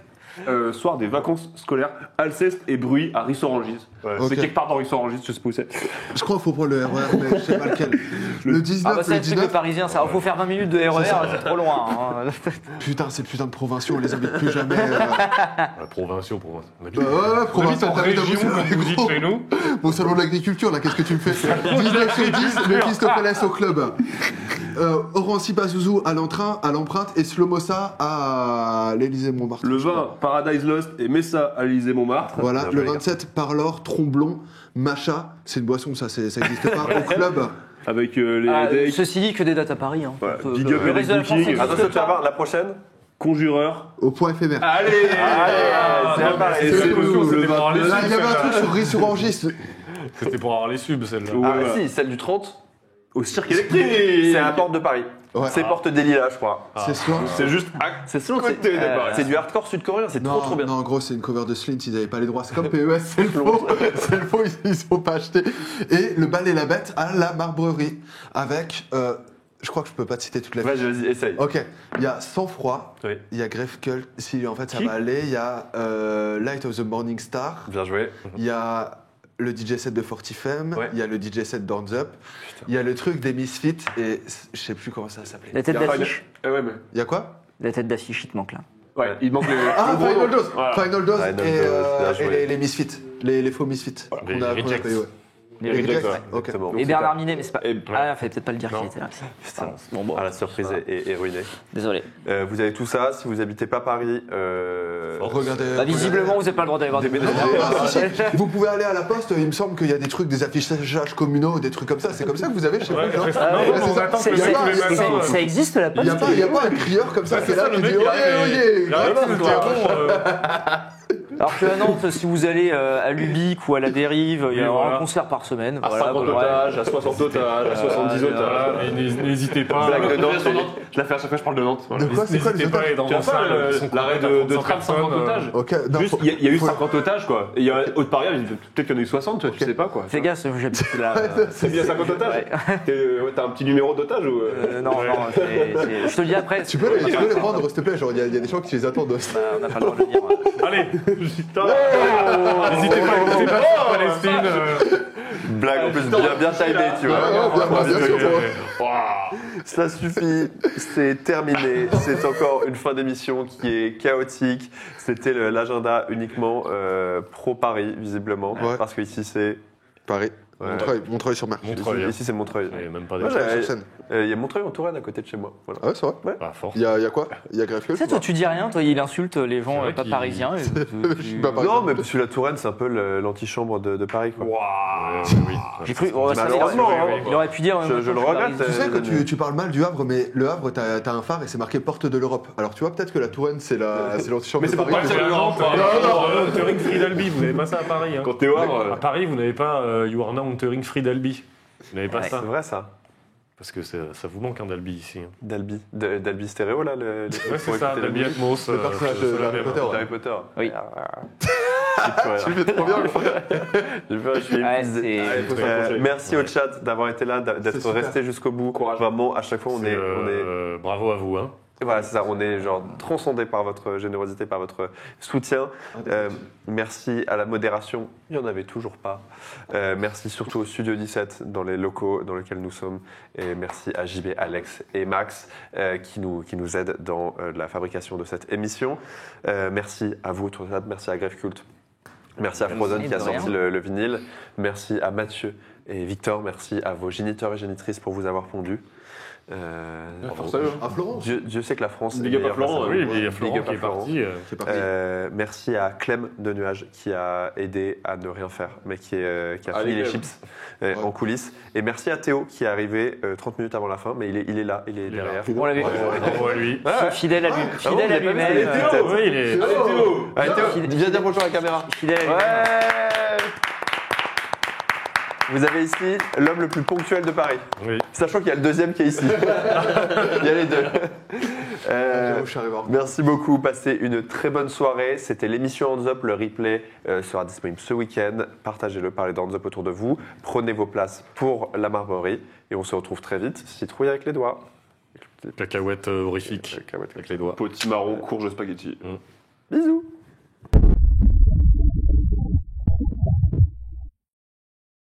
soir des vacances scolaires, Alceste et Bruy à Rissorangis. Ouais. Ok. C'est quelque part dans Rissorangis, je sais pas où c'est. Je crois qu'il faut prendre le RER, mais je sais pas lequel. Le 19, Ah bah c'est le le truc de 19. parisien, ça. Faut faire 20 minutes de RER, c'est trop loin. hein. Putain, ces putains de provinciaux, on les invite plus jamais. Provinciaux, province. On habite Ouais, on habite provinciaux, en t'habites à région, Bruxelles, comme vous dites gros. chez nous. Mon salon de l'agriculture, là, qu'est-ce que tu me fais 19 sur 10, le Christophe au club. Orancy Pazuzu à l'empreinte et Slomosa à l'Élysée-Montmartre. Le 20, Paradise Lost et Messa à l'Élysée-Montmartre. Voilà, Bien le joué, les 27, Parlor, Tromblon, Macha, c'est une boisson, ça n'existe pas, au club. Avec les Ah, decks, ceci dit, que des dates à Paris. Hein. Voilà, Donc, big up le et reste de la deck France booking. n'existe Attention, tu vas pas. voir, la prochaine. Conjureur. Au point éphémère. Allez c'est à Paris. Et C'est c'est le le c'était pour avoir les Là, subs, il y avait un celle-là. truc sur Rissurangis. C'était pour avoir les subs, celle-là. Ouais. Ah, Voilà. si, celle du 30, Au cirque électrique. c'est à la porte de Paris. Ouais. C'est porte des Lilas, je crois. C'est soit. C'est juste à C'est côté de Paris. c'est du hardcore sud-coréen, c'est Non, trop bien. non, en gros, c'est une cover de Slint, ils n'avaient pas les droits. C'est comme PES, c'est le faux. C'est le faux, ils ne sont pas achetés. Et le bal et la bête à la Marbrerie. Avec. Je crois que je peux pas te citer toutes les. Vas-y, essaye. Ok, il y a Sang Froid, Oui. il y a Grave Cult, si en fait ça Qui va aller, il y a Light of the Morning Star, Bien joué. il y a le DJ set de Fortifem, Ouais. il y a le DJ set d'Horns Up, il y a le truc des Misfits et je sais plus comment ça s'appelait. La tête d'affiche. Ouais, mais. Il y a quoi? La tête d'affiche, il te manque là. Ouais, il manque le. Ah, le gros Final nom. Dose, Voilà. Final Dose Final et, Dose, bien joué. les Misfits, les faux Misfits. Les qu'on a Rejects. payé, ouais. Les Les Rejects, Rejects, ouais. ok. Exactement. Et Bernard Minet, mais c'est pas. Et- Ah, fallait peut-être pas le dire Non. qu'il était là. Putain. Bon, Ah, la surprise est ruinée. désolé. Vous avez tout ça, si vous habitez pas Paris, Regardez. Bah, visiblement, vous n'avez pas le droit d'aller voir des Déménagez. Ah, si, si. Vous pouvez aller à la poste, il me semble qu'il y a des trucs, des affichages communaux, des trucs comme ça. C'est comme ça que vous avez chez vous, Ouais, non non, Ouais, non, c'est on ça. attend que C'est- le Il y a mec pas- tous les c'est- matins. Ça existe la Il poste n'y a, pas un crieur comme ça qui est là le qui mec, dit il oyez, arrive, oyez, il arrive, gratuit, c'est c'est bon, bon. Alors qu'à Nantes, si vous allez à Lubic ou à la Dérive, il y a Oui, voilà. un concert par semaine. À Voilà, 50 ouais. otages, à 60 otages, à 70 Voilà, otages. mais n'hésitez pas. Blague de Nantes, Je la fais à chaque fois, je parle de Nantes. voilà. De quoi, c'est quoi les N'hésitez pas à otages aller dans Tu vos vois pas salles. qui sont l'arrêt complètes à de 35 tram 50 personnes, otages Ok, non, Juste, faut- il y a eu faut- 50 otages, quoi. Et il y a Haute-Paris, peut-être qu'il y en a eu 60, tu vois, tu sais pas, quoi. Fais gaffe, j'habite là. C'est bien 50 otages T'as un petit numéro d'otage ou. Non, je te le dis après. Tu peux les rendre, s'il te plaît, genre il y a des gens qui les attendent. Bah, on n'a pas le droit de le dire. Allez, putain. N'hésitez pas à écouter pas sur Palestine. blague en plus bien timée, tu vois. Bien sûr, pour- Ça suffit, c'est terminé. C'est encore une fin d'émission qui est chaotique. C'était l'agenda uniquement pro Paris, visiblement, Ouais. parce que ici c'est Paris, Ouais. Montreuil sur mer. Montreuil. ici c'est Montreuil. Il y a même pas Moi, des j'ai- sur scène. Il y a Montreuil en Touraine à côté de chez moi. Voilà. Ah ouais, c'est vrai. Pas fort. Il y a quoi? Il y a Grave Cult. Ça, toi, tu dis rien, toi, il insulte les gens C'est vrai pas qu'il- parisiens. Je suis pas parisien. Non, mais parce que la Touraine, c'est un peu l'antichambre de Paris, quoi. Oui. J'ai cru. Oh, ça, Malheureusement, il aurait pu dire. Je le regrette. Tu sais que Denis. tu parles mal du Havre, mais le Havre, t'as un phare et c'est marqué porte de l'Europe. Alors tu vois, peut-être que la Touraine, c'est l'antichambre Mais de c'est pour Paris. pas mais- que l'Europe. Huntering Friedalby, vous n'avez pas ça à Paris. Hein. Quand t'es au Havre. À Paris, vous n'avez pas You Are Now Huntering Friedalby. Vous n'avez pas Ouais. C'est ça. vrai, ça. Parce que ça vous manque un Dalby ici. Hein. D'Albi Stéréo, là. Ouais, c'est ça, Dalby Atmos. Le personnage c'est de la Harry même. Potter. Harry Potter. Oui. Tu le fais trop bien, le frère. Je suis Ouais, épuisé. c'est. Merci au chat d'avoir été là, d'être super. resté jusqu'au bout. Vraiment, à chaque fois, on est, Bravo à vous. Hein. voilà, c'est ça, on est genre transcendé par votre générosité, par votre soutien. Merci à la modération, il n'y en avait toujours pas. Merci surtout au Studio 17 dans les locaux dans lesquels nous sommes. Et merci à JB, Alex et Max qui nous aident dans la fabrication de cette émission. Merci à vous autour de la table, merci à Grave Cult. Merci à Frozen qui a de rien. sorti le vinyle. Merci à Mathieu et Victor. Merci à vos géniteurs et génitrices pour vous avoir pondus. Force à eux. À Florence. Dieu sait que la France Big est up à meilleure Florent, face à Oui, nous. il y a Big Florent up qui à est Florent. parti. C'est parti. Merci à Clem de Nuage qui a aidé à ne rien faire, mais qui a Allez, fini les Clem. chips en coulisses. Et merci à Théo qui est arrivé 30 minutes avant la fin, mais il est là, il est Il est derrière. On l'avait vu. Bravo à lui. Fidèle à lui. bon, Fidèle on à l'a pas vu, lui-même. il est Théo. Oui, il est. Allez, Théo. Allez, Théo, Fidèle- viens dire bonjour à la caméra. Fidèle à lui-même. Ouais. Vous avez ici l'homme le plus ponctuel de Paris, Oui. sachant qu'il y a le deuxième qui est ici. Il y a les deux. J'avoue, je suis arrivé en retard. Merci beaucoup, passez une très bonne soirée. C'était l'émission Hands Up, le replay sera disponible ce week-end. Partagez-le, parlez d'Hands Up autour de vous. Prenez vos places pour la Marbrerie et on se retrouve très vite. Citrouille avec les doigts. Cacahuète horrifique. Cacahuète Avec les doigts. Potimarron, courge spaghetti. Bisous.